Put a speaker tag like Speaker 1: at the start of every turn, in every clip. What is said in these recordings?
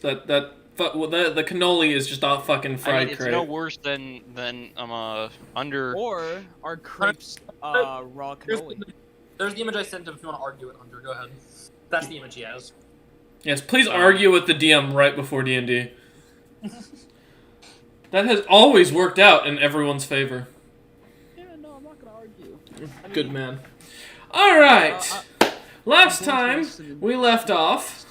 Speaker 1: The cannoli is just not fucking fried
Speaker 2: it's
Speaker 1: crepe.
Speaker 2: no worse than under.
Speaker 3: Or are crepes raw cannoli?
Speaker 4: There's the image I sent him if you want to argue it, Hunter. Go ahead. That's the image he has.
Speaker 1: Yes, please argue with the DM right before D&D. That has always worked out in everyone's favor.
Speaker 3: Yeah, no, I'm not gonna argue.
Speaker 1: Good man. All right. Last time we left off,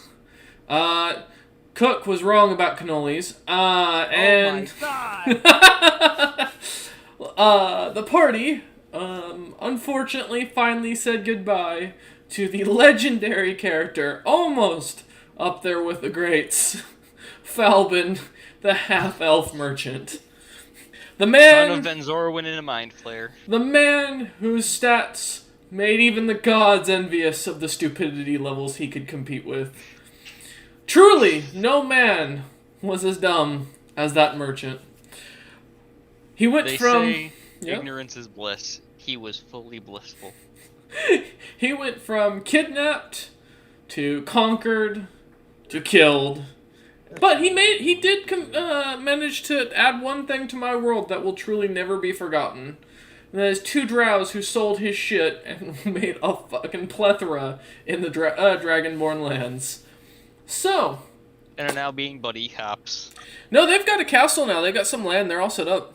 Speaker 1: Cook was wrong about cannolis, and
Speaker 3: Oh my god!
Speaker 1: the party, unfortunately, finally said goodbye to the legendary character, almost up there with the greats, Falbin, the half-elf merchant. The man...
Speaker 2: Son of Benzorwin in a mind flare.
Speaker 1: The man whose stats made even the gods envious of the stupidity levels he could compete with. Truly, no man was as dumb as that merchant. He went
Speaker 2: They
Speaker 1: from...
Speaker 2: say ignorance is bliss. He was fully blissful.
Speaker 1: He went from kidnapped to conquered to killed. But he did manage to add one thing to my world that will truly never be forgotten. And that is 2 drows who sold his shit and made a fucking plethora in the Dragonborn lands. So...
Speaker 2: And are now being buddy cops.
Speaker 1: No, they've got a castle now. They've got some land. They're all set up.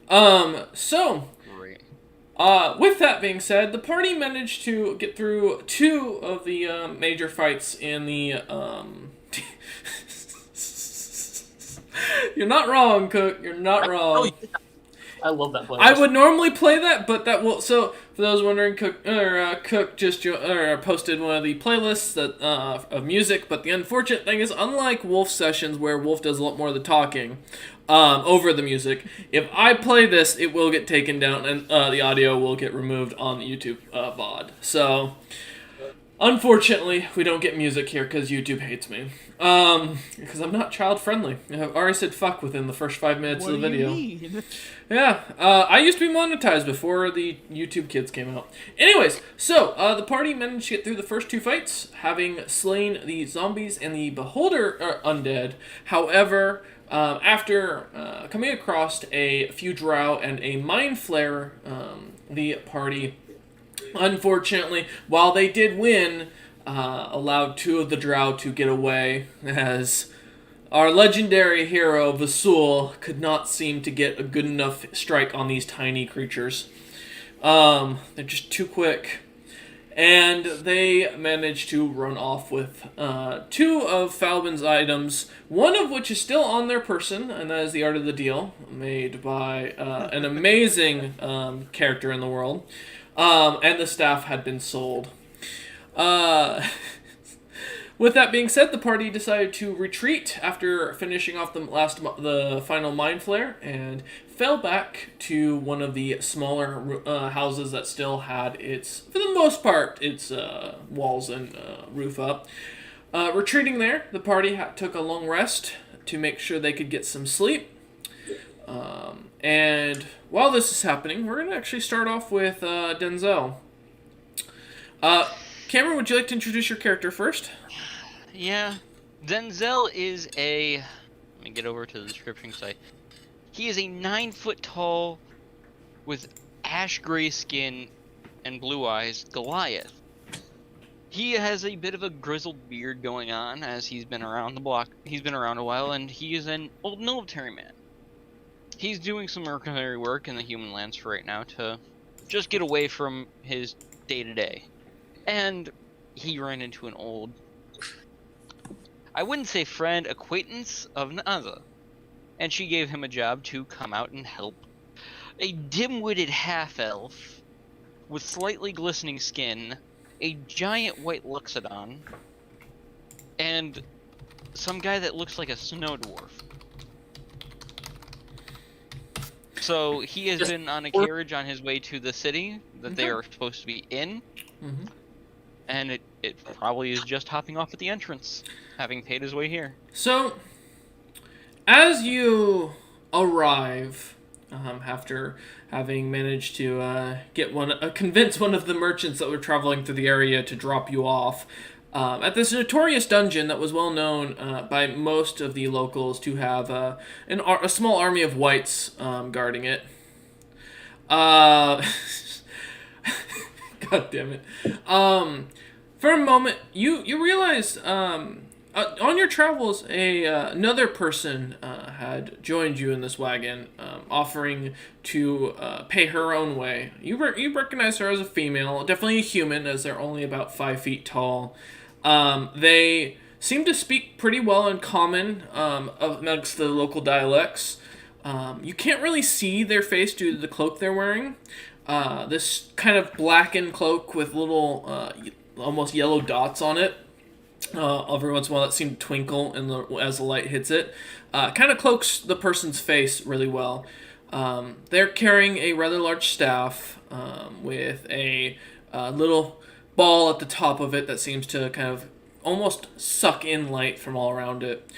Speaker 2: Great.
Speaker 1: With that being said, the party managed to get through 2 of the major fights in the... You're not wrong, Cook. You're not wrong.
Speaker 4: I love that playlist.
Speaker 1: I would normally play that, but that will... So, for those wondering, Cook just posted one of the playlists that of music, but the unfortunate thing is, unlike Wolf sessions, where Wolf does a lot more of the talking over the music, if I play this, it will get taken down, and the audio will get removed on the YouTube VOD. So... Unfortunately, we don't get music here because YouTube hates me. Because I'm not child-friendly. I've already said fuck within the first 5 minutes of the video.
Speaker 3: What do you mean?
Speaker 1: Yeah, I used to be monetized before the YouTube kids came out. Anyways, so, the party managed to get through the first 2 fights, having slain the zombies and the beholder undead. However, after coming across a few drow and a mind flare, the party... Unfortunately, while they did win, allowed 2 of the drow to get away, as our legendary hero, Vasul, could not seem to get a good enough strike on these tiny creatures. They're just too quick. And they managed to run off with 2 of Falbin's items, one of which is still on their person, and that is the Art of the Deal, made by an amazing character in the world. And the staff had been sold. With that being said, the party decided to retreat after finishing off the final mind flare and fell back to one of the smaller houses that still had its, for the most part, its walls and roof up. Retreating there, the party took a long rest to make sure they could get some sleep. And while this is happening, we're going to actually start off with Denzel. Cameron, would you like to introduce your character first?
Speaker 2: Yeah. Denzel is a... Let me get over to the description site. He is a 9 foot tall, with ash gray skin and blue eyes, Goliath. He has a bit of a grizzled beard going on, as he's been around the block. He's been around a while, and he is an old military man. He's doing some mercenary work in the human lands for right now to just get away from his day-to-day. And he ran into an old, I wouldn't say friend, acquaintance of Naza. And she gave him a job to come out and help a dim-witted half-elf with slightly glistening skin, a giant white Luxodon, and some guy that looks like a snow dwarf. So he has been on a carriage on his way to the city that they are supposed to be in.
Speaker 1: Mm-hmm.
Speaker 2: And it probably is just hopping off at the entrance, having paid his way here.
Speaker 1: So, as you arrive, after having managed to convince one of the merchants that were traveling through the area to drop you off, At this notorious dungeon that was well known by most of the locals to have a small army of whites guarding it. Uh, God damn it. For a moment, you realize on your travels, another person had joined you in this wagon, offering to pay her own way. You recognize her as a female, definitely a human, as they're only about 5 feet tall. They seem to speak pretty well in common amongst the local dialects. You can't really see their face due to the cloak they're wearing. This kind of blackened cloak with little, almost yellow dots on it. Every once in a while, that seem to twinkle as the light hits it. Kind of cloaks the person's face really well. They're carrying a rather large staff with a little ball at the top of it that seems to kind of almost suck in light from all around it.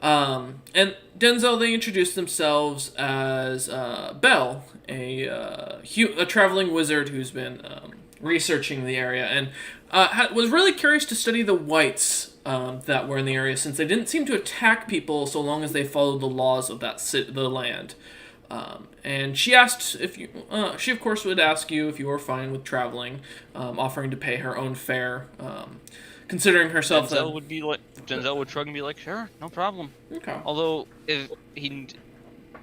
Speaker 1: And Denzel, they introduced themselves as Belle, a traveling wizard who's been researching the area and was really curious to study the whites that were in the area, since they didn't seem to attack people so long as they followed the laws of the land. And she asked if you. She of course would ask you if you were fine with traveling, offering to pay her own fare. Considering herself,
Speaker 2: Denzel would shrug and be like, "Sure, no problem."
Speaker 1: Okay.
Speaker 2: Although,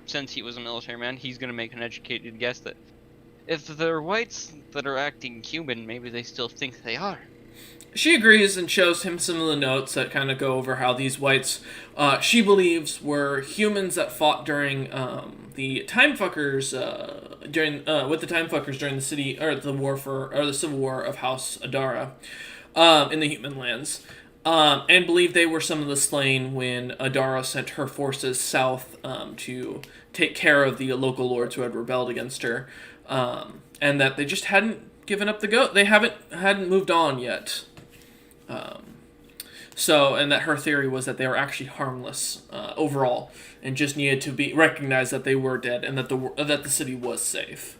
Speaker 2: since he was a military man, he's gonna make an educated guess that if they're whites that are acting Cuban, maybe they still think they are.
Speaker 1: She agrees and shows him some of the notes that kind of go over how these whites, she believes, were humans that fought during the Time Fuckers with the Time Fuckers during the Civil War of House Adara in the human lands. And believe they were some of the slain when Adara sent her forces south to take care of the local lords who had rebelled against her, and that they just hadn't given up the ghost. They hadn't moved on yet. And that her theory was that they were actually harmless overall, and just needed to be recognized that they were dead, and that the city was safe.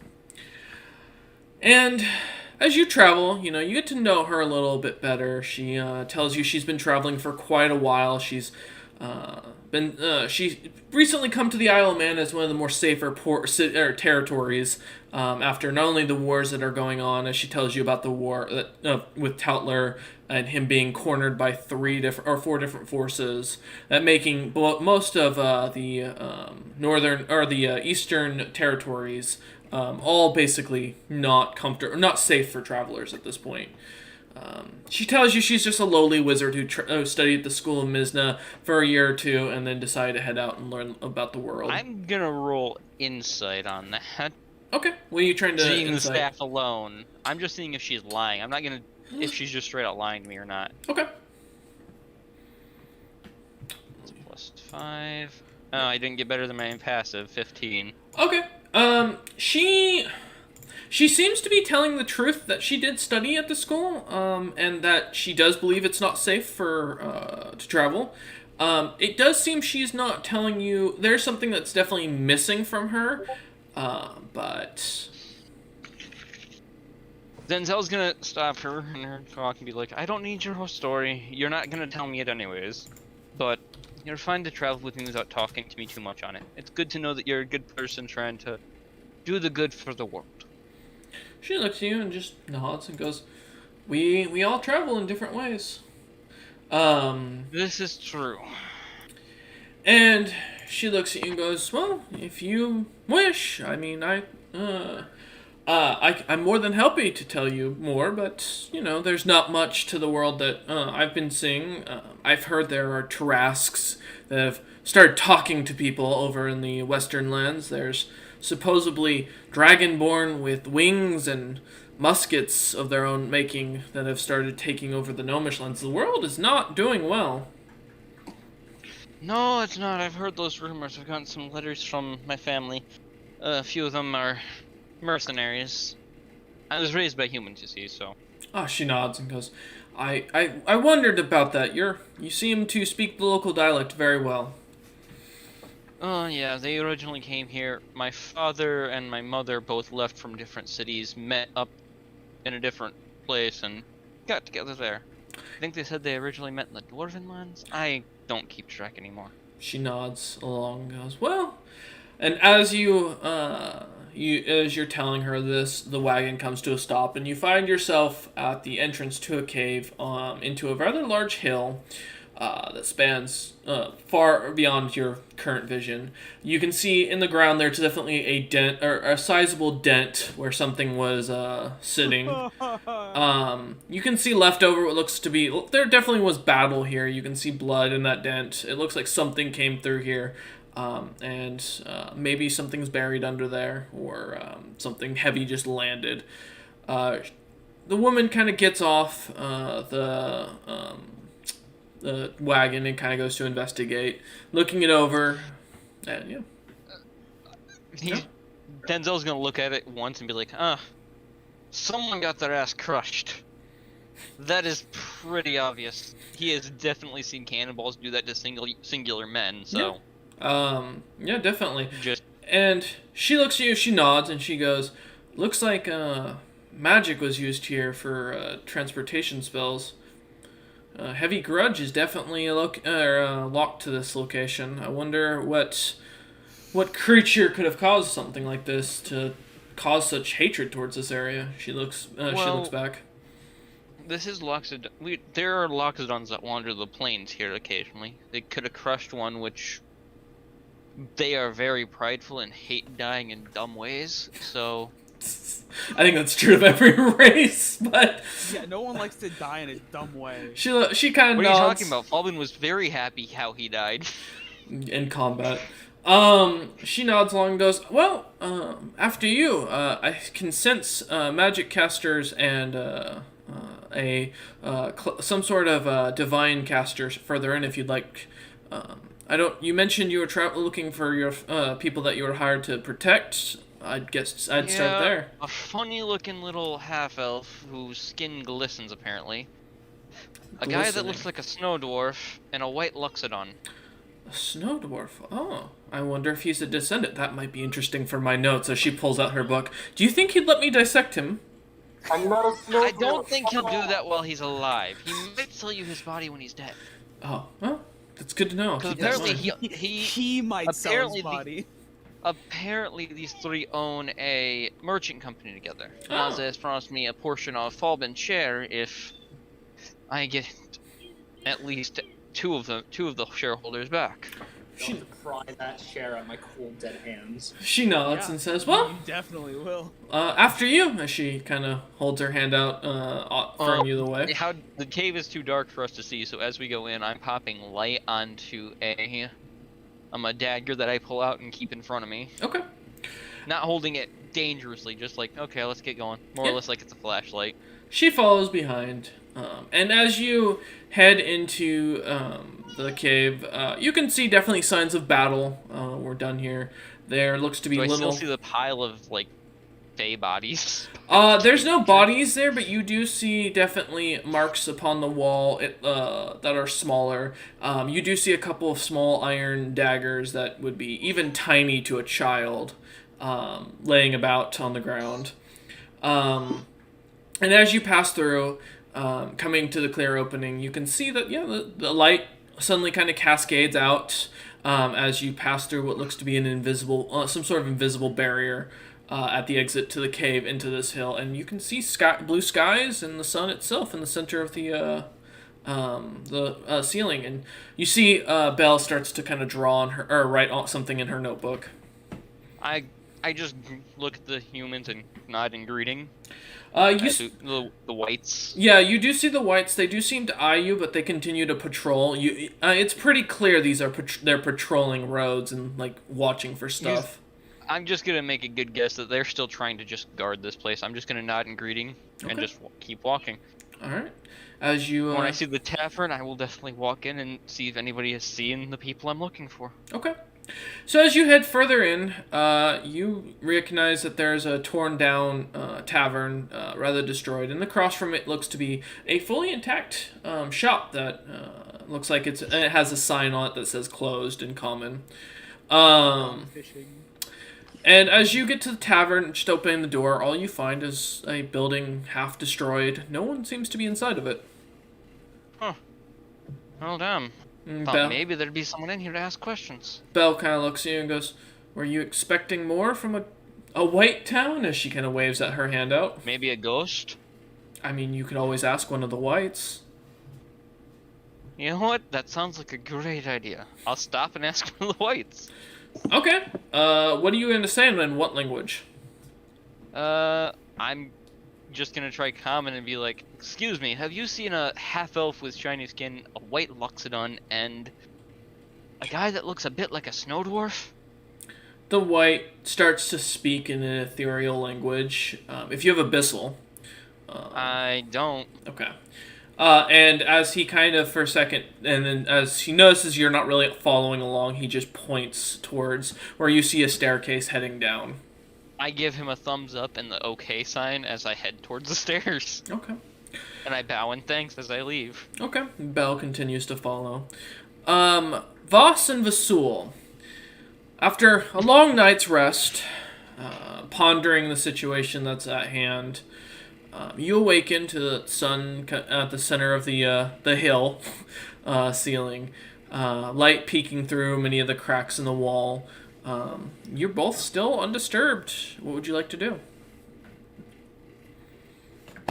Speaker 1: And as you travel, you get to know her a little bit better. She tells you she's been traveling for quite a while. She's recently come to the Isle of Man as one of the more safer territories after not only the wars that are going on, as she tells you about the war with Tautler and him being cornered by 4 different forces, that making most of the northern or the eastern territories all basically not safe for travelers at this point. She tells you she's just a lowly wizard who studied at the school of Mizna for a year or two and then decided to head out and learn about the world.
Speaker 2: I'm gonna roll insight on that.
Speaker 1: Okay, what are you trying to
Speaker 2: Seeing
Speaker 1: insight?
Speaker 2: the staff alone, I'm just seeing if she's lying. I'm not gonna if she's just straight out lying to me or not.
Speaker 1: Okay.
Speaker 2: +5. Oh, I didn't get better than my passive. 15.
Speaker 1: Okay. She seems to be telling the truth that she did study at the school, and that she does believe it's not safe for to travel. It does seem she's not telling you. There's something that's definitely missing from her, but
Speaker 2: Denzel's gonna stop her in her talk and be like, "I don't need your whole story. You're not gonna tell me it anyways. But you're fine to travel with me without talking to me too much on it. It's good to know that you're a good person trying to do the good for the world."
Speaker 1: she looks at you and just nods and goes, "We all travel in different ways."
Speaker 2: This is true.
Speaker 1: And she looks at you and goes, "Well, if you wish, I mean, I'm more than happy to tell you more, but, there's not much to the world that I've been seeing. I've heard there are Tarasques that have started talking to people over in the Western lands. There's supposedly dragonborn with wings and muskets of their own making that have started taking over the Gnomish lands. The world is not doing well."
Speaker 2: No, it's not. I've heard those rumors. I've gotten some letters from my family. A few of them are mercenaries. I was raised by humans, you see, so.
Speaker 1: She nods and goes, I wondered about that. You seem to speak the local dialect very well."
Speaker 2: Oh, yeah, they originally came here. My father and my mother both left from different cities, met up in a different place, and got together there. I think they said they originally met in the Dwarven lands. I don't keep track anymore.
Speaker 1: She nods along and goes, well, and as as you're telling her this, the wagon comes to a stop, and you find yourself at the entrance to a cave into a rather large hill that spans far beyond your current vision. You can see in the ground there's definitely a dent, or a sizable dent where something was sitting. You can see left over what looks to be, there definitely was battle here. You can see blood in that dent. It looks like something came through here. And maybe something's buried under there, or something heavy just landed. The woman kind of gets off the wagon and kind of goes to investigate, looking it over, and yeah.
Speaker 2: Denzel's gonna look at it once and be like, someone got their ass crushed. That is pretty obvious. He has definitely seen cannonballs do that to singular men, so...
Speaker 1: Yeah, definitely.
Speaker 2: Just...
Speaker 1: And she looks at you, she nods, and she goes, looks like magic was used here for transportation spells. Heavy grudge is definitely locked to this location. I wonder what creature could have caused something like this to cause such hatred towards this area. She looks back.
Speaker 2: This is Loxodon. There are Loxodons that wander the plains here occasionally. They could have crushed one, which they are very prideful and hate dying in dumb ways. So
Speaker 1: I think that's true of every race, but
Speaker 3: yeah, no one likes to die in a dumb way.
Speaker 1: She kind of
Speaker 2: what
Speaker 1: nods.
Speaker 2: are you talking about? Falben was very happy how he died
Speaker 1: in combat. She nods along and goes, well, after you, I can sense magic casters and some sort of divine casters further in if you'd like. You mentioned you were looking for your people that you were hired to protect. I guess I'd start there.
Speaker 2: A funny-looking little half-elf whose skin glistens, apparently. A guy that looks like a snow dwarf, and a white Loxodon.
Speaker 1: A snow dwarf? Oh, I wonder if he's a descendant. That might be interesting for my notes as she pulls out her book. Do you think he'd let me dissect him?
Speaker 4: I'm not a snow
Speaker 2: I don't think he'll do that while he's alive. He might sell you his body when he's dead.
Speaker 1: Oh, well, that's good to know.
Speaker 2: Because apparently
Speaker 3: he might sell his body.
Speaker 2: Apparently, these three own a merchant company together. Naza has promised me a portion of Falben's share if I get at least two of the shareholders back.
Speaker 4: She to pry that share on my cold dead hands.
Speaker 1: She nods and says, "Well,
Speaker 3: you definitely will."
Speaker 1: After you." As she kind of holds her hand out, offering you the way.
Speaker 2: The cave is too dark for us to see, so as we go in, I'm popping light onto a dagger that I pull out and keep in front of me.
Speaker 1: Okay.
Speaker 2: Not holding it dangerously, just like, okay, let's get going. More or less like it's a flashlight.
Speaker 1: She follows behind, and as you head into the cave, you can see definitely signs of battle. We're done here. There looks to be
Speaker 2: Do I
Speaker 1: little...
Speaker 2: still see the pile of, like, fey bodies?
Speaker 1: There's no bodies there, but you do see definitely marks upon the wall that are smaller. You do see a couple of small iron daggers that would be even tiny to a child, laying about on the ground. And as you pass through, coming to the clear opening, you can see that, the light suddenly kind of cascades out as you pass through what looks to be an invisible, some sort of invisible barrier at the exit to the cave into this hill. And you can see blue skies and the sun itself in the center of the ceiling. And you see Belle starts to kind of draw on her, or write something in her notebook.
Speaker 2: I just look at the humans and nod in greeting. The whites.
Speaker 1: Yeah, you do see the whites. They do seem to eye you, but they continue to patrol. It's pretty clear they're patrolling roads and like watching for stuff.
Speaker 2: I'm just gonna make a good guess that they're still trying to just guard this place. I'm just gonna nod in greeting and just keep walking.
Speaker 1: All right. As you
Speaker 2: when I see the tavern, I will definitely walk in and see if anybody has seen the people I'm looking for.
Speaker 1: Okay. So as you head further in, you recognize that there's a torn down tavern, rather destroyed, and across from it looks to be a fully intact shop that looks like it has a sign on it that says closed in common. And as you get to the tavern, just opening the door, all you find is a building half destroyed. No one seems to be inside of it.
Speaker 2: Well, damn. Thought
Speaker 1: Bell,
Speaker 2: maybe there'd be someone in here to ask questions.
Speaker 1: Bell kind of looks at you and goes, "Were you expecting more from a white town?" As she kind of waves at her hand out.
Speaker 2: Maybe a ghost?
Speaker 1: I mean, you could always ask one of the whites.
Speaker 2: You know what? That sounds like a great idea. I'll stop and ask one of the whites.
Speaker 1: Okay. What are you going to say in what language?
Speaker 2: I'm just gonna try common and be like, excuse me, have you seen a half-elf with shiny skin, a white loxodon, and a guy that looks a bit like a snow dwarf?
Speaker 1: The white starts to speak in an ethereal language. If you have Abyssal.
Speaker 2: I don't.
Speaker 1: Okay. And as he kind of, for a second, and then as he notices you're not really following along, he just points towards where you see a staircase heading down.
Speaker 2: I give him a thumbs up and the okay sign as I head towards the stairs.
Speaker 1: Okay.
Speaker 2: And I bow and thanks as I leave.
Speaker 1: Okay. Bell continues to follow. Voss and Vasul. After a long night's rest, pondering the situation that's at hand, you awaken to the sun at the center of the hill ceiling, light peeking through many of the cracks in the wall. You're both still undisturbed. What would you like to do?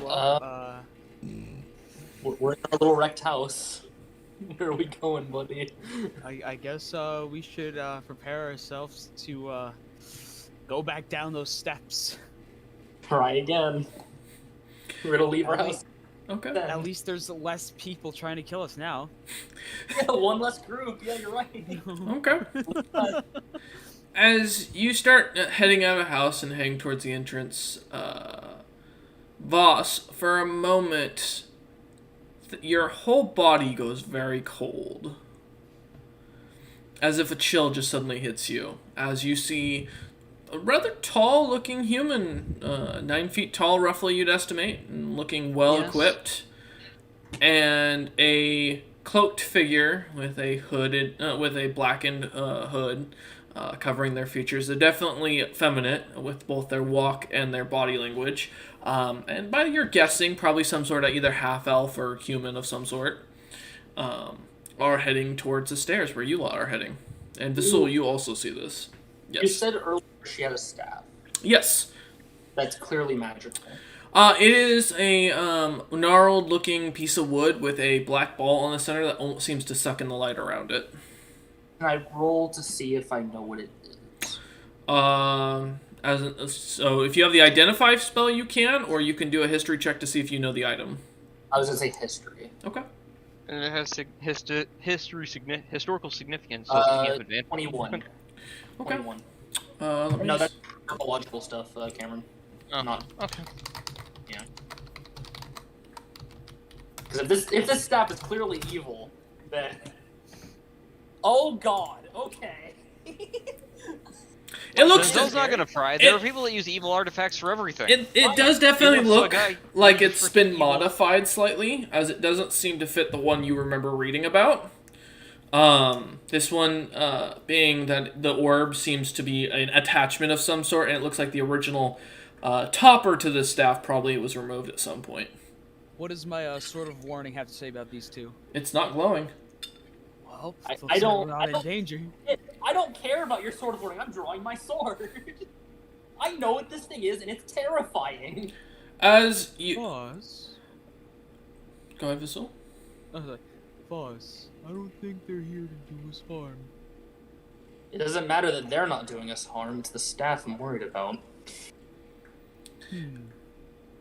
Speaker 3: Well,
Speaker 4: We're in our little wrecked house. Where are we going, buddy?
Speaker 3: I guess we should prepare ourselves to go back down those steps.
Speaker 4: Try again. We're gonna leave our house.
Speaker 1: Okay.
Speaker 4: Then.
Speaker 3: At least there's less people trying to kill us now.
Speaker 4: Yeah, one less group. Yeah, you're right.
Speaker 1: Okay. As you start heading out of the house and heading towards the entrance, Voss, for a moment, your whole body goes very cold. As if a chill just suddenly hits you. As you see a rather tall-looking human, 9 feet tall, roughly, you'd estimate, and looking well-equipped, and a cloaked figure with a hooded, with a blackened hood covering their features. They're definitely effeminate with both their walk and their body language. And by your guessing, probably some sort of either half-elf or human of some sort, are heading towards the stairs where you lot are heading. And Vasul, you also see this. Yes.
Speaker 4: You said earlier she had a staff.
Speaker 1: Yes.
Speaker 4: That's clearly magical.
Speaker 1: It is a gnarled-looking piece of wood with a black ball on the center that seems to suck in the light around it.
Speaker 4: Can I roll to see if I know what it is?
Speaker 1: So if you have the identify spell, you can, or you can do a history check to see if you know the item.
Speaker 4: I was gonna say history.
Speaker 1: Okay.
Speaker 2: And it has historical significance. So you have advantage.
Speaker 4: 21.
Speaker 1: Okay.
Speaker 4: 21.
Speaker 1: Let me
Speaker 4: No, that's mythological stuff, Cameron.
Speaker 2: Oh,
Speaker 4: Not.
Speaker 2: okay.
Speaker 4: Yeah. Because if this staff is clearly evil, then. Oh God. Okay.
Speaker 1: It looks.
Speaker 2: Denzel's not gonna pry. There are people that use evil artifacts for everything.
Speaker 1: It does definitely
Speaker 2: It looks
Speaker 1: look
Speaker 2: like
Speaker 1: like
Speaker 2: a
Speaker 1: it's
Speaker 2: freaking
Speaker 1: been
Speaker 2: evil-
Speaker 1: modified slightly, as it doesn't seem to fit the one you remember reading about. This one being that the orb seems to be an attachment of some sort, and it looks like the original topper to the staff probably was removed at some point.
Speaker 3: What does my sword of warning have to say about these two?
Speaker 1: It's not glowing.
Speaker 3: Well,
Speaker 4: I
Speaker 3: looks like
Speaker 4: don't-
Speaker 3: we're
Speaker 4: I
Speaker 3: not in
Speaker 4: don't-
Speaker 3: danger.
Speaker 4: I don't care about your sword of warning. I'm drawing my sword. I know what this thing is, and it's terrifying.
Speaker 1: As you
Speaker 3: Boss.
Speaker 1: go ahead, Vasul.
Speaker 3: I was like, boss, I don't think they're here to do us harm.
Speaker 4: It doesn't matter that they're not doing us harm. It's the staff I'm worried about.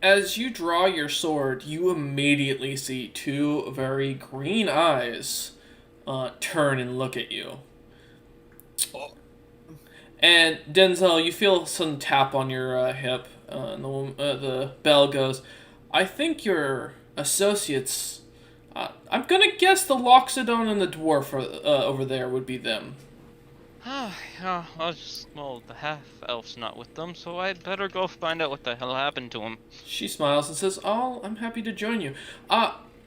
Speaker 1: As you draw your sword, you immediately see two very green eyes turn and look at you. And Denzel, you feel some tap on your hip, and the bell goes, "I think your associates. I'm gonna guess the Loxodon and the dwarf over there would be them."
Speaker 2: Well, the half-elf's not with them, so I'd better go find out what the hell happened to him.
Speaker 1: She smiles and says, "Oh, I'm happy to join you.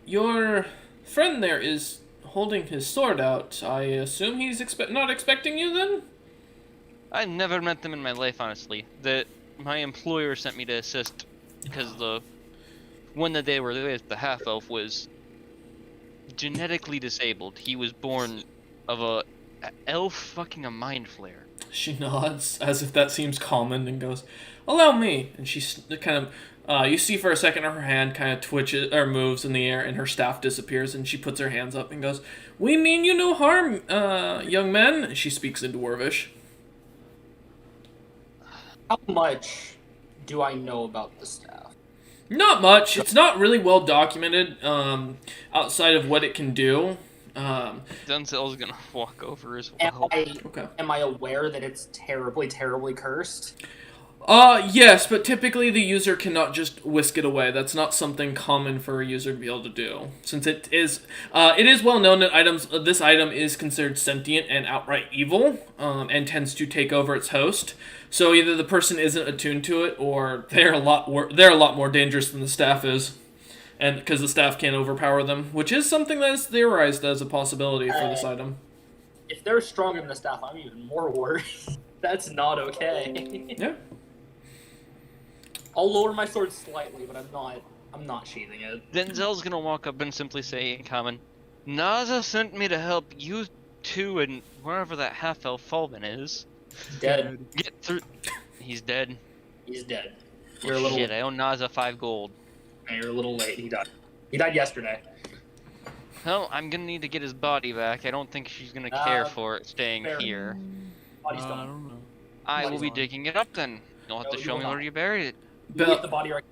Speaker 1: Your friend there is holding his sword out. I assume he's not expecting you then?"
Speaker 2: I never met them in my life, honestly. My employer sent me to assist because the one that they were with, the half-elf, was genetically disabled. He was born of a elf fucking a mind flare.
Speaker 1: She nods as if that seems common and goes, "Allow me." And she kind of, you see for a second her hand kind of twitches or moves in the air, and her staff disappears, and she puts her hands up and goes, "We mean you no harm, young men." And she speaks in Dwarvish.
Speaker 4: How much do I know about the staff?
Speaker 1: Not much. It's not really well documented, outside of what it can do.
Speaker 2: Denzel's gonna walk over as
Speaker 4: Am
Speaker 2: well.
Speaker 1: Okay.
Speaker 4: I aware that it's terribly, terribly cursed?
Speaker 1: Yes, but typically the user cannot just whisk it away. That's not something common for a user to be able to do. Since it is well known that this item is considered sentient and outright evil, and tends to take over its host. So either the person isn't attuned to it, or they're a lot more dangerous than the staff is, and because the staff can't overpower them, which is something that is theorized as a possibility for this item.
Speaker 4: If they're stronger than the staff, I'm even more worried. That's not okay.
Speaker 1: Yeah.
Speaker 4: I'll lower my sword slightly, but I'm not sheathing it.
Speaker 2: Denzel's gonna walk up and simply say in common, Naza sent me to help you two and wherever that half-elf Fulvin is.
Speaker 4: Dead.
Speaker 2: Get through. He's dead.
Speaker 4: He's dead.
Speaker 2: Well,
Speaker 4: You're a little.
Speaker 2: shit, I owe Naza 5 gold.
Speaker 4: You're a little late. He died. He died yesterday.
Speaker 2: Well, I'm gonna need to get his body back. I don't think she's gonna care for it staying
Speaker 4: fair.
Speaker 2: here.
Speaker 4: Body's
Speaker 3: I
Speaker 4: gone.
Speaker 3: don't know.
Speaker 2: I will
Speaker 4: Body's
Speaker 2: be
Speaker 4: gone.
Speaker 2: digging it up then. You'll have
Speaker 4: No,
Speaker 2: to
Speaker 4: you
Speaker 2: show
Speaker 4: will
Speaker 2: me
Speaker 4: not.
Speaker 2: where you buried it.
Speaker 4: You get the body right.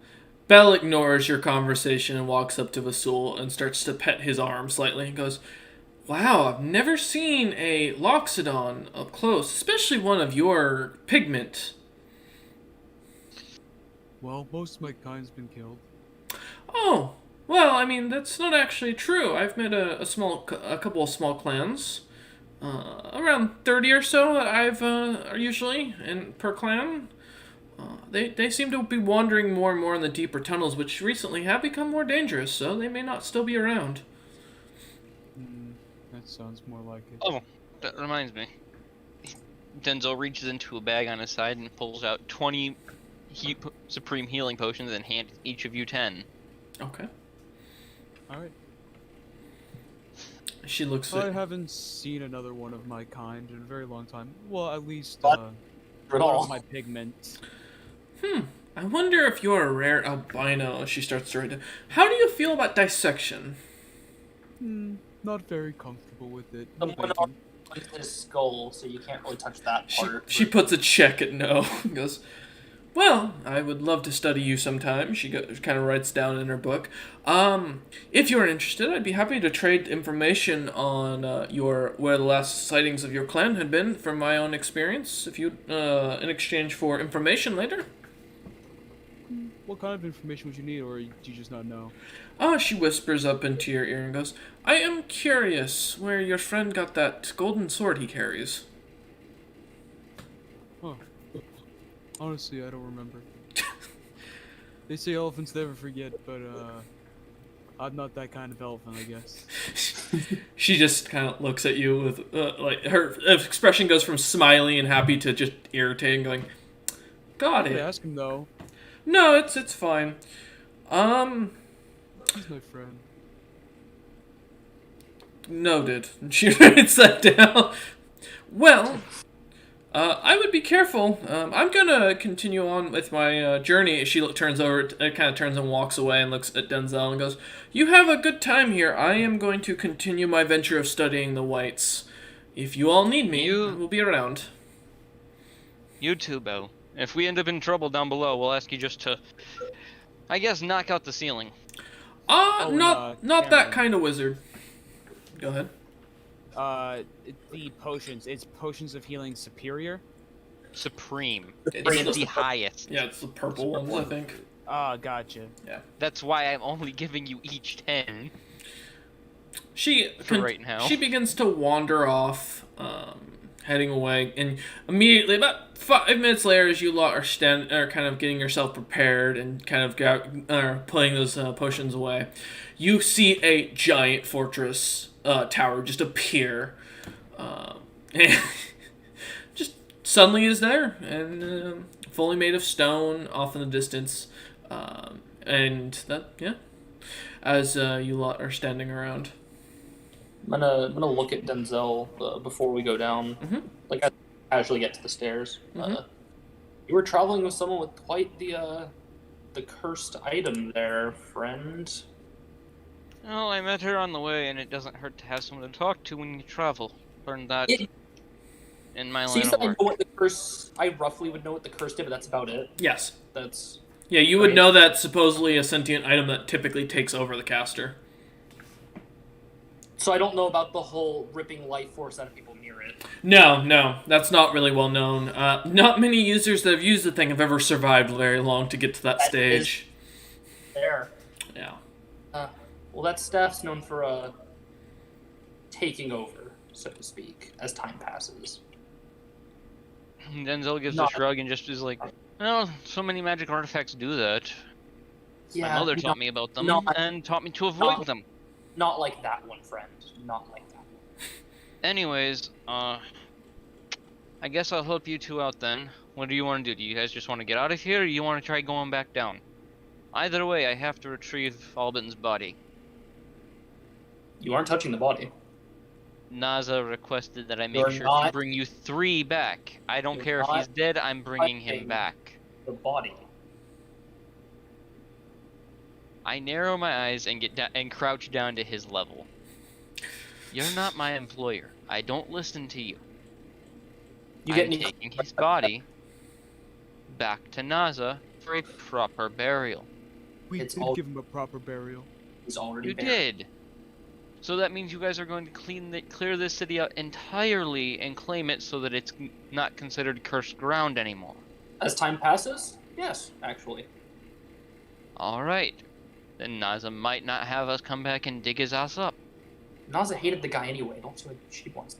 Speaker 1: Bell ignores your conversation and walks up to Vasul and starts to pet his arm slightly and goes, "Wow, I've never seen a Loxodon up close, especially one of your pigment."
Speaker 3: Well, most of my kind's been killed.
Speaker 1: "Oh, well, I mean, that's not actually true. I've met a couple of small clans. Around 30 or so are usually per clan. They seem to be wandering more and more in the deeper tunnels, which recently have become more dangerous, so they may not still be around."
Speaker 3: That sounds more like it.
Speaker 2: Oh, that reminds me. Denzel reaches into a bag on his side and pulls out 20 supreme healing potions and hands each of you 10.
Speaker 1: Okay.
Speaker 3: Alright.
Speaker 1: She looks
Speaker 3: I
Speaker 1: at...
Speaker 3: haven't seen another one of my kind in a very long time. Well, at least,
Speaker 4: But-
Speaker 3: one
Speaker 4: all.
Speaker 3: of my pigment.
Speaker 1: I wonder if you're a rare albino. She starts to write down. How do you feel about dissection?
Speaker 3: Not very comfortable with it.
Speaker 4: Someone
Speaker 3: Thank
Speaker 4: already
Speaker 3: you.
Speaker 4: placed his skull, so you can't really touch that part.
Speaker 1: She puts a check at no. And goes, "Well, I would love to study you sometime." She kind of writes down in her book. If you're interested, I'd be happy to trade information on where the last sightings of your clan had been from my own experience. If you in exchange for information later.
Speaker 3: What kind of information would you need, or do you just not know?
Speaker 1: She whispers up into your ear and goes, "I am curious where your friend got that golden sword he carries."
Speaker 3: Huh. Honestly, I don't remember. They say elephants never forget, but, I'm not that kind of elephant, I guess.
Speaker 1: She just kind of looks at you with, like, her expression goes from smiling and happy to just irritating, going, "Got
Speaker 3: Hey,
Speaker 1: it."
Speaker 3: ask him, though.
Speaker 1: No, it's fine.
Speaker 3: He's my friend.
Speaker 1: Noted. She writes that down. Well, I would be careful. I'm gonna continue on with my journey. She turns over, kind of turns and walks away and looks at Denzel and goes, "You have a good time here. I am going to continue my venture of studying the whites. If you all need me, I will be around."
Speaker 2: You too, Bo. If we end up in trouble down below, we'll ask you just to, I guess, knock out the ceiling.
Speaker 1: Not that
Speaker 3: Cameron.
Speaker 1: kind of wizard. Go ahead.
Speaker 3: The potions. It's potions of healing superior.
Speaker 2: Supreme.
Speaker 1: It's
Speaker 2: It's the highest.
Speaker 1: Yeah, it's the purple ones, I think.
Speaker 3: Ah, gotcha.
Speaker 2: That's why I'm only giving you each 10
Speaker 1: She
Speaker 2: for right now.
Speaker 1: She begins to wander off, heading away, and immediately, about 5 minutes later, as you lot are kind of getting yourself prepared and kind of putting those potions away, you see a giant fortress tower just appear, and just suddenly is there, and fully made of stone, off in the distance, and that as you lot are standing around.
Speaker 4: I'm gonna look at Denzel before we go down.
Speaker 1: Mhm.
Speaker 4: Like I casually get to the stairs.
Speaker 1: Mhm.
Speaker 4: You were traveling with someone with quite the cursed item there, friend.
Speaker 2: Well, I met her on the way, and it doesn't hurt to have someone to talk to when you travel. Learned that
Speaker 4: It
Speaker 2: in my line
Speaker 4: seems
Speaker 2: of
Speaker 4: that I know
Speaker 2: work.
Speaker 4: what the curse. I roughly would know what the curse did, but that's about it.
Speaker 1: Yes.
Speaker 4: That's
Speaker 1: Yeah, you would
Speaker 4: right.
Speaker 1: know that supposedly a sentient item that typically takes over the caster.
Speaker 4: So I don't know about the whole ripping life force out of people near it.
Speaker 1: No, that's not really well known. Not many users that have used the thing have ever survived very long to get to that
Speaker 4: That is
Speaker 1: stage.
Speaker 4: there.
Speaker 1: Yeah.
Speaker 4: Well, that staff's known for taking over, so to speak, as time passes.
Speaker 2: Denzel gives a
Speaker 4: Not-
Speaker 2: shrug and just is like, "Well, so many magic artifacts do that.
Speaker 4: Yeah,
Speaker 2: My mother
Speaker 4: not,
Speaker 2: taught me about them
Speaker 4: not-
Speaker 2: and taught me to avoid
Speaker 4: not-
Speaker 2: them."
Speaker 4: not like that one, friend. Not like that one.
Speaker 2: Anyways, I guess I'll help you two out then. What do you want to do? Do you guys just want to get out of here, or you want to try going back down? Either way, I have to retrieve Albin's body.
Speaker 4: You aren't touching the body.
Speaker 2: Naza requested that I make
Speaker 4: You're
Speaker 2: sure to
Speaker 4: not-
Speaker 2: bring you 3 back. I don't
Speaker 4: You're
Speaker 2: care if he's
Speaker 4: not
Speaker 2: dead, I'm bringing him
Speaker 4: touching-
Speaker 2: back.
Speaker 4: The body.
Speaker 2: I narrow my eyes and and crouch down to his level. You're not my employer. I don't listen to you.
Speaker 4: You get
Speaker 2: I'm
Speaker 4: any?
Speaker 2: taking his body back to Naza for a proper burial.
Speaker 3: We
Speaker 4: It's
Speaker 3: did
Speaker 4: all-
Speaker 3: give him a proper burial.
Speaker 4: He's already
Speaker 2: You
Speaker 4: buried.
Speaker 2: did. So that means you guys are going to clear this city out entirely and claim it so that it's not considered cursed ground anymore.
Speaker 4: As time passes, yes, actually.
Speaker 2: Alright. Then Naza might not have us come back and dig his ass up.
Speaker 4: Naza hated the guy anyway. Don't see what she wants.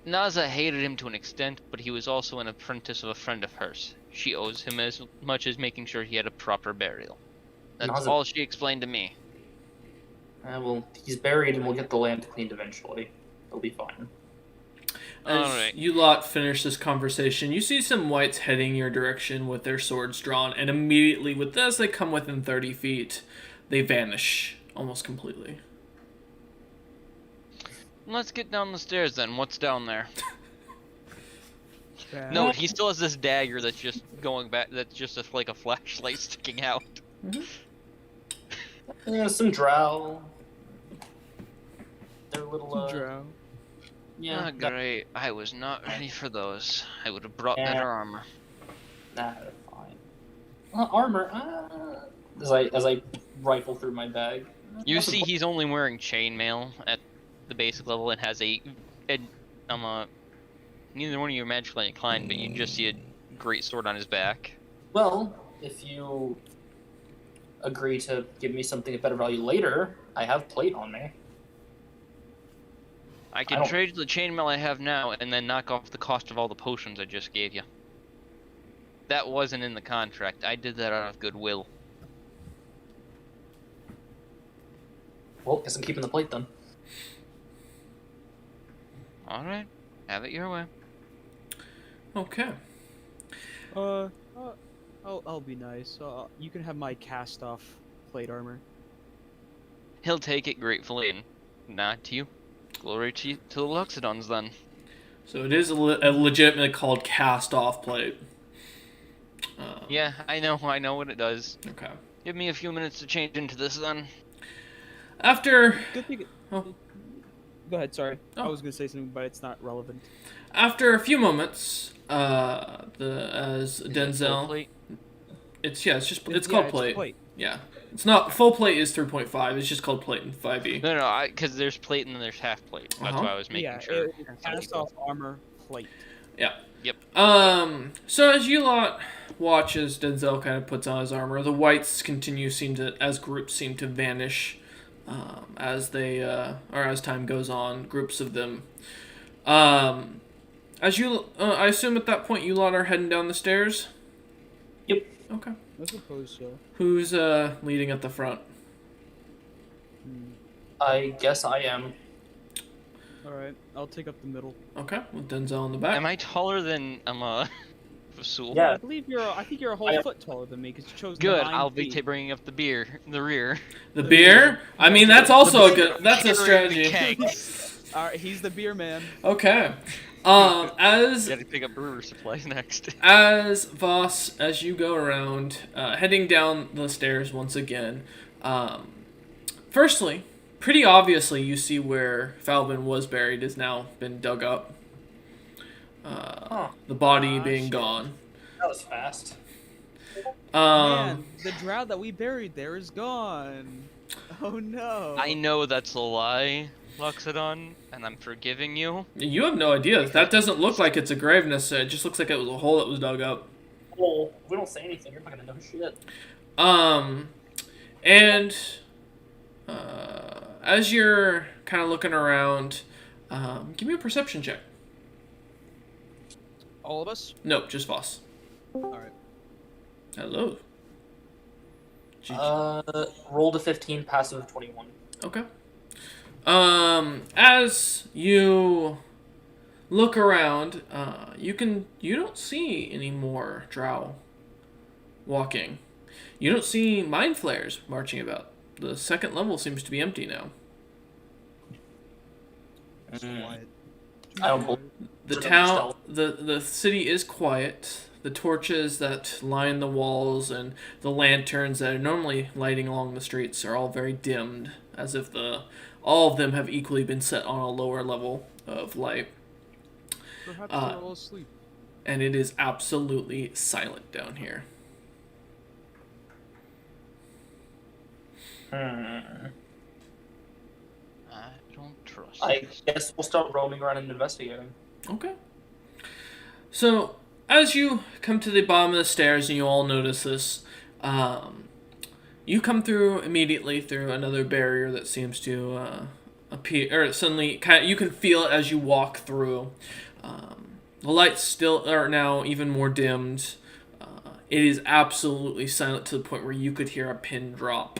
Speaker 2: Naza hated him to an extent, but he was also an apprentice of a friend of hers. She owes him as much as making sure he had a proper burial. That's
Speaker 4: Naza-
Speaker 2: all she explained to me.
Speaker 4: Well, he's buried, and we'll get the land cleaned eventually. It'll be fine.
Speaker 1: As
Speaker 2: Alright.
Speaker 1: you lot finish this conversation, you see some whites heading your direction with their swords drawn, and immediately, with as they come within 30 feet, they vanish almost completely.
Speaker 2: Let's get down the stairs then. What's down there?
Speaker 3: Bad.
Speaker 2: No, he still has this dagger that's just going back. That's just like a flashlight sticking out.
Speaker 4: Some drow. They're little.
Speaker 3: Drow.
Speaker 4: Yeah.
Speaker 2: Ah, great. I was not ready for those. I would have brought
Speaker 4: Yeah.
Speaker 2: better armor.
Speaker 4: Nah, they're fine. Armor. As I rifle through my bag.
Speaker 2: You see, he's only wearing chainmail at the basic level and has neither one of you are magically inclined, but you just see a great sword on his back.
Speaker 4: Well, if you agree to give me something of better value later, I have plate on me.
Speaker 2: I
Speaker 4: I
Speaker 2: can
Speaker 4: don't-
Speaker 2: trade the chainmail I have now and then knock off the cost of all the potions I just gave you. That wasn't in the contract. I did that out of goodwill.
Speaker 4: Well, guess I'm keeping the plate then.
Speaker 2: Alright, have it your way.
Speaker 1: Okay.
Speaker 3: I'll be nice. You can have my cast off plate armor.
Speaker 2: He'll take it gratefully and nod to you. Glory to the Luxodons then.
Speaker 1: So it is a legitimately called cast-off plate.
Speaker 2: Yeah, I know what it does.
Speaker 1: Okay.
Speaker 2: Give me a few minutes to change into this then.
Speaker 1: After
Speaker 3: Good thing.
Speaker 1: Oh.
Speaker 3: Go ahead. Sorry, I
Speaker 1: Oh.
Speaker 3: was gonna say something, but it's not relevant.
Speaker 1: a few moments, as
Speaker 2: Is it full
Speaker 1: Denzel,
Speaker 2: plate?
Speaker 1: it's called
Speaker 3: It's
Speaker 1: plate.
Speaker 3: plate.
Speaker 1: Yeah, it's not full plate is 3.5. It's just called plate in 5e.
Speaker 2: No, because there's plate and then there's half plate. That's
Speaker 1: Uh-huh.
Speaker 2: why I was making
Speaker 3: Yeah,
Speaker 2: sure.
Speaker 3: cast off armor plate.
Speaker 1: Yeah.
Speaker 2: Yep.
Speaker 1: So as you lot watch as Denzel kind of puts on his armor, the whites as groups seem to vanish, as they or as time goes on. Groups of them. As you, I assume at that point you lot are heading down the stairs.
Speaker 4: Yep.
Speaker 1: Okay.
Speaker 3: I suppose so.
Speaker 1: Who's leading at the front?
Speaker 4: I guess I am.
Speaker 3: All right, I'll take up the middle.
Speaker 1: Okay, with Denzel in the back.
Speaker 2: Am I taller than Fool.
Speaker 4: Yeah.
Speaker 3: I believe I think you're a whole
Speaker 4: I-
Speaker 3: foot taller than me because you chose
Speaker 2: Good.
Speaker 3: 9
Speaker 2: I'll be
Speaker 3: feet.
Speaker 2: bringing up the rear.
Speaker 1: The beer? I mean, that's also a good. That's a
Speaker 2: Carrying the
Speaker 1: strategy.
Speaker 2: kegs.
Speaker 3: All right, he's the beer man.
Speaker 1: Okay. As
Speaker 2: Got to pick up brewer supplies next.
Speaker 1: As Voss, as you go around, heading down the stairs once again, firstly, pretty obviously, you see where Falvin was buried has now been dug up. The body being
Speaker 3: shit.
Speaker 1: gone.
Speaker 4: That was fast.
Speaker 3: Man, the drow that we buried there is gone. Oh no.
Speaker 2: I know that's a lie, Loxodon, and I'm forgiving you.
Speaker 1: You have no idea. That doesn't look like it's a grave necessarily. It just looks like it was a hole that was dug up.
Speaker 4: Well, if we don't say anything, you're not gonna know shit.
Speaker 1: And as you're kind of looking around, give me a perception check.
Speaker 3: All of us?
Speaker 1: No, just Voss.
Speaker 3: All right.
Speaker 1: Hello.
Speaker 4: Rolled a 15, passive of 21.
Speaker 1: Okay. As you look around, you don't see any more drow walking. You don't see mind flayers marching about. The second level seems to be empty now.
Speaker 3: Quiet.
Speaker 4: I don't believe.
Speaker 1: The
Speaker 4: Sort of
Speaker 1: town, the city is quiet. The torches that line the walls and the lanterns that are normally lighting along the streets are all very dimmed, as if all of them have equally been set on a lower level of light.
Speaker 3: Perhaps they're all asleep.
Speaker 1: And it is absolutely silent down here.
Speaker 2: I don't trust
Speaker 4: I
Speaker 2: this.
Speaker 4: guess we'll start roaming around and investigating.
Speaker 1: Okay. So, as you come to the bottom of the stairs and you all notice this, you come through immediately through another barrier that seems to appear, or suddenly you can feel it as you walk through. The lights still are now even more dimmed. It is absolutely silent to the point where you could hear a pin drop.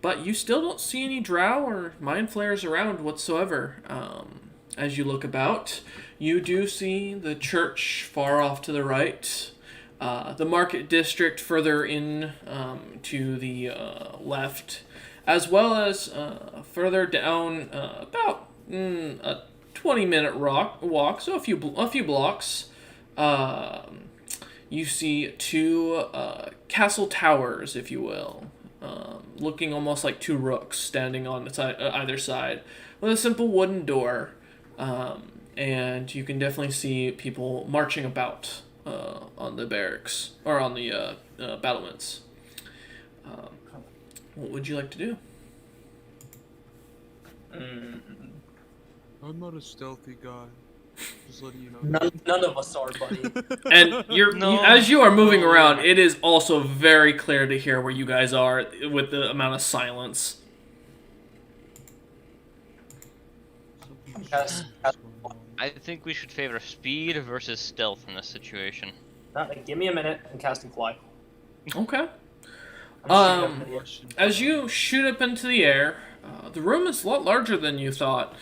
Speaker 1: But you still don't see any drow or mind flayers around whatsoever. As you look about, you do see the church far off to the right, the market district further in to the left, as well as further down about a 20-minute walk, so a few blocks. You see two castle towers, if you will, looking almost like two rooks standing on the side, either side, with a simple wooden door. And you can definitely see people marching about on the barracks, or on the battlements. What would you like to do?
Speaker 3: I'm not a stealthy guy. Just letting you know.
Speaker 4: None of us are, buddy.
Speaker 1: And as you are moving around, it is also very clear to hear where you guys are with the amount of silence.
Speaker 4: Yes.
Speaker 2: I think we should favor speed versus stealth in this situation.
Speaker 4: Give me a minute and casting fly.
Speaker 1: Okay.
Speaker 4: I'm shooting up in the air.
Speaker 1: As you shoot up into the air, the room is a lot larger than you thought.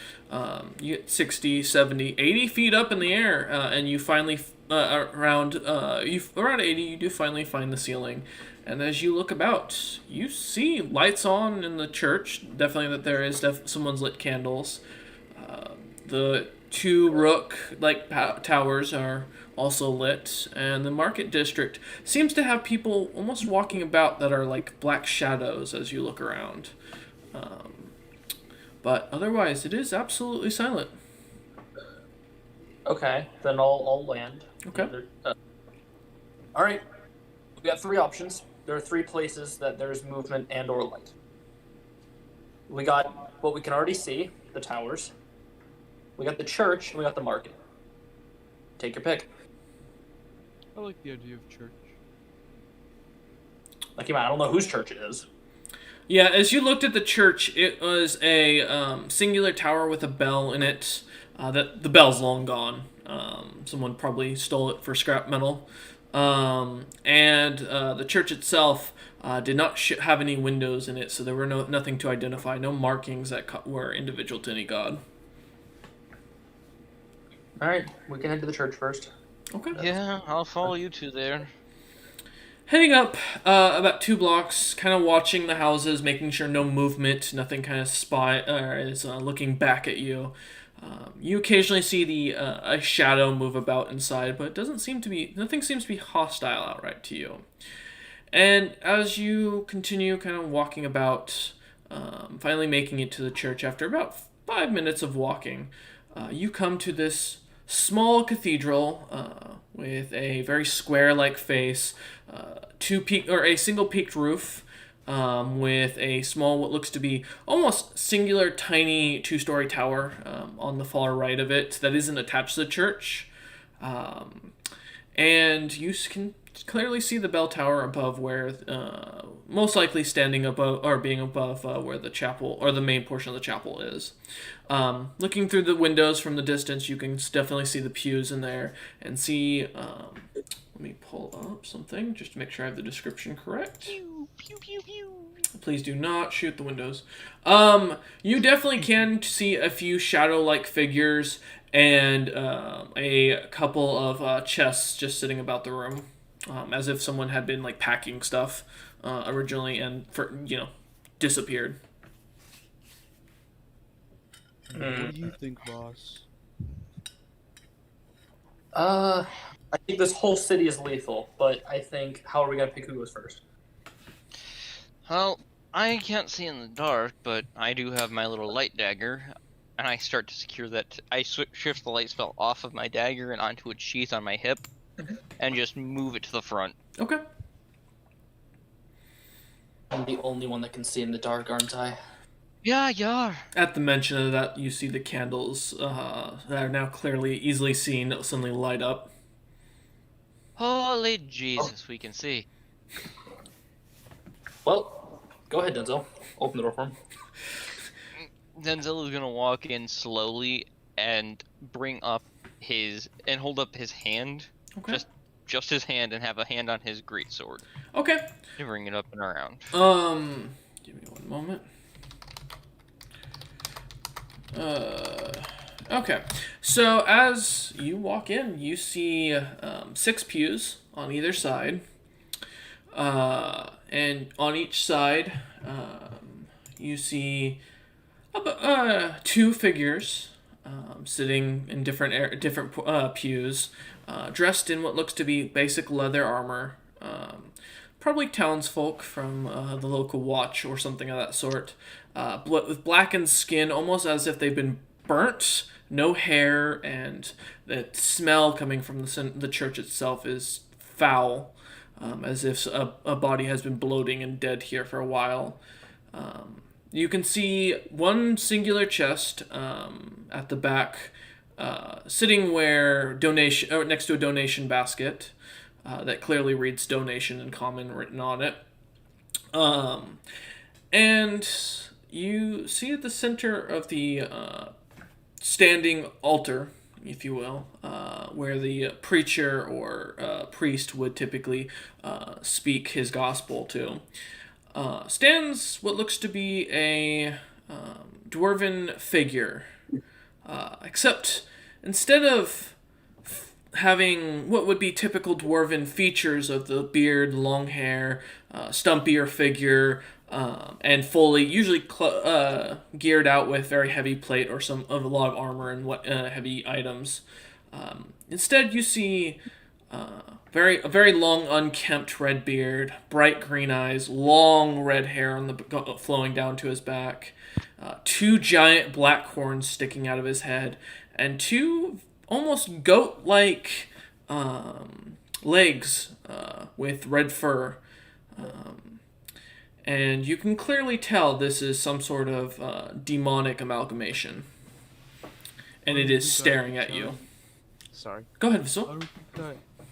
Speaker 1: You get 60, 70, 80 feet up in the air, and you finally, around 80, you do finally find the ceiling. And as you look about, you see lights on in the church. Definitely that there is someone's lit candles. The two rook-like towers are also lit, and the market district seems to have people almost walking about that are like black shadows as you look around. But otherwise, it is absolutely silent.
Speaker 4: Okay, then I'll land.
Speaker 1: Okay.
Speaker 4: All right. We got three options. There are three places that there's movement and or light. We got what we can already see, the towers. We got the church, and we got the market. Take your pick.
Speaker 3: I like the idea of church.
Speaker 4: Like, I don't know whose church it is.
Speaker 1: Yeah, as you looked at the church, it was a singular tower with a bell in it. The bell's long gone. Someone probably stole it for scrap metal. And the church itself did not have any windows in it, so there were nothing to identify, no markings that were individual to any god.
Speaker 4: All right, we can head to the church first.
Speaker 1: Okay.
Speaker 2: Yeah, I'll follow you two there.
Speaker 1: Heading up about 2 blocks, kind of watching the houses, making sure no movement, nothing kind of is looking back at you. You occasionally see a shadow move about inside, but it doesn't seem to be nothing seems to be hostile outright to you. And as you continue kind of walking about, finally making it to the church after about 5 minutes of walking, you come to this small cathedral with a very square-like face, a single peaked roof, with a small, what looks to be almost singular, tiny 2-story tower on the far right of it that isn't attached to the church. And you can clearly see the bell tower above where, most likely standing above or being above where the chapel or the main portion of the chapel is. Looking through the windows from the distance, you can definitely see the pews in there and see. Let me pull up something just to make sure I have the description correct.
Speaker 2: Pew, pew, pew, pew.
Speaker 1: Please do not shoot the windows. You definitely can see a few shadow-like figures and a couple of chests just sitting about the room, as if someone had been like packing stuff originally and disappeared.
Speaker 3: What do you think, boss?
Speaker 4: I think this whole city is lethal, but I think how are we gonna pick who goes first?
Speaker 2: Well, I can't see in the dark, but I do have my little light dagger, and I start to secure that. I shift the light spell off of my dagger and onto its sheath on my hip, and just move it to the front.
Speaker 1: Okay.
Speaker 4: I'm the only one that can see in the dark, aren't I?
Speaker 2: Yeah, yeah.
Speaker 1: At the mention of that, you see the candles that are now clearly easily seen suddenly light up.
Speaker 2: Holy Jesus, we can see.
Speaker 4: Well, go ahead, Denzel. Open the door for him.
Speaker 2: Denzel is gonna walk in slowly and hold up his hand,
Speaker 1: Okay.
Speaker 2: just his hand, and have a hand on his greatsword.
Speaker 1: Okay.
Speaker 2: To bring it up and around.
Speaker 1: Give me one moment. Okay. So as you walk in, you see 6 pews on either side. And on each side, you see 2 figures sitting in different pews, dressed in what looks to be basic leather armor. Probably townsfolk from the local watch or something of that sort. With blackened skin, almost as if they've been burnt, no hair, and the smell coming from the church itself is foul, as if a body has been bloating and dead here for a while. You can see one singular chest at the back, sitting next to a donation basket that clearly reads "donation" in common written on it. And you see at the center of the standing altar, if you will, where the preacher or priest would typically speak his gospel to, stands what looks to be a dwarven figure, except instead of having what would be typical dwarven features of the beard, long hair, stumpier figure, and usually geared out with very heavy plate or a lot of armor and heavy items. Instead, you see a very long, unkempt red beard, bright green eyes, long red hair flowing down to his back, 2 giant black horns sticking out of his head, and 2 almost goat-like legs with red fur. And you can clearly tell this is some sort of demonic amalgamation. And it is staring at you.
Speaker 3: Sorry.
Speaker 1: Go ahead,
Speaker 3: I
Speaker 1: Vasil.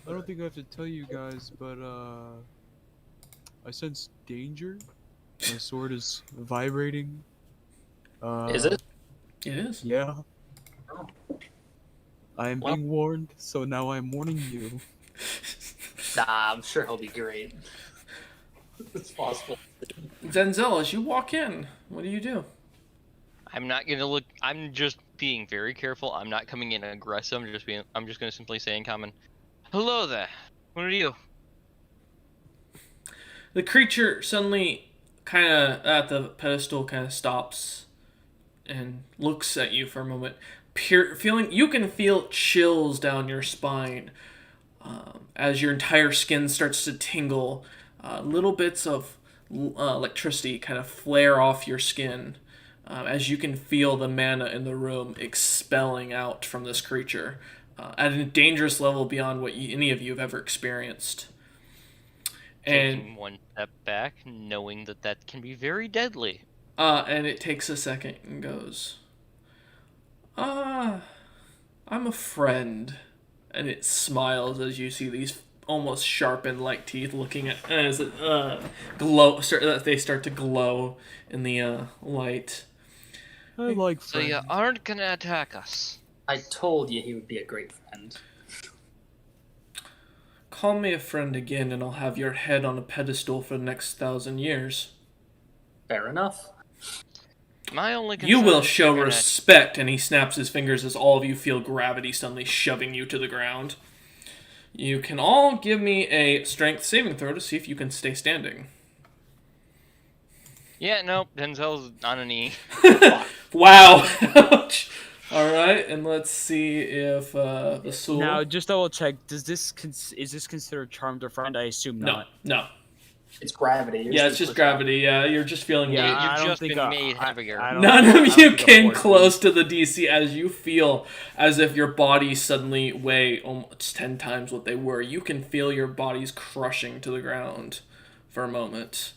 Speaker 3: don't think I have to tell you guys, but I sense danger. My sword is vibrating.
Speaker 4: Is it?
Speaker 1: It is.
Speaker 3: Yeah.
Speaker 4: Oh.
Speaker 3: I am
Speaker 4: Well-
Speaker 3: being warned, so now I'm warning you.
Speaker 4: Nah, I'm sure he'll be great. It's possible.
Speaker 1: Denzel, as you walk in, what do you do?
Speaker 2: I'm not gonna look. I'm just being very careful. I'm not coming in aggressive. I'm just gonna simply say in common, Hello there. What are you?
Speaker 1: The creature suddenly kind of at the pedestal kind of stops and looks at you for a moment. Feeling you can feel chills down your spine as your entire skin starts to tingle. Little bits of electricity kind of flare off your skin as you can feel the mana in the room expelling out from this creature at a dangerous level beyond what any of you have ever experienced. And
Speaker 2: Taking one step back, knowing that that can be very deadly.
Speaker 1: and it takes a second and goes, I'm a friend. And it smiles as you see these almost sharpened like teeth looking at as it they start to glow in the light.
Speaker 3: I like
Speaker 2: So
Speaker 3: friends.
Speaker 2: you aren't gonna attack us.
Speaker 4: I told you he would be a great friend.
Speaker 1: Call me a friend again and I'll have your head on a pedestal for the next 1,000 years.
Speaker 4: Fair enough.
Speaker 2: My only concern
Speaker 1: You will
Speaker 2: is
Speaker 1: show
Speaker 2: you're gonna-
Speaker 1: respect, and he snaps his fingers as all of you feel gravity suddenly shoving you to the ground. You can all give me a strength saving throw to see if you can stay standing.
Speaker 2: Yeah, nope. Denzel's on a knee.
Speaker 1: Wow. Ouch. All right, and let's see if the soul.
Speaker 3: Now, just double check. Is this considered charmed or friend? I assume
Speaker 1: No,
Speaker 3: not.
Speaker 4: It's gravity. You're
Speaker 1: yeah, it's just gravity. Yeah, you're just feeling.
Speaker 2: Yeah,
Speaker 1: weak.
Speaker 2: you've
Speaker 3: I don't
Speaker 2: just
Speaker 3: think
Speaker 2: been
Speaker 3: I-
Speaker 2: made
Speaker 3: I-
Speaker 2: heavier.
Speaker 3: I don't-
Speaker 1: None
Speaker 3: I
Speaker 1: of
Speaker 3: don't
Speaker 1: you
Speaker 3: think a
Speaker 1: came
Speaker 3: 14.
Speaker 1: close to the DC as you feel as if your bodies suddenly weigh almost 10 times what they were. You can feel your bodies crushing to the ground for a moment.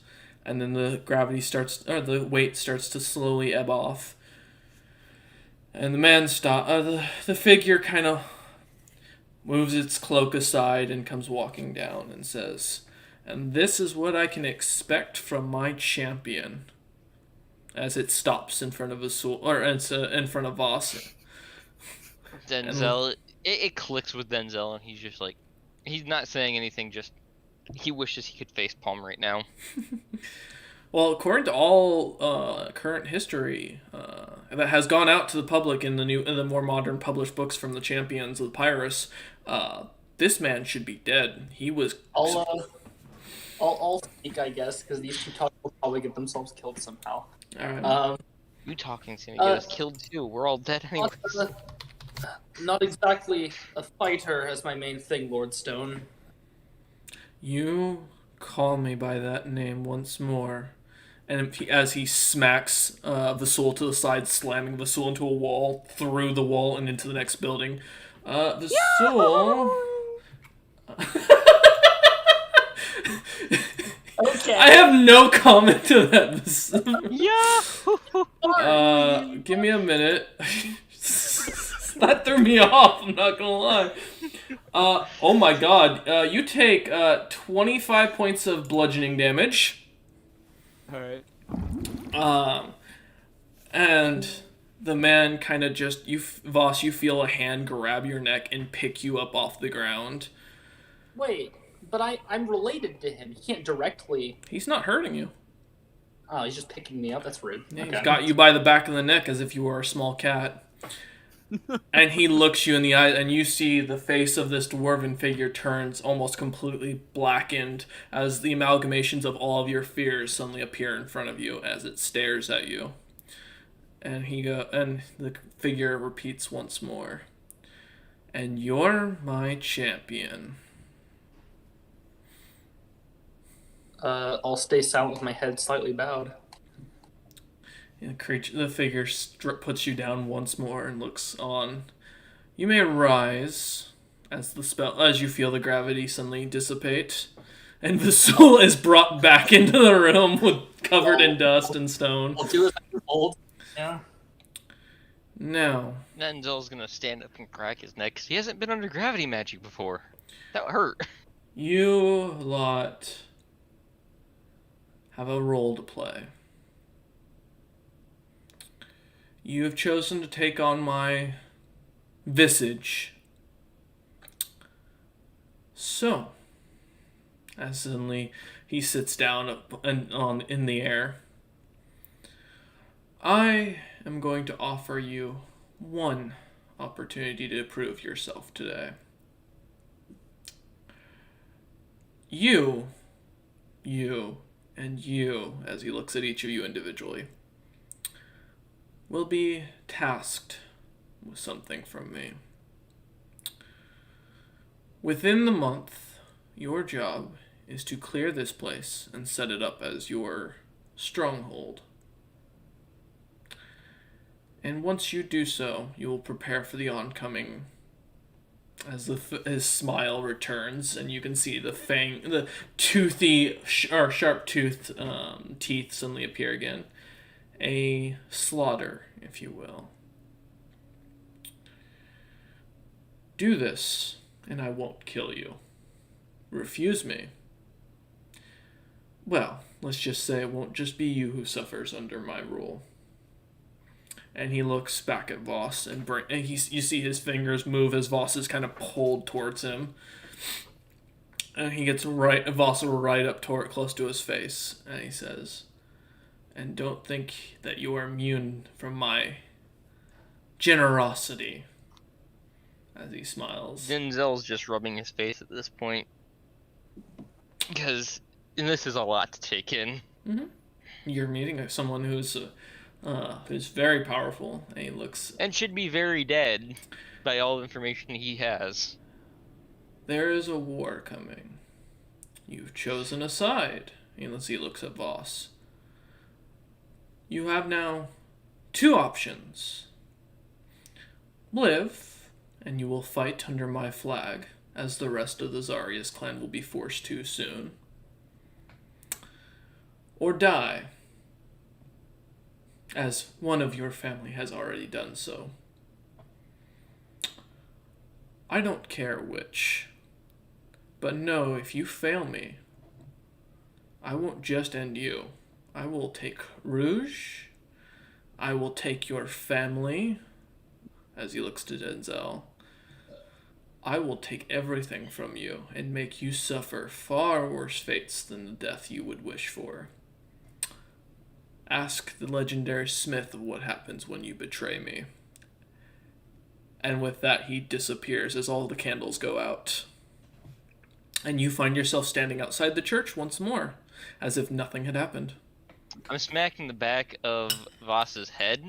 Speaker 1: And then the the weight starts to slowly ebb off. And the man the figure kind of moves its cloak aside and comes walking down and says, "And this is what I can expect from my champion." As it stops in front of Azul, or it's in front of Voss.
Speaker 2: Denzel, it clicks with Denzel, and he's just like, he's not saying anything. Just he wishes he could facepalm right now.
Speaker 1: Well, according to all current history that has gone out to the public in the more modern published books from the champions of the Pyrrhus, this man should be dead. He was.
Speaker 4: I'll speak, I guess, because these two talk will probably get themselves killed somehow.
Speaker 1: All right.
Speaker 2: You talking's gonna get us killed too. We're all dead anyway.
Speaker 4: Not exactly a fighter as my main thing, Lord Stone.
Speaker 1: You call me by that name once more. And as he smacks Vasul to the side, slamming Vasul into a wall, through the wall, and into the next building. Vasul...
Speaker 4: Okay.
Speaker 1: I have no comment to that.
Speaker 3: Yeah.
Speaker 1: Give me a minute. That threw me off, I'm not gonna lie. Oh my god. You take 25 points of bludgeoning damage.
Speaker 3: All right.
Speaker 1: And the man kind of just Voss, you feel a hand grab your neck and pick you up off the ground.
Speaker 4: Wait, but I'm related to him. He can't directly.
Speaker 1: He's not hurting you.
Speaker 4: Oh, he's just picking me up. That's rude.
Speaker 1: Yeah,
Speaker 4: Okay.
Speaker 1: He's got you by the back of the neck as if you were a small cat. And he looks you in the eye, and you see the face of this dwarven figure turns almost completely blackened as the amalgamations of all of your fears suddenly appear in front of you as it stares at you. And and the figure repeats once more. And you're my champion.
Speaker 4: I'll stay silent with my head slightly bowed.
Speaker 1: The figure puts you down once more and looks on. You may rise as you feel the gravity suddenly dissipate, and the soul is brought back into the room covered in dust and stone.
Speaker 4: I'll do as I'm told. Yeah.
Speaker 1: Now,
Speaker 2: Denzel's gonna stand up and crack his neck because he hasn't been under gravity magic before. That would hurt.
Speaker 1: you lot have a role to play. You have chosen to take on my visage. So, as suddenly he sits down in the air, I am going to offer you one opportunity to prove yourself today. You, and you, as he looks at each of you individually, will be tasked with something from me. Within the month, your job is to clear this place and set it up as your stronghold. And once you do so, you will prepare for the oncoming. As his smile returns, and you can see the toothy or sharp-toothed teeth suddenly appear again. A slaughter, if you will. Do this, and I won't kill you. Refuse me. Well, let's just say it won't just be you who suffers under my rule. And he looks back at Voss, and you see his fingers move as Voss is kind of pulled towards him. And he gets Voss right up close to his face, and he says, "And don't think that you are immune from my generosity." As he smiles.
Speaker 2: Denzel's just rubbing his face at this point. Because this is a lot to take in.
Speaker 1: Mm-hmm. You're meeting someone who's very powerful, and he looks...
Speaker 2: And should be very dead, by all the information he has.
Speaker 1: There is a war coming. You've chosen a side. And he looks at Voss. You have now 2 options. Live, and you will fight under my flag, as the rest of the Zarius clan will be forced to soon. Or die, as one of your family has already done so. I don't care which, but know if you fail me, I won't just end you. I will take Rouge, I will take your family, as he looks to Denzel. I will take everything from you and make you suffer far worse fates than the death you would wish for. Ask the legendary Smith of what happens when you betray me. And with that, he disappears as all the candles go out. And you find yourself standing outside the church once more, as if nothing had happened.
Speaker 2: I'm smacking the back of Voss's head.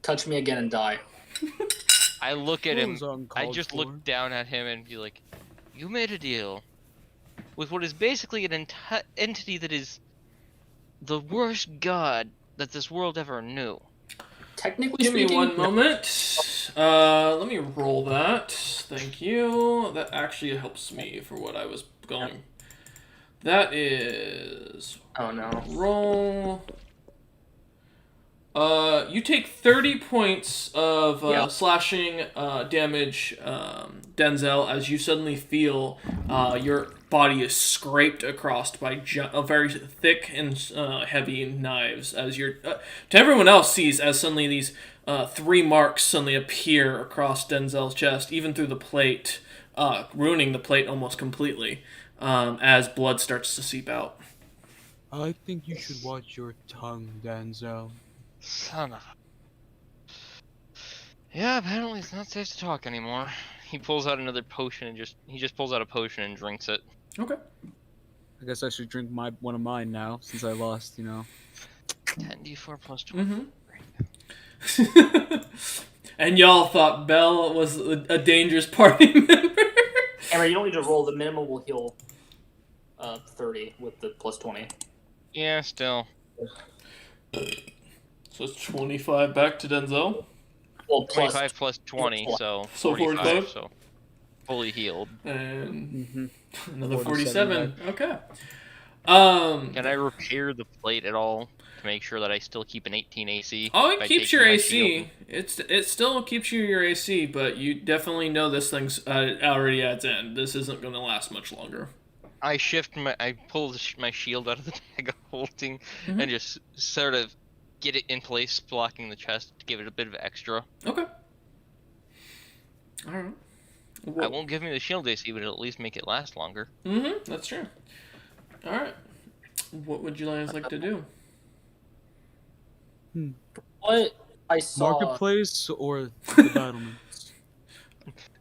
Speaker 4: Touch me again and die.
Speaker 2: I look at him,
Speaker 3: That was
Speaker 2: I
Speaker 3: uncalled
Speaker 2: just
Speaker 3: for.
Speaker 2: look down at him and be like, you made a deal with what is basically an entity that is the worst god that this world ever knew.
Speaker 4: Technically
Speaker 1: Give me
Speaker 4: speaking,
Speaker 1: one moment. Let me roll that. Thank you. That actually helps me for what I was going. That is...
Speaker 4: Oh no.
Speaker 1: Roll... you take 30 points of slashing damage, Denzel, as you suddenly feel your body is scraped across by very thick and heavy knives. As you're, to everyone else sees as suddenly these 3 marks suddenly appear across Denzel's chest, even through the plate, ruining the plate almost completely, as blood starts to seep out.
Speaker 3: I think you should watch your tongue, Denzel.
Speaker 2: Son of a... Yeah, apparently it's not safe to talk anymore. He pulls out another potion and he just pulls out a potion and drinks it.
Speaker 1: Okay.
Speaker 3: I guess I should drink one of mine now, since I lost,
Speaker 2: 10d4 plus 20.
Speaker 1: And y'all thought Belle was a dangerous party member.
Speaker 4: Amber, you don't need to roll. The minimum will heal 30 with the plus 20.
Speaker 2: Yeah, still.
Speaker 1: So it's 25 back to Denzel.
Speaker 4: Well, plus
Speaker 2: 25 plus 20, so
Speaker 1: So 45?
Speaker 2: so fully healed.
Speaker 1: And another
Speaker 3: 47
Speaker 1: 47. Okay.
Speaker 2: Can I repair the plate at all to make sure that I still keep an 18 AC?
Speaker 1: Oh,
Speaker 2: by
Speaker 1: it keeps
Speaker 2: taking
Speaker 1: your
Speaker 2: my
Speaker 1: AC.
Speaker 2: shield?
Speaker 1: It still keeps you your AC, but you definitely know this thing's already at its end. This isn't going to last much longer.
Speaker 2: I pull my shield out of the bag of holding and just sort of get it in place, blocking the chest to give it a bit of extra.
Speaker 1: Okay. All right.
Speaker 2: I won't give me the shield AC, but it'll at least make it last longer.
Speaker 1: That's true. All right. What would you guys like to do?
Speaker 4: what I saw.
Speaker 3: Marketplace or the battlements?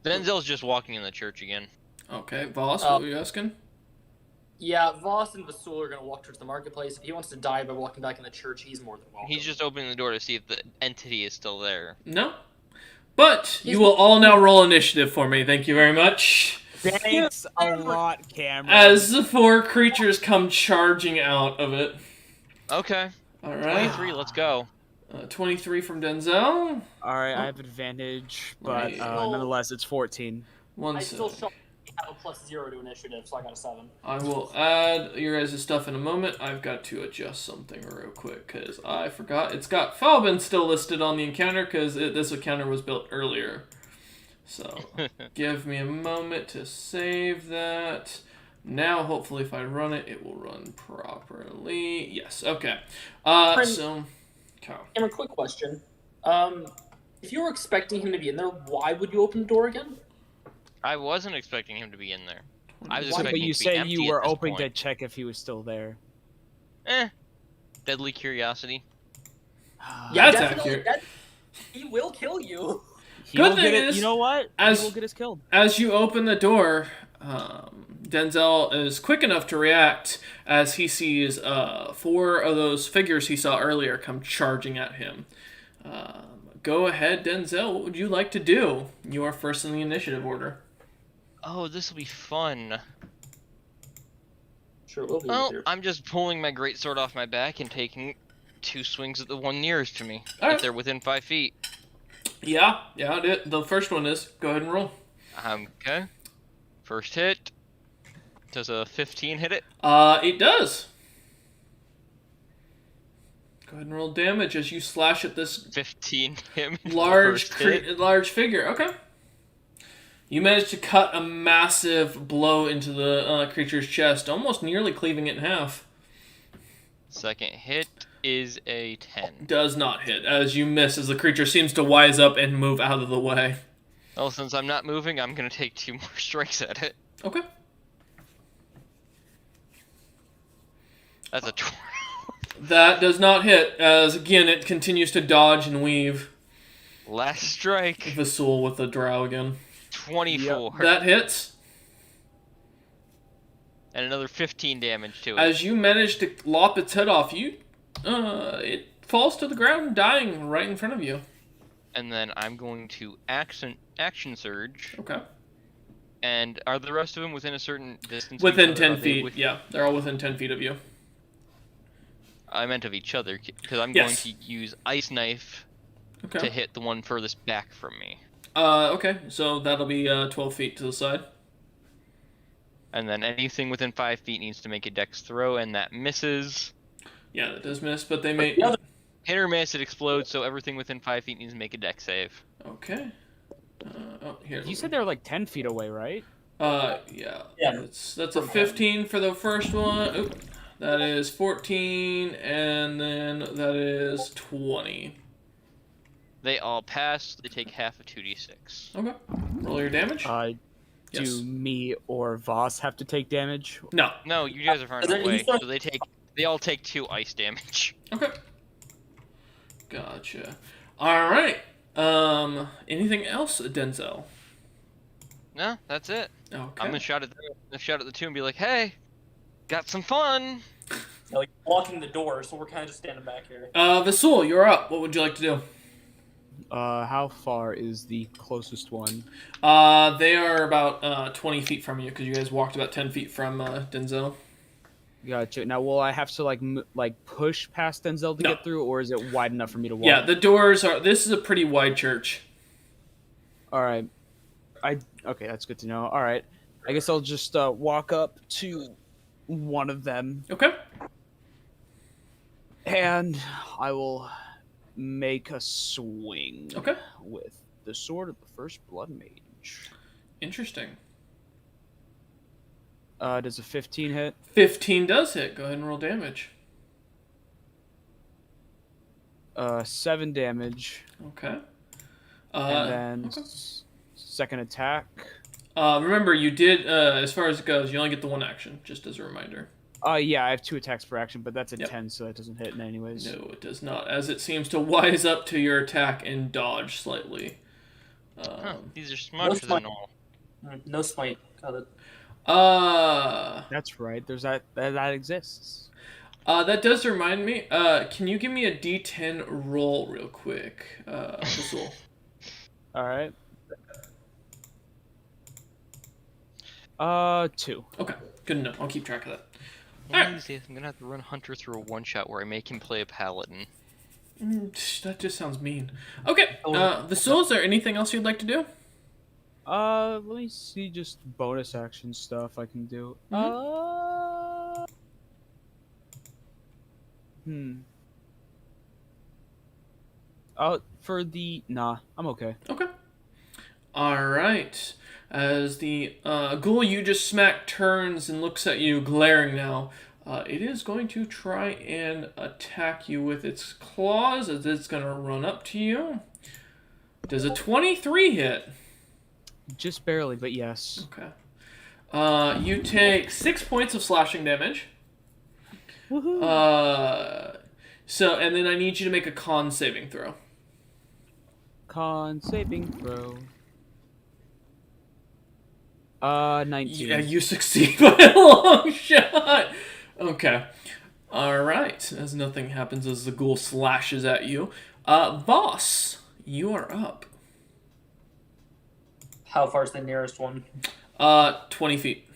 Speaker 2: Denzel's just walking in the church again.
Speaker 1: Okay, Voss, what were you asking?
Speaker 4: Yeah, Voss and Vasul are going to walk towards the marketplace. If he wants to die by walking back in the church, he's more than welcome.
Speaker 2: He's just opening the door to see if the entity is still there.
Speaker 1: No. But you will all now roll initiative for me. Thank you very much.
Speaker 3: Thanks a lot, Cameron.
Speaker 1: As the 4 creatures come charging out of it.
Speaker 2: Okay.
Speaker 1: All right.
Speaker 2: 23, let's go.
Speaker 1: 23 from Denzel.
Speaker 3: Alright, I have advantage, but
Speaker 1: Right.
Speaker 3: nonetheless, it's 14.
Speaker 1: One
Speaker 4: I still
Speaker 1: sec.
Speaker 4: show I have a +0 to initiative, so I got a 7.
Speaker 1: I will add your guys' stuff in a moment. I've got to adjust something real quick because I forgot. It's got Falbin still listed on the encounter because this encounter was built earlier. So give me a moment to save that. Now, hopefully, if I run it, it will run properly. Yes, okay. So, Kyle.
Speaker 4: Cameron, quick question. If you were expecting him to be in there, why would you open the door again?
Speaker 2: I wasn't expecting him to be in there. I was
Speaker 3: But
Speaker 2: expecting
Speaker 3: you
Speaker 2: it to be
Speaker 3: say
Speaker 2: empty
Speaker 3: you
Speaker 2: at
Speaker 3: were
Speaker 2: this
Speaker 3: open to
Speaker 2: point.
Speaker 3: check if he was still there.
Speaker 2: Deadly curiosity.
Speaker 1: That's
Speaker 4: definitely,
Speaker 1: accurate.
Speaker 4: He will kill you.
Speaker 1: Good thing is,
Speaker 3: you know what?
Speaker 1: as-
Speaker 3: He will get us killed.
Speaker 1: As you open the door, Denzel is quick enough to react as he sees 4 of those figures he saw earlier come charging at him. Go ahead, Denzel. What would you like to do? You are first in the initiative order.
Speaker 2: Oh, this will be fun.
Speaker 4: Sure, it will be.
Speaker 2: Well,
Speaker 4: easier.
Speaker 2: I'm just pulling my greatsword off my back and taking 2 swings at the one nearest to me.
Speaker 1: Alright.
Speaker 2: If they're within 5 feet.
Speaker 1: Yeah, the first one is. Go ahead and roll.
Speaker 2: Okay. First hit. Does a 15 hit it?
Speaker 1: It does. Go ahead and roll damage as you slash at this
Speaker 2: 15 him.
Speaker 1: large figure. Okay. You manage to cut a massive blow into the creature's chest, almost nearly cleaving it in half.
Speaker 2: Second hit is a 10.
Speaker 1: Does not hit, as you miss, as the creature seems to wise up and move out of the way.
Speaker 2: Well, since I'm not moving, I'm gonna take 2 more strikes at it.
Speaker 1: Okay.
Speaker 2: That's a 12.
Speaker 1: That does not hit, as again it continues to dodge and weave.
Speaker 2: Last strike.
Speaker 1: Vasul with the drow again.
Speaker 2: 24.
Speaker 1: That hits.
Speaker 2: And another 15 damage to it.
Speaker 1: As you manage to lop its head off, it falls to the ground, dying right in front of you.
Speaker 2: And then I'm going to action surge.
Speaker 1: Okay.
Speaker 2: And are the rest of them within a certain distance?
Speaker 1: Within
Speaker 2: of each other?
Speaker 1: 10 feet, yeah. They're all within 10 feet of you.
Speaker 2: I meant of each other, because I'm
Speaker 1: Yes.
Speaker 2: going to use Ice Knife to
Speaker 1: Okay.
Speaker 2: hit the one furthest back from me.
Speaker 1: Okay, so that'll be 12 feet to the side.
Speaker 2: And then anything within 5 feet needs to make a dex throw, and that misses.
Speaker 1: Yeah, that does miss, but they may...
Speaker 2: Hit or miss, it explodes, so everything within 5 feet needs to make a dex save.
Speaker 1: Okay. Here.
Speaker 3: You said they were like 10 feet away, right?
Speaker 1: Yeah.
Speaker 4: Yeah.
Speaker 1: That's a 15 for the first one. Oop. That is 14, and then that is 20.
Speaker 2: They all pass, they take half a 2d6.
Speaker 1: Okay. Roll your damage.
Speaker 3: Do
Speaker 1: Yes.
Speaker 3: me or Voss have to take damage?
Speaker 1: No.
Speaker 2: No, you guys are far enough
Speaker 4: Then
Speaker 2: away,
Speaker 4: he's not-
Speaker 2: so they all take 2 ice damage.
Speaker 1: Okay. Gotcha. All right. Anything else, Denzel?
Speaker 2: No, that's it.
Speaker 1: Okay.
Speaker 2: I'm gonna shout at the 2 and be like, hey, got some fun!
Speaker 4: Like blocking the door, so we're kind of just standing back here.
Speaker 1: Vasul, you're up. What would you like to do?
Speaker 3: How far is the closest one?
Speaker 1: They are about 20 feet from you because you guys walked about 10 feet from Denzel.
Speaker 3: Gotcha. Now, will I have to like push past Denzel to
Speaker 1: No.
Speaker 3: get through, or is it wide enough for me to walk?
Speaker 1: Yeah, the doors are. This is a pretty wide church.
Speaker 3: All right. Okay, that's good to know. All right. I guess I'll just walk up to one of them,
Speaker 1: Okay.
Speaker 3: and I will make a swing.
Speaker 1: Okay.
Speaker 3: With the sword of the first blood mage.
Speaker 1: Interesting.
Speaker 3: Does a 15 hit?
Speaker 1: 15 does hit. Go ahead and roll damage.
Speaker 3: 7 damage,
Speaker 1: Okay.
Speaker 3: and then
Speaker 1: okay.
Speaker 3: Second attack.
Speaker 1: Remember, you did, as far as it goes, you only get the one action, just as a reminder.
Speaker 3: Yeah, I have 2 attacks per action, but that's a
Speaker 1: Yep.
Speaker 3: 10, so that doesn't hit in anyways.
Speaker 1: No, it does not, as it seems to wise up to your attack and dodge slightly.
Speaker 2: Huh, these are smarter
Speaker 4: smite.
Speaker 2: than all.
Speaker 4: No smite. Got it.
Speaker 3: That's right. There's that exists.
Speaker 1: That does remind me. Can you give me a D10 roll real quick, Basul?
Speaker 3: All right. 2.
Speaker 1: Okay, good enough. I'll keep track of that.
Speaker 2: One of these days, I'm gonna have to run Hunter through a one-shot where I make him play a paladin.
Speaker 1: That just sounds mean. Okay, Basul, is there anything else you'd like to do?
Speaker 3: Let me see just bonus action stuff I can do. Nah, I'm okay.
Speaker 1: Okay. Alright. As the ghoul you just smacked turns and looks at you, glaring now, it is going to try and attack you with its claws as it's going to run up to you. Does a 23 hit?
Speaker 3: Just barely, but yes.
Speaker 1: Okay. You take 6 points of slashing damage.
Speaker 3: Woohoo!
Speaker 1: And then I need you to make a con saving throw.
Speaker 3: Con saving throw. 19.
Speaker 1: Yeah, you succeed by a long shot. Okay. Alright. As nothing happens as the ghoul slashes at you. Boss, you are up.
Speaker 4: How far is the nearest one?
Speaker 1: 20 feet.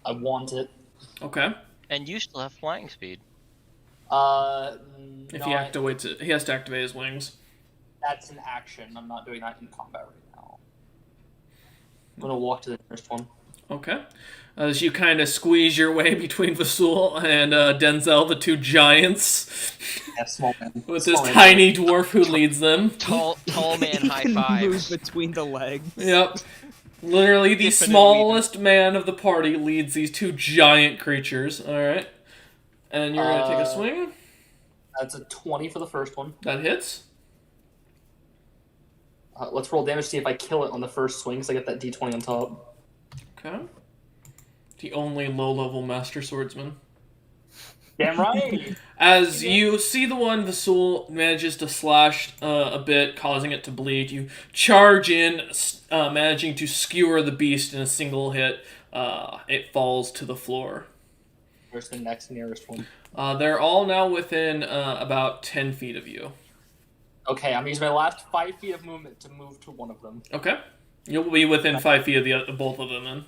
Speaker 4: I want it.
Speaker 1: Okay.
Speaker 2: And you still have flying speed.
Speaker 1: If he activates it, he has to activate his wings.
Speaker 4: That's an action. I'm not doing that in combat right now. I'm gonna walk to the nearest one.
Speaker 1: Okay. As you kind of squeeze your way between Vasul and Denzel, the two giants,
Speaker 4: Yeah, small man.
Speaker 1: with
Speaker 4: Small
Speaker 1: this
Speaker 4: man.
Speaker 1: tiny dwarf who leads them.
Speaker 2: Tall man high
Speaker 3: Move
Speaker 2: fives.
Speaker 3: between the legs.
Speaker 1: Yep. Literally the
Speaker 2: Infinite
Speaker 1: smallest man of the party leads these two giant creatures. Alright. And you're going to take a swing.
Speaker 4: That's a 20 for the first one.
Speaker 1: That hits.
Speaker 4: Let's roll damage, see if I kill it on the first swing, so I get that d20 on top.
Speaker 1: Okay. The only low-level master swordsman.
Speaker 4: Damn right!
Speaker 1: As you see the one, Vasul manages to slash a bit, causing it to bleed. You charge in, managing to skewer the beast in a single hit. It falls to the floor.
Speaker 4: Where's the next nearest one?
Speaker 1: They're all now within about 10 feet of you.
Speaker 4: Okay, I'm using my last 5 feet of movement to move to one of them.
Speaker 1: Okay. You'll be within 5 feet of both of them then.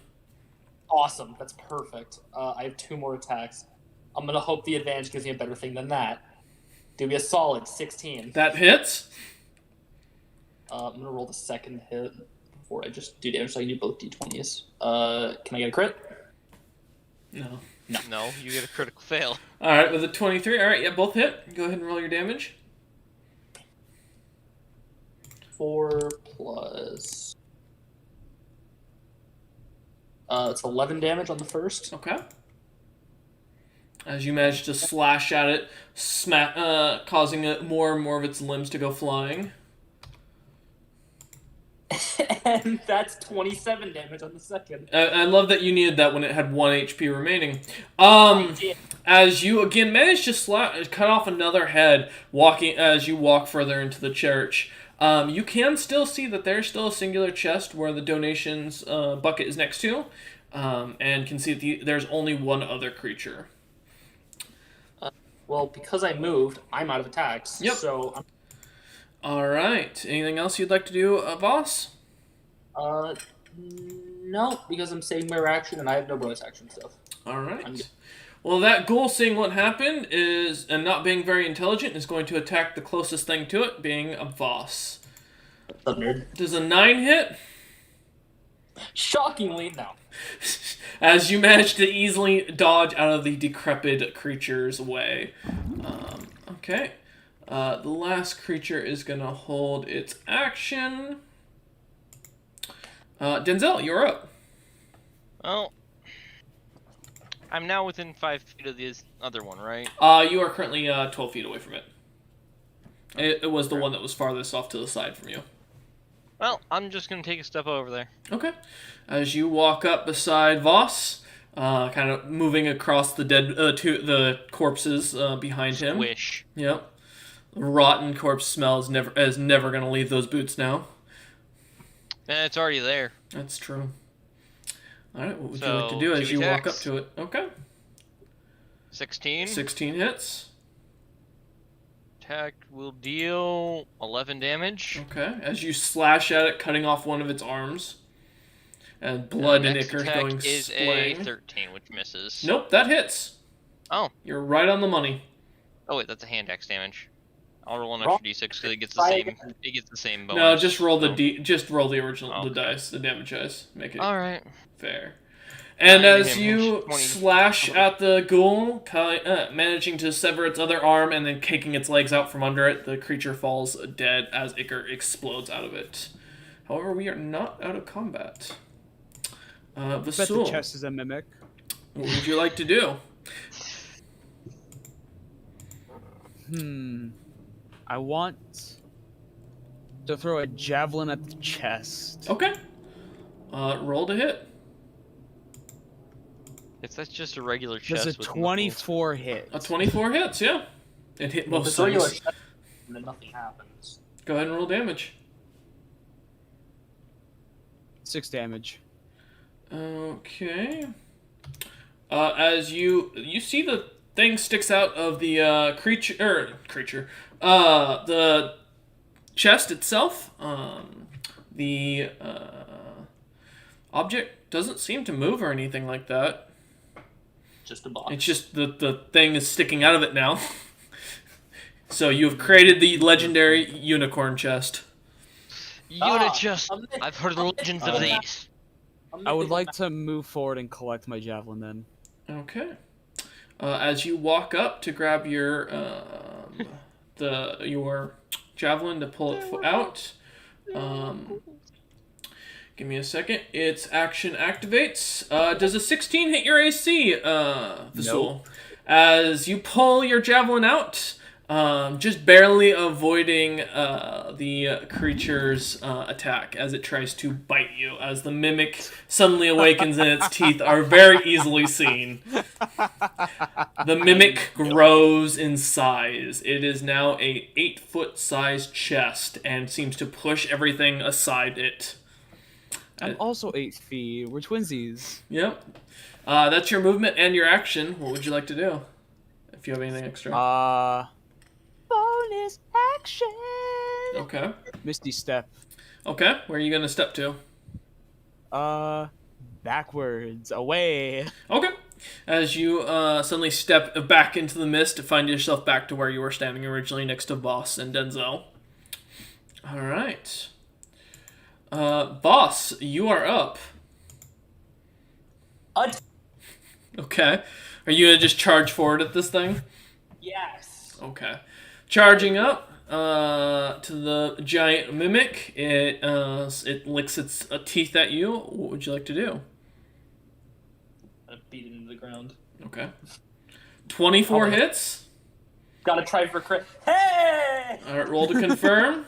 Speaker 4: Awesome, that's perfect. I have 2 more attacks. I'm gonna hope the advantage gives me a better thing than that. Do me a solid 16.
Speaker 1: That hits.
Speaker 4: I'm gonna roll the second hit before I just do damage, so I can do both d20s. Can I get a crit?
Speaker 1: No.
Speaker 2: No, you get a critical fail.
Speaker 1: Alright, with a 23. Alright, yeah, both hit. Go ahead and roll your damage.
Speaker 4: 4 plus... it's 11 damage on the first.
Speaker 1: Okay. As you manage to slash at it, causing it more and more of its limbs to go flying.
Speaker 4: And that's 27 damage on the second.
Speaker 1: I love that you needed that when it had 1 HP remaining.
Speaker 4: I did.
Speaker 1: As you again manage to cut off another head, as you walk further into the church, you can still see that there's still a singular chest where the donations bucket is next to, and can see that there's only one other creature.
Speaker 4: Well, because I moved, I'm out of attacks.
Speaker 1: Yep.
Speaker 4: So I'm
Speaker 1: All right. Anything else you'd like to do, boss?
Speaker 4: no, because I'm saving my reaction and I have no bonus action stuff.
Speaker 1: All right. Well, that ghoul, seeing what happened, and not being very intelligent, is going to attack the closest thing to it, being a boss.
Speaker 4: What's up, nerd?
Speaker 1: Does a 9 hit?
Speaker 4: Shockingly, no.
Speaker 1: As you manage to easily dodge out of the decrepit creature's way. Okay. The last creature is going to hold its action. Denzel, you're up.
Speaker 2: Well, I'm now within 5 feet of this other one, right?
Speaker 1: You are currently 12 feet away from it. It was the one that was farthest off to the side from you.
Speaker 2: Well, I'm just gonna take a step over there.
Speaker 1: Okay. As you walk up beside Voss, kind of moving across the the corpses behind him.
Speaker 2: Squish.
Speaker 1: Yep. Rotten corpse smell is never going to leave those boots now.
Speaker 2: It's already there.
Speaker 1: That's true. All right, what would you
Speaker 2: So,
Speaker 1: like to do as
Speaker 2: two
Speaker 1: you walk up
Speaker 2: attacks.
Speaker 1: to it? Okay.
Speaker 2: 16.
Speaker 1: 16 hits.
Speaker 2: Attack will deal 11 damage.
Speaker 1: Okay. As you slash at it, cutting off one of its arms. And
Speaker 2: And
Speaker 1: blood
Speaker 2: the
Speaker 1: and
Speaker 2: next
Speaker 1: ichor
Speaker 2: attack
Speaker 1: going
Speaker 2: is
Speaker 1: splaying.
Speaker 2: a 13, which misses.
Speaker 1: Nope, that hits.
Speaker 2: Oh.
Speaker 1: You're right on the money.
Speaker 2: Oh wait, that's a hand axe damage. I'll roll an
Speaker 4: Roll-
Speaker 2: extra d6 because it gets the
Speaker 4: Try
Speaker 2: same.
Speaker 4: again.
Speaker 2: It gets the same bonus.
Speaker 1: No, just roll
Speaker 2: so.
Speaker 1: the original the
Speaker 2: Okay.
Speaker 1: dice, the damage dice. Make it
Speaker 2: All right.
Speaker 1: fair. And
Speaker 2: 9
Speaker 1: as
Speaker 2: damage,
Speaker 1: you
Speaker 2: 20.
Speaker 1: slash at the ghoul, managing to sever its other arm and then kicking its legs out from under it, the creature falls dead as ichor explodes out of it. However, we are not out of combat.
Speaker 3: I bet the
Speaker 1: Vasul,
Speaker 3: chest is a mimic.
Speaker 1: what would you like to do?
Speaker 3: I want to throw a javelin at the chest.
Speaker 1: Okay. Roll to hit.
Speaker 2: If that's just a regular
Speaker 3: Does
Speaker 2: chest
Speaker 3: a
Speaker 2: with
Speaker 3: 24 hit?
Speaker 1: A 24 hits, yeah. It hit
Speaker 4: If
Speaker 1: most
Speaker 4: it's regular
Speaker 1: things.
Speaker 4: chest, then nothing happens.
Speaker 1: Go ahead and roll damage.
Speaker 3: 6 damage.
Speaker 1: Okay. As you see the thing sticks out of the creature, the chest itself. The object doesn't seem to move or anything like that.
Speaker 4: Just a box.
Speaker 1: It's just the thing is sticking out of it now. So you have created the legendary unicorn chest.
Speaker 2: Unit chest.
Speaker 4: I'm missing-
Speaker 2: I've heard the
Speaker 4: I'm
Speaker 2: legends
Speaker 4: missing
Speaker 2: of
Speaker 4: the map.
Speaker 2: these.
Speaker 3: I would like to move forward and collect my javelin then.
Speaker 1: Okay. As you walk up to grab your your javelin to pull it out, give me a second. Its action activates. Does a 16 hit your AC, Vasul?
Speaker 3: Nope.
Speaker 1: As you pull your javelin out, just barely avoiding the creature's attack as it tries to bite you, as the mimic suddenly awakens and its teeth are very easily seen. The mimic grows in size. It is now a 8-foot sized chest and seems to push everything aside it.
Speaker 3: I'm also 8 feet. We're twinsies.
Speaker 1: Yep. That's your movement and your action. What would you like to do? If you have anything extra.
Speaker 3: Bonus action.
Speaker 1: Okay.
Speaker 3: Misty step.
Speaker 1: Okay. Where are you going to step to?
Speaker 3: Backwards, away.
Speaker 1: Okay. As you suddenly step back into the mist to find yourself back to where you were standing originally next to Boss and Denzel. All right. Boss, you are up. Okay. Are you going to just charge forward at this thing?
Speaker 4: Yes.
Speaker 1: Okay. Charging up to the giant mimic. It licks its teeth at you. What would you like to do?
Speaker 4: I beat it into the ground.
Speaker 1: Okay. 24 hits.
Speaker 4: Gotta try for crit. Hey!
Speaker 1: All right, roll to confirm.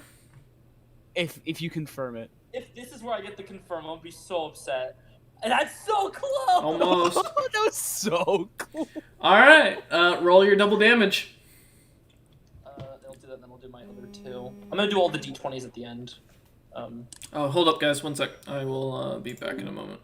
Speaker 3: If you confirm it.
Speaker 4: If this is where I get the confirm, I'll be so upset. And that's so close!
Speaker 1: Almost.
Speaker 3: Oh, that was so cool.
Speaker 1: All right, roll your double damage.
Speaker 4: I'll do that, and then I'll do my other two. I'm gonna do all the d20s at the end.
Speaker 1: Oh, hold up, guys. 1 sec. I will be back in a moment.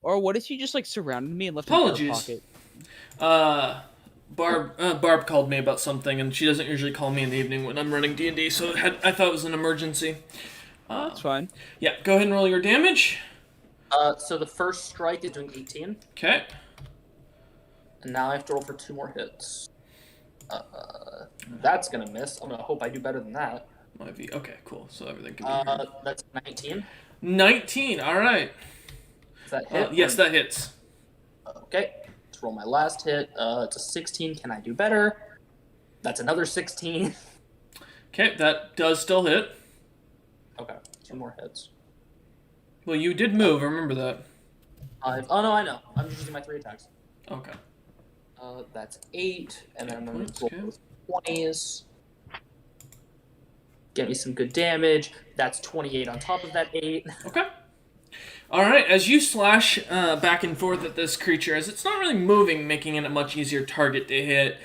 Speaker 3: Or what if you just like surrounded me and left me in
Speaker 1: Apologies.
Speaker 3: your pocket?
Speaker 1: Barb called me about something, and she doesn't usually call me in the evening when I'm running D&D, so I thought it was an emergency.
Speaker 3: That's fine.
Speaker 1: Yeah, go ahead and roll your damage.
Speaker 4: So the first strike is doing 18,
Speaker 1: Okay.
Speaker 4: and now I have to roll for 2 more hits. That's gonna miss. I'm gonna hope I do better than that.
Speaker 1: Might be. Okay, cool. So everything can be here.
Speaker 4: That's 19.
Speaker 1: 19, alright.
Speaker 4: Does that hit?
Speaker 1: Yes, that hits.
Speaker 4: Okay. Let's roll my last hit. It's a 16. Can I do better? That's another 16.
Speaker 1: Okay, that does still hit.
Speaker 4: Okay. 2 more hits.
Speaker 1: Well, you did move, remember that.
Speaker 4: Oh, no, I know. I'm just using my 3 attacks.
Speaker 1: Okay.
Speaker 4: That's 8, and then I'm going
Speaker 1: Points,
Speaker 4: to
Speaker 1: okay.
Speaker 4: roll with 20s. Get me some good damage. That's 28 on top of that 8.
Speaker 1: Okay. Alright, as you slash back and forth at this creature, as it's not really moving, making it a much easier target to hit,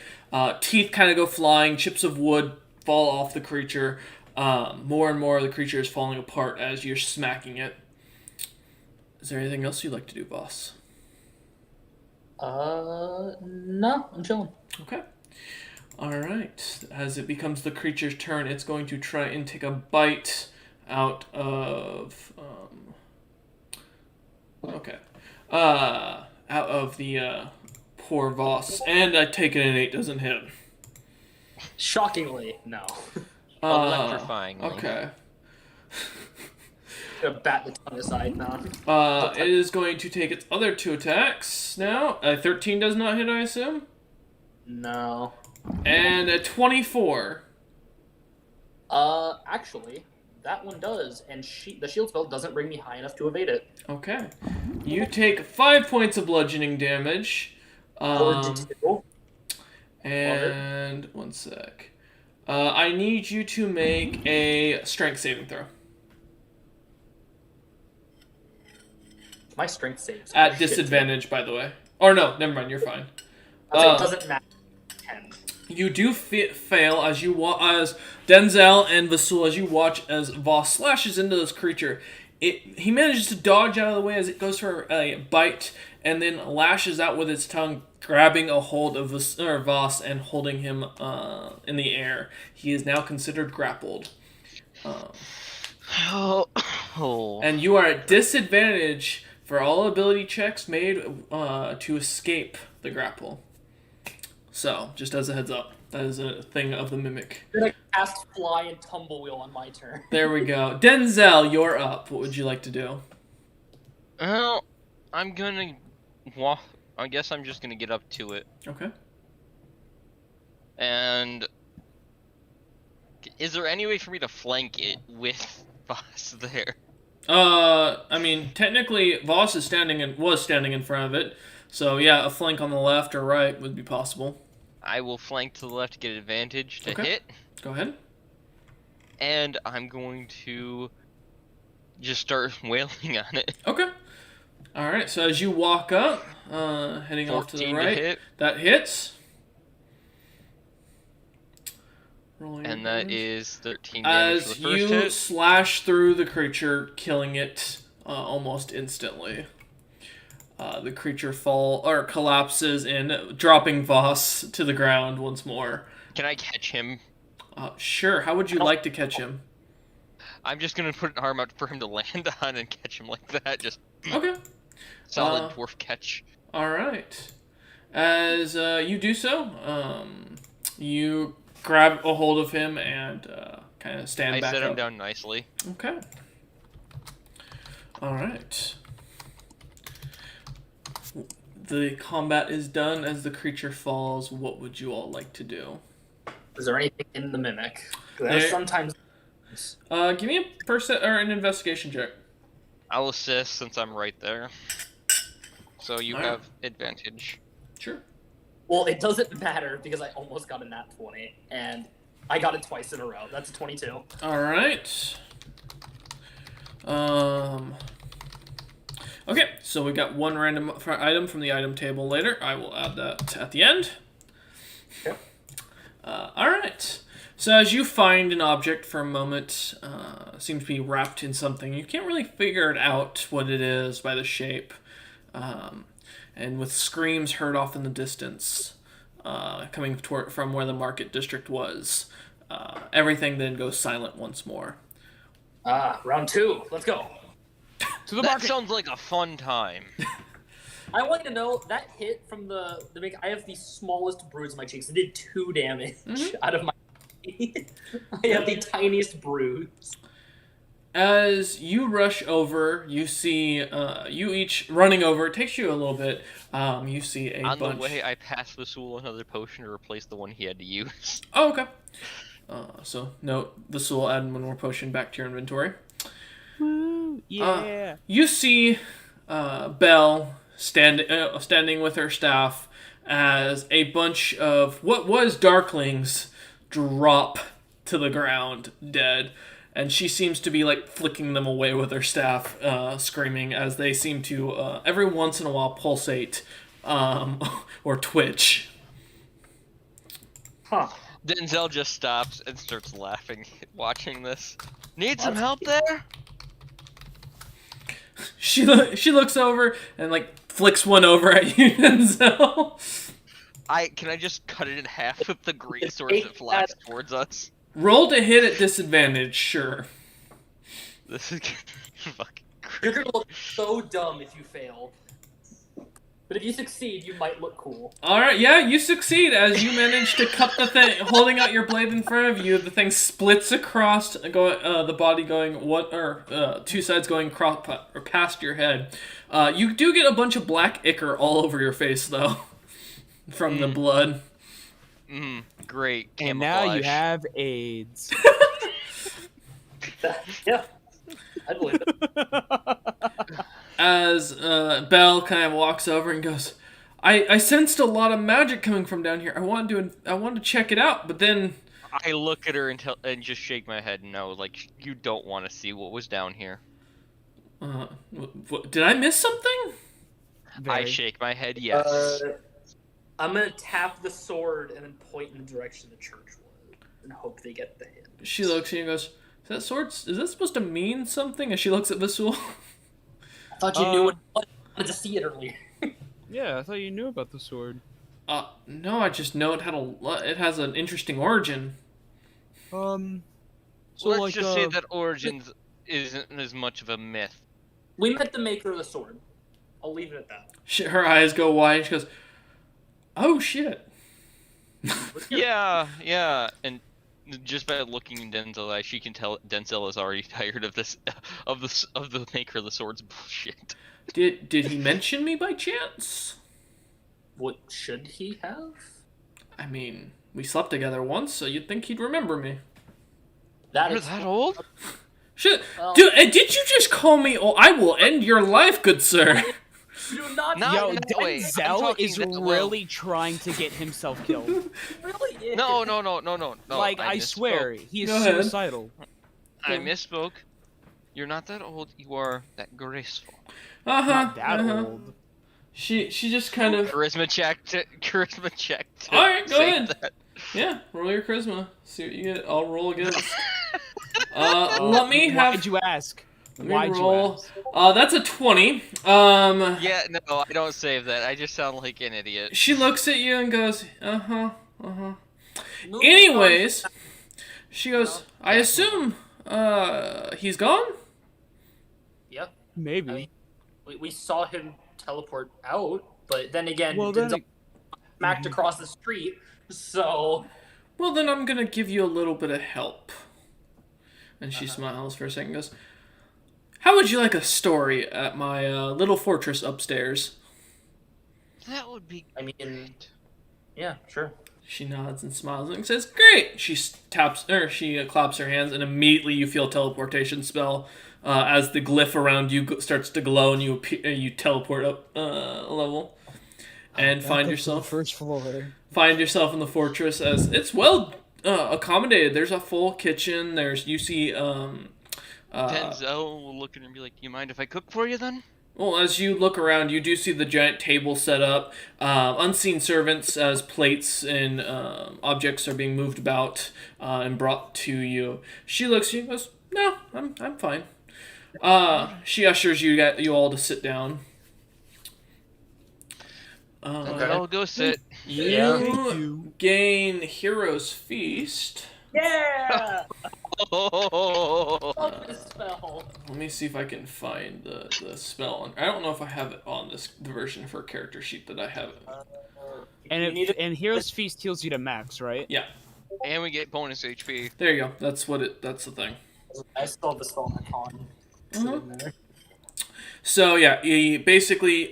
Speaker 1: teeth kind of go flying, chips of wood fall off the creature. More and more of the creature is falling apart as you're smacking it. Is there anything else you'd like to do, boss?
Speaker 4: No, I'm chilling.
Speaker 1: Okay. Alright. As it becomes the creature's turn, it's going to try and take a bite out of... out of the poor Voss. And I take it an 8 doesn't hit.
Speaker 4: Shockingly, no.
Speaker 2: Electrifying.
Speaker 1: Okay.
Speaker 4: Gonna bat the tongue aside now.
Speaker 1: It is going to take its other 2 attacks now. 13 does not hit, I assume?
Speaker 4: No.
Speaker 1: And a 24.
Speaker 4: Actually, that one does, and the shield spell doesn't bring me high enough to evade it.
Speaker 1: Okay. You take 5 points of bludgeoning damage.
Speaker 4: Or 2.
Speaker 1: And one sec. I need you to make a strength saving throw.
Speaker 4: My strength saves.
Speaker 1: At disadvantage, by the way. Or no, never mind, you're fine.
Speaker 4: It doesn't matter. 10.
Speaker 1: You do fail as as Denzel and Vasul, as you watch as Voss slashes into this creature. He manages to dodge out of the way as it goes for a bite, and then lashes out with its tongue, grabbing a hold of Voss and holding him in the air. He is now considered grappled. And you are at disadvantage for all ability checks made to escape the grapple. So, just as a heads up, that is a thing of the mimic.
Speaker 4: I'm gonna cast Fly and Tumblewheel on my turn.
Speaker 1: There we go. Denzel, you're up. What would you like to do?
Speaker 2: Well, I'm gonna walk. I guess I'm just gonna get up to it.
Speaker 1: Okay.
Speaker 2: And is there any way for me to flank it with Voss there?
Speaker 1: I mean, technically, Voss was standing in front of it, so yeah, a flank on the left or right would be possible.
Speaker 2: I will flank to the left to get advantage to
Speaker 1: Okay.
Speaker 2: hit,
Speaker 1: Go ahead.
Speaker 2: and I'm going to just start wailing on it.
Speaker 1: Okay. All right. So as you walk up, heading off to the
Speaker 2: 14
Speaker 1: right,
Speaker 2: to hit,
Speaker 1: that hits. Rolling
Speaker 2: and
Speaker 1: your
Speaker 2: that
Speaker 1: damage.
Speaker 2: is 13 damage for
Speaker 1: As
Speaker 2: the first
Speaker 1: you
Speaker 2: hit.
Speaker 1: slash through the creature, killing it almost instantly. The creature collapses in, dropping Voss to the ground once more.
Speaker 2: Can I catch him?
Speaker 1: Sure. How would you like to catch him?
Speaker 2: I'm just gonna put an arm out for him to land on and catch him like that. Just
Speaker 1: Okay.
Speaker 2: solid dwarf catch.
Speaker 1: All right. As you do so, you grab a hold of him and kind of stand
Speaker 2: I
Speaker 1: back
Speaker 2: set
Speaker 1: up.
Speaker 2: him down nicely.
Speaker 1: Okay. All right. The combat is done. As the creature falls, what would you all like to do?
Speaker 4: Is there anything in the mimic? 'Cause
Speaker 1: There-
Speaker 4: sometimes.
Speaker 1: Give me an investigation check.
Speaker 2: I'll assist since I'm right there. So you
Speaker 1: Alright.
Speaker 2: have advantage.
Speaker 1: Sure.
Speaker 4: Well, it doesn't matter because I almost got a nat 20, and I got it twice in a row. That's a 22.
Speaker 1: All right. Okay, so we got one random item from the item table later. I will add that at the end.
Speaker 4: Okay.
Speaker 1: All right. So as you find an object for a moment, seems to be wrapped in something. You can't really figure it out what it is by the shape. And with screams heard off in the distance, coming from where the market district was, everything then goes silent once more.
Speaker 4: Round 2. Let's go.
Speaker 3: To the
Speaker 2: That
Speaker 3: market.
Speaker 2: sounds like a fun time.
Speaker 4: I want to know that hit from the big. I have the smallest bruise on my cheeks. It did 2 damage out of my. I have the tiniest bruise.
Speaker 1: As you rush over, you see you each running over. It takes you a little bit. You see a
Speaker 2: On
Speaker 1: bunch.
Speaker 2: the way, I passed Vasul another potion to replace the one he had to use.
Speaker 1: Oh, okay. So note the soul, add one more potion back to your inventory.
Speaker 3: Woo, yeah.
Speaker 1: You see Belle standing with her staff as a bunch of what was darklings drop to the ground dead, and she seems to be like flicking them away with her staff, screaming as they seem to every once in a while pulsate or twitch.
Speaker 4: Huh.
Speaker 2: Denzel just stops and starts laughing, watching this. Need some help there?
Speaker 1: She looks over and like flicks one over at you, Denzel.
Speaker 2: Can I just cut it in half with the great sword as it flies towards us?
Speaker 1: Roll to hit at disadvantage, sure.
Speaker 2: This is fucking
Speaker 4: You're
Speaker 2: great.
Speaker 4: gonna look so dumb if you fail. But if you succeed, you might look cool.
Speaker 1: All right, yeah, you succeed as you manage to cut the thing, holding out your blade in front of you. The thing splits across, the body going two sides going or past your head. You do get a bunch of black ichor all over your face though, from the blood.
Speaker 2: Great.
Speaker 3: And now you
Speaker 2: Camouflage.
Speaker 3: have AIDS.
Speaker 4: Yeah, I believe it.
Speaker 1: As Belle kind of walks over and goes, I sensed a lot of magic coming from down here. I wanted to check it out, but then
Speaker 2: I look at her and just shake my head no, like, you don't want to see what was down here.
Speaker 1: did I miss something?
Speaker 2: I shake my head yes.
Speaker 4: I'm gonna tap the sword and then point in the direction the church was and hope they get the hint.
Speaker 1: She looks at you and goes, is that supposed to mean something? As she looks at Vasul.
Speaker 4: I thought you knew what it was. I wanted to see it earlier.
Speaker 3: Yeah, I thought you knew about the sword.
Speaker 1: No, I just know it has an interesting origin.
Speaker 3: So
Speaker 2: Let's
Speaker 3: like,
Speaker 2: just say that Origins isn't as much of a myth.
Speaker 4: We met the maker of the sword. I'll leave it at that.
Speaker 1: Her eyes go wide and she goes, oh shit.
Speaker 2: Yeah, and just by looking in Denzel's eyes, she can tell Denzel is already tired of this, of the maker of the sword's bullshit.
Speaker 1: Did he mention me by chance?
Speaker 4: What should he have?
Speaker 1: I mean, we slept together once, so you'd think he'd remember me.
Speaker 4: That
Speaker 2: You're
Speaker 4: is
Speaker 2: that old?
Speaker 1: Shit.
Speaker 4: Well-
Speaker 1: Dude, did you just call me? Oh, I will end your life, good sir.
Speaker 4: Do not
Speaker 2: Not
Speaker 3: Yo,
Speaker 2: in that way. I'm
Speaker 3: Denzel
Speaker 2: talking
Speaker 3: is
Speaker 2: that- well-
Speaker 3: really trying to get himself killed.
Speaker 4: really is.
Speaker 2: No.
Speaker 3: Like, I
Speaker 2: misspoke.
Speaker 3: swear, he is
Speaker 1: Go ahead.
Speaker 3: suicidal.
Speaker 2: I misspoke. You're not that old. You are that graceful.
Speaker 3: Not that old.
Speaker 1: She just kind of.
Speaker 2: Charisma check. Charisma check. To
Speaker 1: All right, go
Speaker 2: say
Speaker 1: ahead.
Speaker 2: that.
Speaker 1: Yeah, roll your charisma. See what you get. I'll roll against. Let me have.
Speaker 3: Why'd you ask?
Speaker 1: Let me
Speaker 3: Why'd you
Speaker 1: roll.
Speaker 3: ask?
Speaker 1: That's a 20.
Speaker 2: Yeah, no, I don't save that. I just sound like an idiot.
Speaker 1: She looks at you and goes,
Speaker 4: Move
Speaker 1: Anyways, she goes, I assume, he's gone?
Speaker 4: Yep.
Speaker 3: Maybe.
Speaker 4: I mean, we saw him teleport out, but then again,
Speaker 3: Well,
Speaker 4: Denzel
Speaker 3: then
Speaker 4: smacked across the street, so...
Speaker 1: Well, then I'm gonna give you a little bit of help. And she smiles for a second and goes, how would you like a story at my little fortress upstairs?
Speaker 2: That would be.
Speaker 4: I mean,
Speaker 2: great.
Speaker 4: yeah, sure.
Speaker 1: She nods and smiles and says, great! She claps her hands, and immediately you feel a teleportation spell as the glyph around you starts to glow and you teleport up a level. And find yourself
Speaker 3: first floor.
Speaker 1: Find yourself in the fortress as it's well accommodated. There's a full kitchen. You see
Speaker 2: Denzel will look at her and be like, "You mind if I cook for you then?"
Speaker 1: Well, as you look around, you do see the giant table set up. Unseen servants as plates and objects are being moved about and brought to you. She looks at you and goes, "No, I'm fine." She ushers you all to sit down.
Speaker 2: Then I'll go sit.
Speaker 4: Yeah.
Speaker 1: You gain Hero's Feast.
Speaker 4: Yeah.
Speaker 2: Oh,
Speaker 4: Love this spell.
Speaker 1: Let me see if I can find the spell. I don't know if I have it on the version of her character sheet that I have it.
Speaker 3: And Hero's Feast heals you to max, right?
Speaker 1: Yeah,
Speaker 2: and we get bonus HP.
Speaker 1: there you go. That's the thing.
Speaker 4: I still have the spell icon sitting there.
Speaker 1: So yeah, basically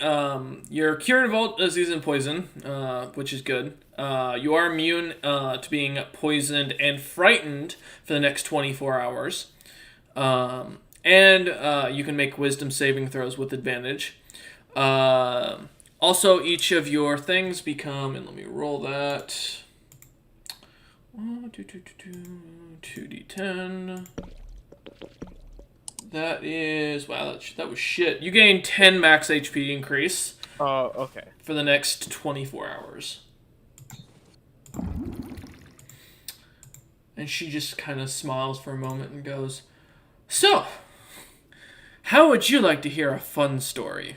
Speaker 1: you're cured of all disease and poison, which is good. You are immune to being poisoned and frightened for the next 24 hours. And you can make wisdom saving throws with advantage. Also, each of your things become, and let me roll that. 2d10. That is, wow, that was shit. You gain 10 max HP increase
Speaker 3: Oh, okay.
Speaker 1: for the next 24 hours. And she just kind of smiles for a moment and goes, "So, how would you like to hear a fun story?"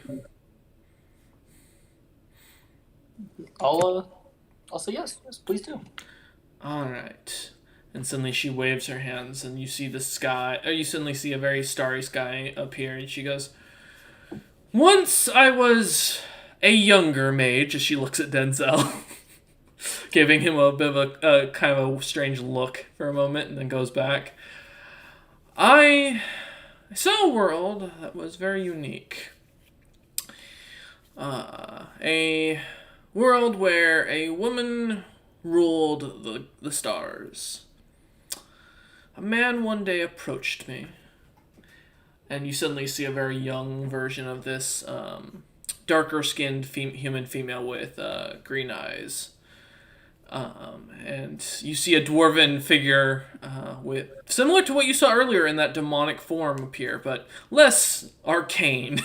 Speaker 4: I'll say yes. Yes, please do.
Speaker 1: Alright. And suddenly she waves her hands and you see the sky, or you suddenly see a very starry sky up here, and she goes, "Once I was a younger mage," as she looks at Denzel, giving him a bit of a kind of a strange look for a moment, and then goes back. I saw a world that was very unique. A world where a woman ruled the stars. A man one day approached me, and you suddenly see a very young version of this darker-skinned human female with green eyes. And you see a dwarven figure with similar to what you saw earlier in that demonic form appear, but less arcane.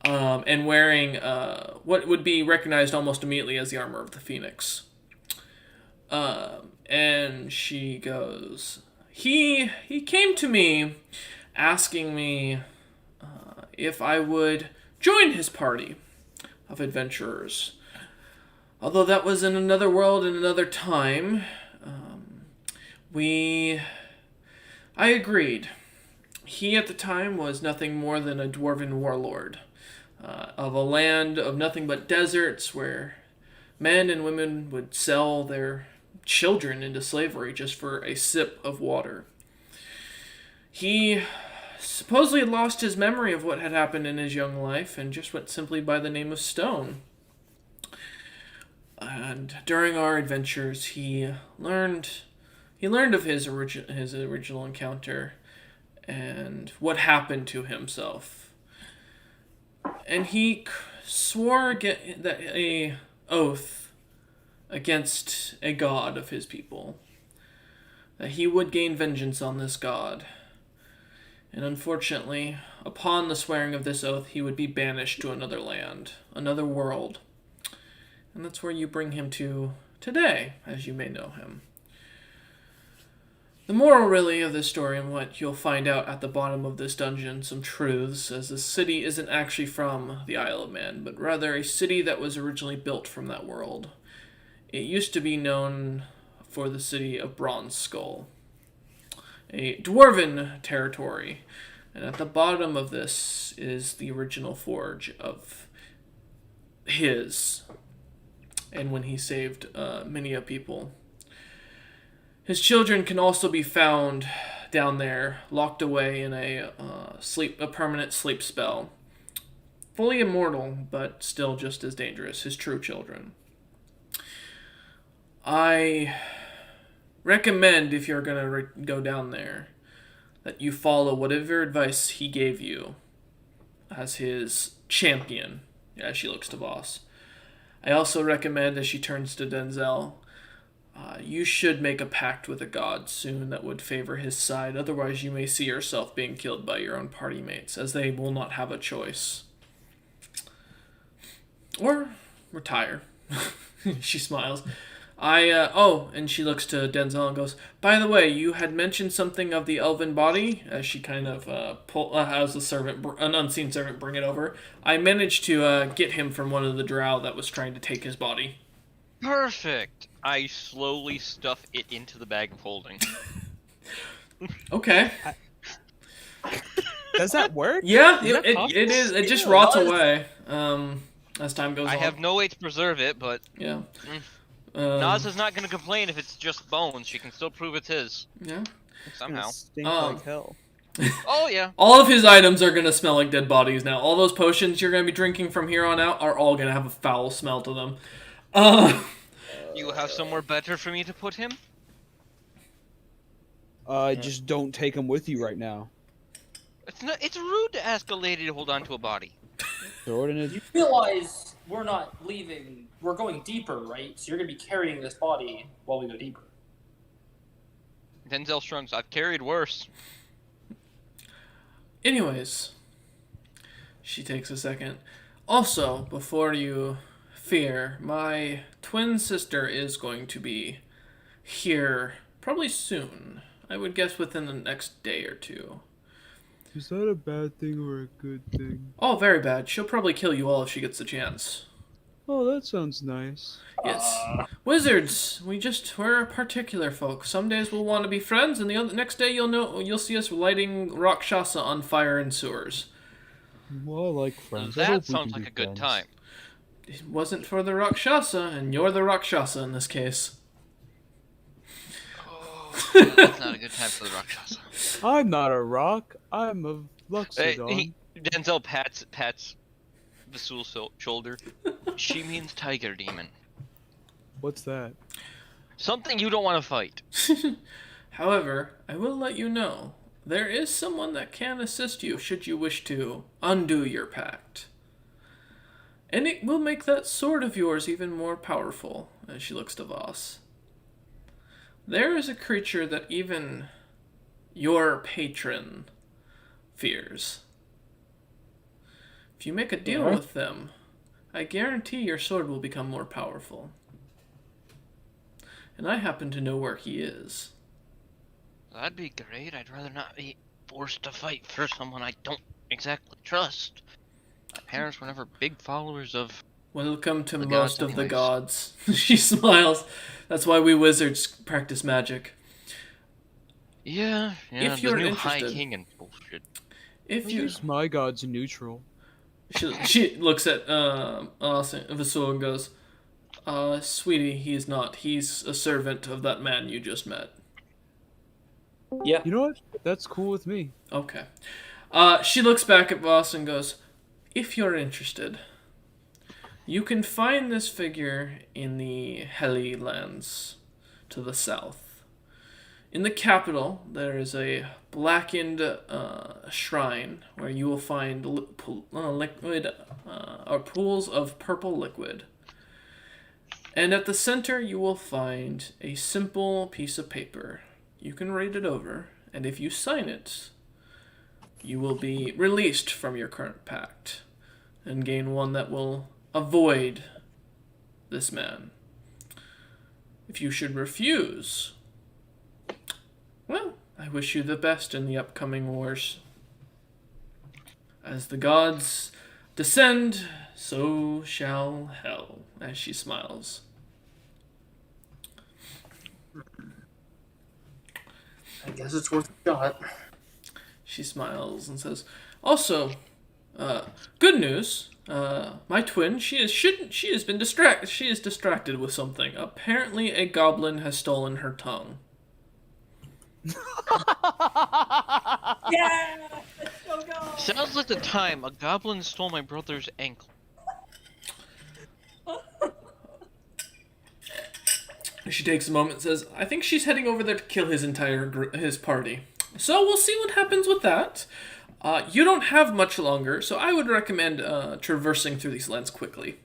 Speaker 1: And wearing what would be recognized almost immediately as the armor of the Phoenix. And she goes, he came to me asking me if I would join his party of adventurers. Although that was in another world and another time, I agreed. He at the time was nothing more than a dwarven warlord of a land of nothing but deserts where men and women would sell their children into slavery just for a sip of water. He supposedly had lost his memory of what had happened in his young life and just went simply by the name of Stone. And during our adventures, he learned of his original encounter and what happened to himself. And he swore a oath against a god of his people, that he would gain vengeance on this god. And unfortunately, upon the swearing of this oath, he would be banished to another land, another world. And that's where you bring him to today, as you may know him. The moral, really, of this story, and what you'll find out at the bottom of this dungeon, some truths, as this city isn't actually from the Isle of Man, but rather a city that was originally built from that world. It used to be known for the city of Bronze Skull, a dwarven territory, and at the bottom of this is the original forge of his, and when he saved many a people. His children can also be found down there, locked away in a permanent sleep spell. Fully immortal, but still just as dangerous, his true children. I recommend, if you're going to go down there, that you follow whatever advice he gave you as his champion, as she looks to Voss. I also recommend, as she turns to Denzel, You should make a pact with a god soon that would favor his side. Otherwise, you may see yourself being killed by your own party mates, as they will not have a choice. Or retire. She smiles. And she looks to Denzel and goes, by the way, you had mentioned something of the elven body, as she kind of has an unseen servant bring it over. I managed to get him from one of the drow that was trying to take his body.
Speaker 2: Perfect. I slowly stuff it into the bag of holding.
Speaker 1: Okay.
Speaker 3: Does that work?
Speaker 1: Yeah,
Speaker 3: Is that
Speaker 1: it is. It just
Speaker 4: Yeah,
Speaker 1: rots
Speaker 4: it does.
Speaker 1: away as time goes on.
Speaker 2: I have no way to preserve it, but
Speaker 1: Yeah.
Speaker 2: Nas is not going to complain if it's just bones. She can still prove it's his.
Speaker 1: Yeah.
Speaker 2: Somehow.
Speaker 3: Stink
Speaker 1: Um,
Speaker 3: like hell.
Speaker 2: Oh, yeah.
Speaker 1: All of his items are going to smell like dead bodies now. All those potions you're going to be drinking from here on out are all going to have a foul smell to them.
Speaker 2: You have somewhere better for me to put him?
Speaker 3: Just don't take him with you right now.
Speaker 2: It's rude to ask a lady to hold on to a body.
Speaker 3: Throw it in
Speaker 4: You realize we're not leaving. We're going deeper, right? So you're going to be carrying this body while we go deeper.
Speaker 2: Denzel shrugs. I've carried worse.
Speaker 1: Anyways, she takes a second. Also, before you fear, my twin sister is going to be here probably soon. I would guess within the next day or two.
Speaker 3: Is that a bad thing or a good thing?
Speaker 1: Oh, very bad. She'll probably kill you all if she gets the chance.
Speaker 3: Oh, that sounds nice.
Speaker 1: Yes. Wizards, we're particular folk. Some days we'll want to be friends, and the next day you'll see us lighting Rakshasa on fire in sewers.
Speaker 3: Well, I like friends. I hope
Speaker 2: That
Speaker 3: we
Speaker 2: sounds
Speaker 3: can
Speaker 2: like
Speaker 3: be
Speaker 2: a good
Speaker 3: friends.
Speaker 2: time.
Speaker 1: It wasn't for the Rakshasa, and you're the Rakshasa in this case.
Speaker 2: Oh, that's not a good time for the Rakshasa.
Speaker 3: I'm not a rock. I'm a
Speaker 2: Hey,
Speaker 3: Luxodon.
Speaker 2: Denzel pats Vasul's shoulder. She means tiger demon.
Speaker 3: What's that?
Speaker 2: Something you don't want to fight.
Speaker 1: However, I will let you know, there is someone that can assist you should you wish to undo your pact. And it will make that sword of yours even more powerful, as she looks to Voss. There is a creature that even your patron fears. If you make a deal
Speaker 3: Yeah.
Speaker 1: with them, I guarantee your sword will become more powerful. And I happen to know where he is.
Speaker 2: That'd be great. I'd rather not be forced to fight for someone I don't exactly trust. My parents were never big followers of.
Speaker 1: Welcome to
Speaker 2: The
Speaker 1: most
Speaker 2: gods
Speaker 1: of the
Speaker 2: anyways.
Speaker 1: gods. She smiles. That's why we wizards practice magic.
Speaker 2: Yeah,
Speaker 1: If
Speaker 2: the
Speaker 1: you're
Speaker 2: new
Speaker 1: interested.
Speaker 2: High King and bullshit.
Speaker 1: If
Speaker 3: At
Speaker 1: you,
Speaker 3: least my god's neutral.
Speaker 1: she looks at Vasul and goes, "Sweetie, he's not. He's a servant of that man you just met."
Speaker 4: Yeah.
Speaker 3: You know what? That's cool with me.
Speaker 1: Okay. She looks back at Voss and goes, "If you're interested, you can find this figure in the Heli lands to the south. In the capital, there is a blackened shrine where you will find liquid or pools of purple liquid. And at the center, you will find a simple piece of paper. You can read it over, and if you sign it, you will be released from your current pact and gain one that will avoid this man. If you should refuse, well, I wish you the best in the upcoming wars. As the gods descend, so shall hell," as she smiles.
Speaker 4: I guess it's worth a shot.
Speaker 1: She smiles and says, "Also, good news. My twin, she has been distracted. She is distracted with something. Apparently, a goblin has stolen her tongue."
Speaker 4: Yeah! Let's go!
Speaker 2: Sounds like the time a goblin stole my brother's ankle.
Speaker 1: She takes a moment and says, "I think she's heading over there to kill his his party. So we'll see what happens with that. You don't have much longer, so I would recommend traversing through these lands quickly."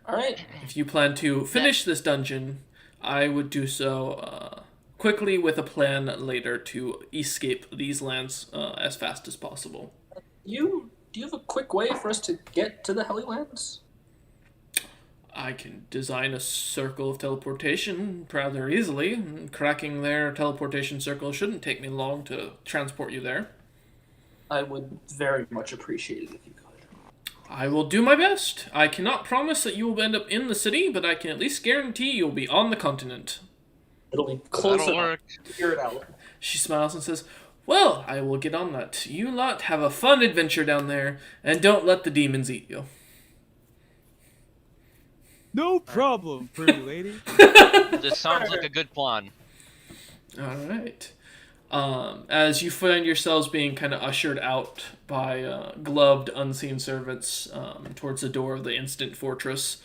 Speaker 4: All right.
Speaker 1: If you plan to finish this dungeon, I would do so quickly with a plan later to escape these lands as fast as possible.
Speaker 4: Do you have a quick way for us to get to the Hellylands?
Speaker 1: I can design a circle of teleportation rather easily. Cracking their teleportation circle shouldn't take me long to transport you there.
Speaker 4: I would very much appreciate it if you could.
Speaker 1: I will do my best. I cannot promise that you will end up in the city, but I can at least guarantee you'll be on the continent.
Speaker 4: It'll be close
Speaker 2: That'll
Speaker 4: enough
Speaker 2: work.
Speaker 4: to figure it out.
Speaker 1: She smiles and says, "Well, I will get on that. You lot have a fun adventure down there, and don't let the demons eat you."
Speaker 3: No problem, pretty lady.
Speaker 2: This sounds like a good plan.
Speaker 1: All right. As you find yourselves being kind of ushered out by gloved, unseen servants towards the door of the instant fortress,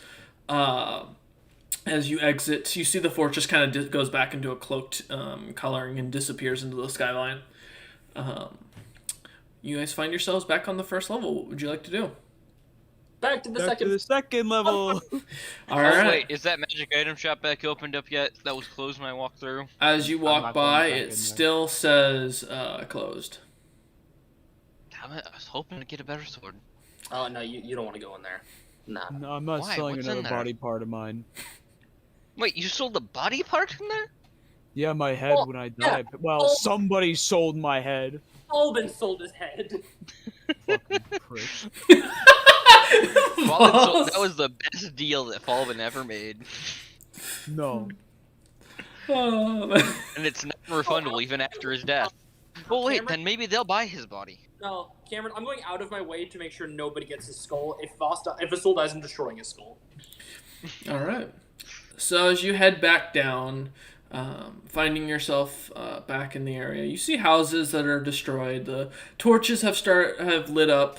Speaker 1: as you exit, you see the fortress kind of goes back into a cloaked coloring and disappears into the skyline. You guys find yourselves back on the first level. What would you like to do?
Speaker 4: Back to the
Speaker 3: Back
Speaker 4: second.
Speaker 3: to the second level.
Speaker 1: All right.
Speaker 2: Wait, is that magic item shop back opened up yet? That was closed when I walked through.
Speaker 1: As you walk
Speaker 3: not
Speaker 1: by,
Speaker 3: going back in
Speaker 1: it
Speaker 3: there.
Speaker 1: still says closed.
Speaker 2: Damn it, I was hoping to get a better sword.
Speaker 4: Oh no, you don't want to go in there. Nah.
Speaker 3: No, I'm not
Speaker 2: Why?
Speaker 3: selling
Speaker 2: What's in
Speaker 3: another
Speaker 2: there?
Speaker 3: body part of mine.
Speaker 2: Wait, you sold the body part in there?
Speaker 3: Yeah, my head
Speaker 4: Oh,
Speaker 3: when I
Speaker 4: yeah.
Speaker 3: died. Well,
Speaker 4: Oh.
Speaker 3: somebody sold my head.
Speaker 4: Albin sold his head.
Speaker 3: Fucking prick.
Speaker 2: That was the best deal that Falvin ever made.
Speaker 3: No.
Speaker 1: Oh,
Speaker 2: And it's non-refundable even after his death. Well, wait,
Speaker 4: Cameron?
Speaker 2: then maybe they'll buy his body.
Speaker 4: No, Cameron, I'm going out of my way to make sure nobody gets his skull. If Vasul dies, I'm destroying his skull.
Speaker 1: All right. So as you head back down, finding yourself back in the area, you see houses that are destroyed. The torches have lit up.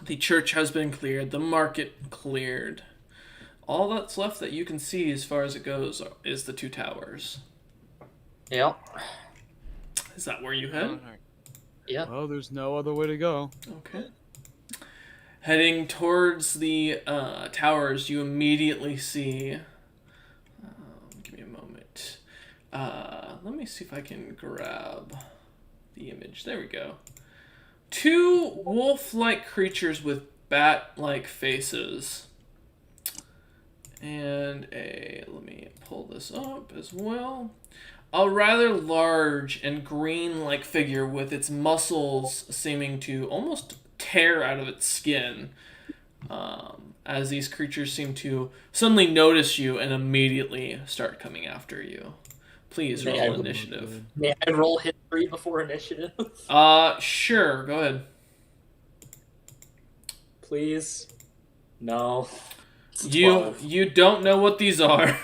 Speaker 1: The church has been cleared. The market cleared. All that's left that you can see as far as it goes is the two towers.
Speaker 4: Yeah.
Speaker 1: Is that where you head?
Speaker 4: Yeah.
Speaker 3: Well, there's no other way to go.
Speaker 1: Okay. Heading towards the towers, you immediately see. Give me a moment. Let me see if I can grab the image. There we go. Two wolf-like creatures with bat-like faces. And let me pull this up as well. A rather large and green-like figure with its muscles seeming to almost tear out of its skin. As these creatures seem to suddenly notice you and immediately start coming after you. Please roll
Speaker 4: Yeah,
Speaker 1: initiative.
Speaker 4: May I roll history before initiative?
Speaker 1: Sure, go ahead.
Speaker 4: Please. No. It's
Speaker 1: You
Speaker 4: 12.
Speaker 1: don't know what these are.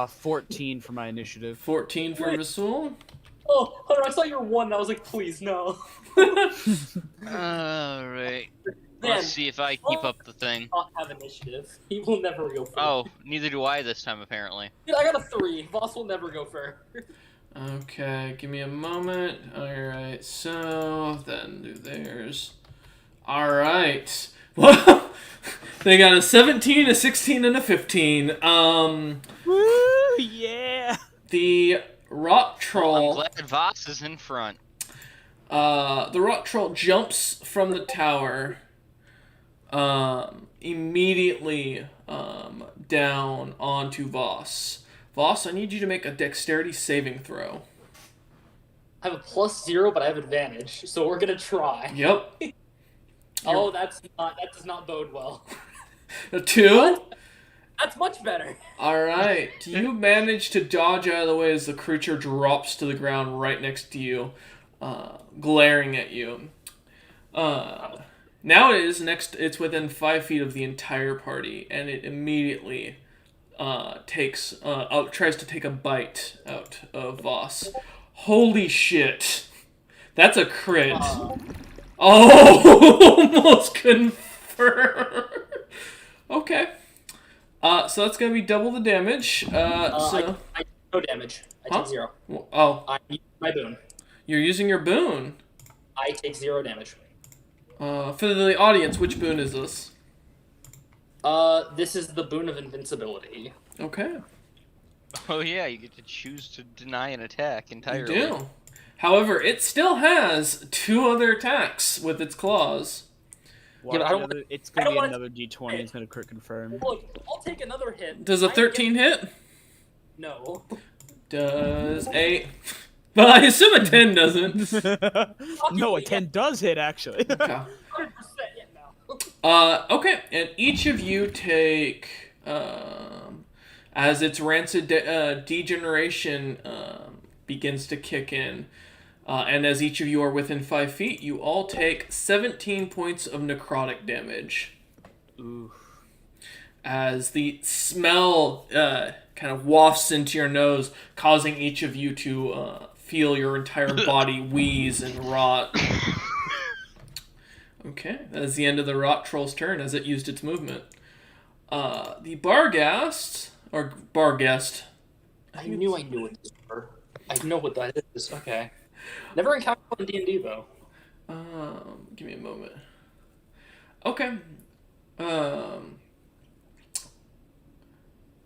Speaker 3: 14 for my initiative.
Speaker 1: 14 for Vasul.
Speaker 4: Oh, Hunter, I saw your one. And I was like, please, no.
Speaker 2: Alright.
Speaker 4: Man,
Speaker 2: Let's see if I keep up the thing.
Speaker 4: not have initiative. He will never go first.
Speaker 2: Oh, neither do I this time, apparently.
Speaker 4: Dude, I got a 3. Voss will never go first.
Speaker 1: Okay, give me a moment. Alright, so then do theirs. Alright. Well, they got a 17, a 16, and a 15.
Speaker 3: Woo! Yeah!
Speaker 1: The rot
Speaker 2: I'm
Speaker 1: troll.
Speaker 2: glad Voss is in front.
Speaker 1: The rot troll jumps from the tower. Immediately down onto Voss. Voss, I need you to make a dexterity saving throw.
Speaker 4: I have a +0, but I have advantage, so we're gonna try.
Speaker 1: Yep.
Speaker 4: Oh, that does not bode well.
Speaker 1: A 2.
Speaker 4: What? That's much better.
Speaker 1: Alright. You manage to dodge out of the way as the creature drops to the ground right next to you, glaring at you. Now it's within 5 feet of the entire party, and it immediately tries to take a bite out of Voss. Holy shit. That's a crit. Oh, almost confirmed. Okay. So that's gonna be double the damage.
Speaker 4: I no damage. I
Speaker 1: Huh?
Speaker 4: take 0.
Speaker 1: Oh,
Speaker 4: I use my boon.
Speaker 1: you're using your boon.
Speaker 4: I take 0 damage.
Speaker 1: For the audience, which boon is this?
Speaker 4: This is the boon of invincibility.
Speaker 1: Okay.
Speaker 2: Oh yeah, you get to choose to deny an attack
Speaker 1: You
Speaker 2: entirely.
Speaker 1: do. However, it still has 2 other attacks with its claws.
Speaker 3: Watch
Speaker 4: I don't
Speaker 3: another, it's
Speaker 4: I
Speaker 3: gonna
Speaker 4: don't
Speaker 3: be
Speaker 4: wanna
Speaker 3: another D20. It's gonna crit confirm.
Speaker 4: Look, I'll take another hit.
Speaker 1: Does a
Speaker 4: I am
Speaker 1: 13 hit?
Speaker 4: getting- No.
Speaker 1: Does a... Well, I assume a 10 doesn't.
Speaker 3: No, a 10 does hit actually.
Speaker 1: Okay.
Speaker 4: 100% hit now.
Speaker 1: Okay, and each of you take, as its rancid degeneration begins to kick in, and as each of you are within 5 feet, you all take 17 points of necrotic damage.
Speaker 3: Ooh.
Speaker 1: As the smell kind of wafts into your nose, causing each of you to feel your entire body wheeze and rot. Okay, that is the end of the rot troll's turn as it used its movement. The Barghast, or Barghest.
Speaker 4: I knew what this were. I know what that is. Okay. Never encountered one in D&D, though.
Speaker 1: Give me a moment. Okay.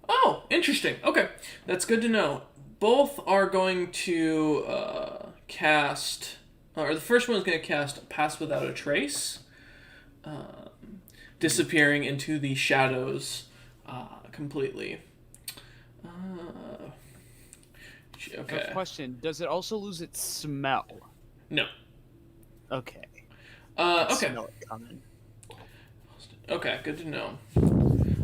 Speaker 1: Oh, interesting. Okay, that's good to know. Both are going to cast, or the first one's going to cast Pass Without a Trace, disappearing into the shadows completely. Okay.
Speaker 3: Question: does it also lose its smell?
Speaker 1: No.
Speaker 3: Okay.
Speaker 1: Okay.
Speaker 3: Smell it coming.
Speaker 1: Okay, good to know.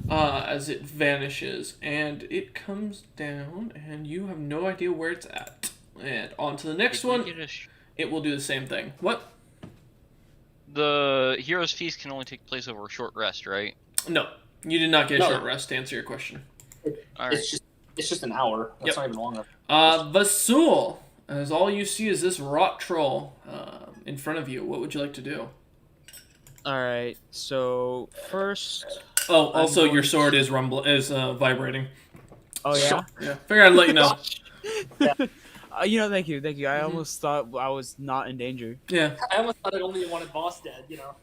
Speaker 1: As it vanishes, and it comes down, and you have no idea where it's at. And on to the next
Speaker 2: Did we
Speaker 1: one,
Speaker 2: get
Speaker 1: it will do the same thing. What?
Speaker 2: The Hero's Feast can only take place over a short rest, right?
Speaker 1: No, you did not get a
Speaker 4: No.
Speaker 1: short rest to answer your question.
Speaker 2: Alright.
Speaker 4: It's just an hour. That's
Speaker 1: Yep.
Speaker 4: not even long enough.
Speaker 1: Vasul, as all you see is this rot troll in front of you. What would you like to do?
Speaker 3: Alright, so first.
Speaker 1: Oh, also
Speaker 3: going
Speaker 1: your sword is vibrating.
Speaker 3: Oh, yeah?
Speaker 1: Yeah, figured I'd let you know.
Speaker 3: Thank you. I
Speaker 1: Mm-hmm.
Speaker 3: almost thought I was not in danger.
Speaker 1: Yeah,
Speaker 4: I almost thought I only wanted boss dead, you know.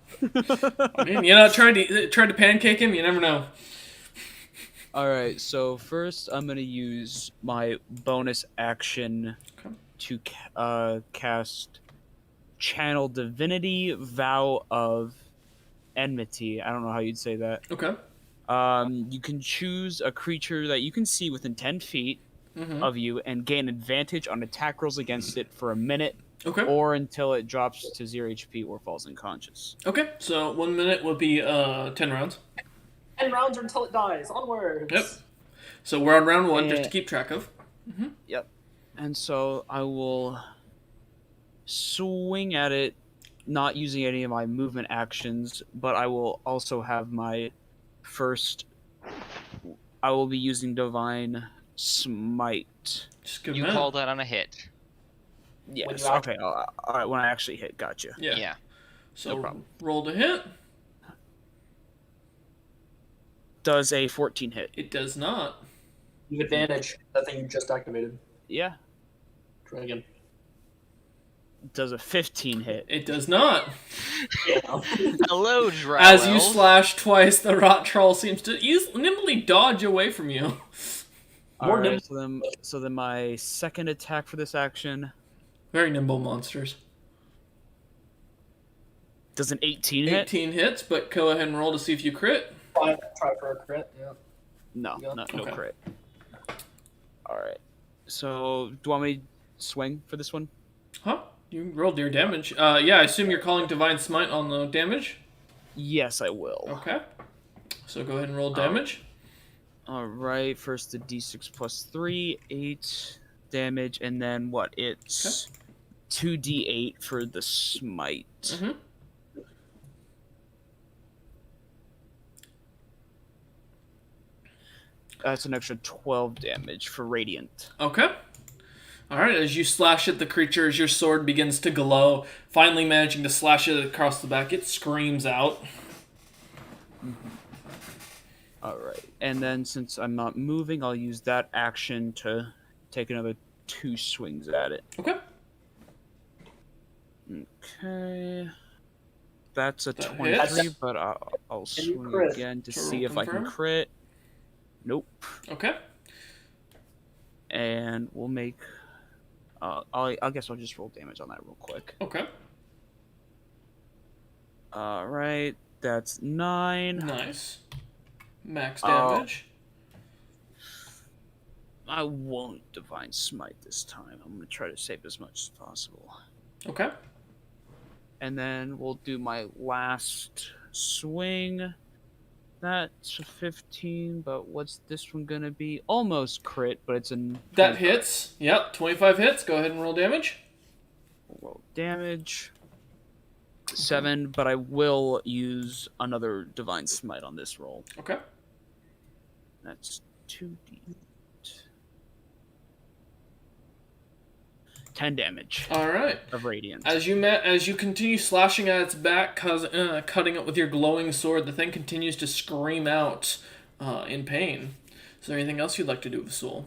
Speaker 1: I mean, tried to pancake him. You never know.
Speaker 3: Alright, so first I'm gonna use my bonus action
Speaker 1: Okay.
Speaker 3: to cast Channel Divinity, Vow of Enmity. I don't know how you'd say that.
Speaker 1: Okay.
Speaker 3: You can choose a creature that you can see within 10 feet
Speaker 1: Mm-hmm.
Speaker 3: of you and gain advantage on attack rolls against it for a minute
Speaker 1: Okay.
Speaker 3: or until it drops to 0 HP or falls unconscious.
Speaker 1: Okay. So 1 minute will be 10 rounds.
Speaker 4: 10 rounds until it dies. Onwards.
Speaker 1: Yep. So we're on round 1, just to keep track of.
Speaker 3: Yep. And so I will swing at it, not using any of my movement actions, but I will also have my first. I will be using Divine Smite.
Speaker 1: Just good
Speaker 2: You
Speaker 1: man.
Speaker 2: call that on a hit.
Speaker 3: Yes.
Speaker 4: you act-
Speaker 3: Okay. All right. When I actually hit, gotcha.
Speaker 1: Yeah.
Speaker 2: Yeah.
Speaker 1: So
Speaker 3: No problem.
Speaker 1: roll to hit.
Speaker 3: Does a 14 hit?
Speaker 1: It does not.
Speaker 4: You have advantage. That thing you just activated.
Speaker 3: Yeah.
Speaker 4: Try again.
Speaker 3: Does a 15 hit?
Speaker 1: It does not.
Speaker 2: Hello, Drow
Speaker 1: As you
Speaker 2: elf.
Speaker 1: slash twice, the rot troll seems to nimbly dodge away from you.
Speaker 4: More
Speaker 3: All right.
Speaker 4: nimble.
Speaker 3: So then my second attack for this action
Speaker 1: Very nimble monsters.
Speaker 3: does an 18 hit?
Speaker 1: 18 hits, but go ahead and roll to see if you crit.
Speaker 4: Try for a crit. Yeah.
Speaker 3: No,
Speaker 4: Yeah.
Speaker 3: no
Speaker 1: Okay.
Speaker 3: crit. All right. So do you want me to swing for this one?
Speaker 1: Huh? You rolled your damage. Yeah, I assume you're calling Divine Smite on the damage?
Speaker 3: Yes, I will.
Speaker 1: Okay. So go ahead and roll damage.
Speaker 3: All right. First the d6 plus 3, 8 damage, and then what? It's 2d8 for the smite.
Speaker 1: Mm-hmm.
Speaker 3: That's an extra 12 damage for radiant.
Speaker 1: Okay. Alright, as you slash at the creature, as your sword begins to glow, finally managing to slash it across the back, it screams out.
Speaker 3: All right. And then since I'm not moving, I'll use that action to take another 2 swings at it.
Speaker 1: Okay.
Speaker 3: Okay. That's a
Speaker 1: That
Speaker 3: 23,
Speaker 1: hits.
Speaker 3: but I'll
Speaker 4: Can you
Speaker 3: swing
Speaker 4: crit?
Speaker 3: again to
Speaker 1: To
Speaker 3: see
Speaker 1: roll
Speaker 3: if I can
Speaker 1: confirm?
Speaker 3: crit. Nope.
Speaker 1: Okay.
Speaker 3: And we'll make. I guess I'll just roll damage on that real quick.
Speaker 1: Okay.
Speaker 3: All right, that's 9.
Speaker 1: Nice. Max
Speaker 3: Uh,
Speaker 1: damage.
Speaker 3: I won't divine smite this time. I'm gonna try to save as much as possible.
Speaker 1: Okay.
Speaker 3: And then we'll do my last swing. That's a 15, but what's this one gonna be? Almost crit, but it's an.
Speaker 1: That hits. Yep. 25 hits. Go ahead and roll damage.
Speaker 3: Roll damage. 7, but I will use another divine smite on this roll.
Speaker 1: Okay.
Speaker 3: That's 2d. 10 damage
Speaker 1: All right.
Speaker 3: of radiant.
Speaker 1: As you continue slashing at its back, cutting it with your glowing sword, the thing continues to scream out in pain. Is there anything else you'd like to do with the soul?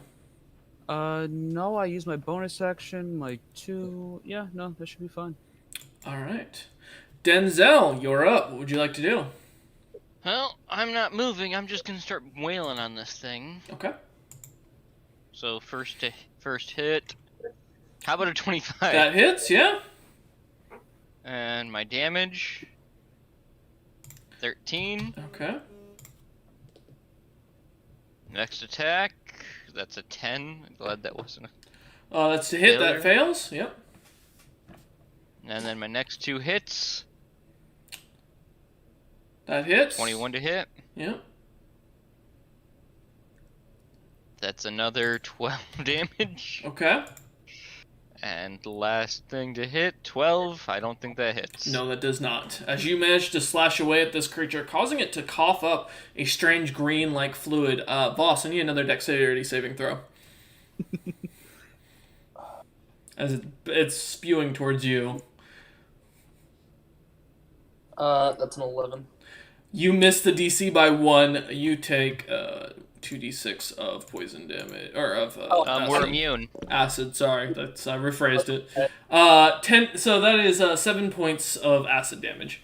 Speaker 3: No, I use my bonus action, my 2. Yeah, no, that should be fine.
Speaker 1: All right. Denzel, you're up. What would you like to do?
Speaker 2: Well, I'm not moving. I'm just gonna start wailing on this thing.
Speaker 1: Okay.
Speaker 2: So first hit. How about a 25?
Speaker 1: That hits, yeah.
Speaker 2: And my damage. 13.
Speaker 1: Okay.
Speaker 2: Next attack. That's a 10. I'm glad that wasn't.
Speaker 1: That's a hit. That
Speaker 2: Failure.
Speaker 1: fails. Yep.
Speaker 2: And then my next 2 hits.
Speaker 1: That hits.
Speaker 2: 21 to hit.
Speaker 1: Yep.
Speaker 2: That's another 12 damage.
Speaker 1: Okay.
Speaker 2: And the last thing to hit, 12. I don't think that hits.
Speaker 1: No, that does not. As you manage to slash away at this creature, causing it to cough up a strange green-like fluid. Voss, I need another dexterity saving throw. As it's spewing towards you.
Speaker 4: That's an 11.
Speaker 1: You miss the DC by 1. You take 2d6 of poison damage, or of
Speaker 2: We're
Speaker 1: acid.
Speaker 2: immune.
Speaker 1: Acid. Sorry, that's I rephrased it. 10. So that is 7 points of acid damage.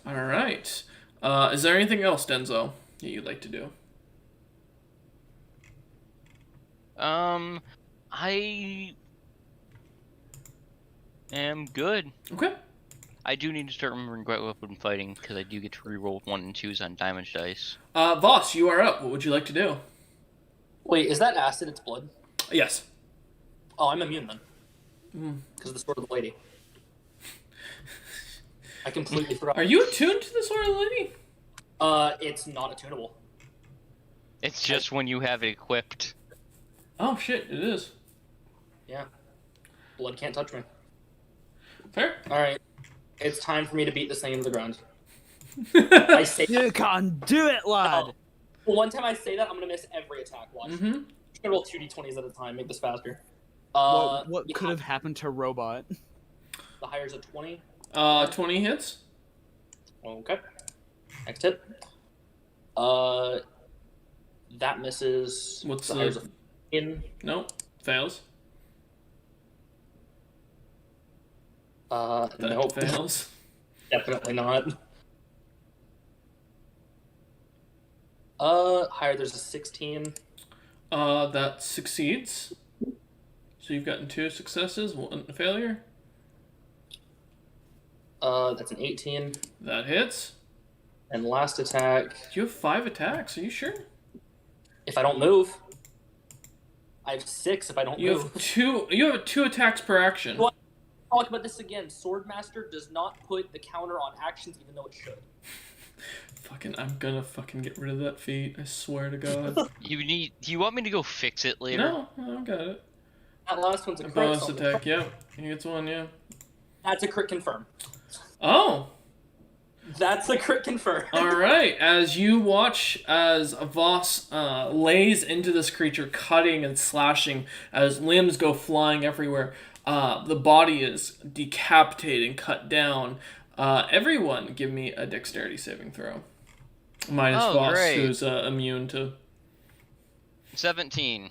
Speaker 1: All right. Is there anything else, Denzo, that you'd like to do?
Speaker 2: I am good.
Speaker 1: Okay.
Speaker 2: I do need to start remembering Great Weapon Fighting, because I do get to reroll 1 and 2s on damage dice.
Speaker 1: Voss, you are up. What would you like to do?
Speaker 4: Wait, is that acid? It's blood?
Speaker 1: Yes.
Speaker 4: Oh, I'm immune then. Because of the Sword of the Lady. I completely forgot.
Speaker 1: Are you attuned to the Sword of the Lady?
Speaker 4: It's not attunable.
Speaker 2: It's just when you have it equipped.
Speaker 1: Oh shit, it is.
Speaker 4: Yeah. Blood can't touch me.
Speaker 1: Fair.
Speaker 4: Alright. It's time for me to beat this thing into the ground. I say
Speaker 3: You can do it, lad!
Speaker 4: Oh. Well, one time I say that, I'm gonna miss every attack. Watch.
Speaker 1: Mm-hmm.
Speaker 4: I'm gonna roll 2d20s at a time, make this faster.
Speaker 3: What
Speaker 4: yeah,
Speaker 3: could have happened to Robot?
Speaker 4: The hire's a 20.
Speaker 1: 20 hits.
Speaker 4: Okay. Next hit. That misses.
Speaker 1: What's
Speaker 4: the
Speaker 1: the-
Speaker 4: hire's a in?
Speaker 1: Nope. Fails. That
Speaker 4: Nope.
Speaker 1: fails.
Speaker 4: Definitely not. Higher, there's a 16.
Speaker 1: That succeeds. So you've gotten 2 successes, 1 failure.
Speaker 4: That's an 18.
Speaker 1: That hits.
Speaker 4: And last attack,
Speaker 1: You have 5 attacks. Are you sure?
Speaker 4: if I don't move. I have 6 if I don't
Speaker 1: You
Speaker 4: move.
Speaker 1: have 2. You have 2 attacks per action.
Speaker 4: What? Talk about this again. Swordmaster does not put the counter on actions, even though it should.
Speaker 1: I'm gonna get rid of that feat. I swear to God.
Speaker 2: Do you want me to go fix it later?
Speaker 1: No, I got it.
Speaker 4: That last one's a
Speaker 1: A
Speaker 4: crit.
Speaker 1: bonus
Speaker 4: so-
Speaker 1: attack. Yeah, he gets 1. Yeah.
Speaker 4: That's a crit confirm.
Speaker 1: Oh.
Speaker 4: That's a crit confirm.
Speaker 1: All right, as you watch as Voss lays into this creature, cutting and slashing, as limbs go flying everywhere, the body is decapitated and cut down. Everyone, give me a dexterity saving throw. Minus
Speaker 2: Oh,
Speaker 1: Voss,
Speaker 2: great.
Speaker 1: who's immune to...
Speaker 2: 17.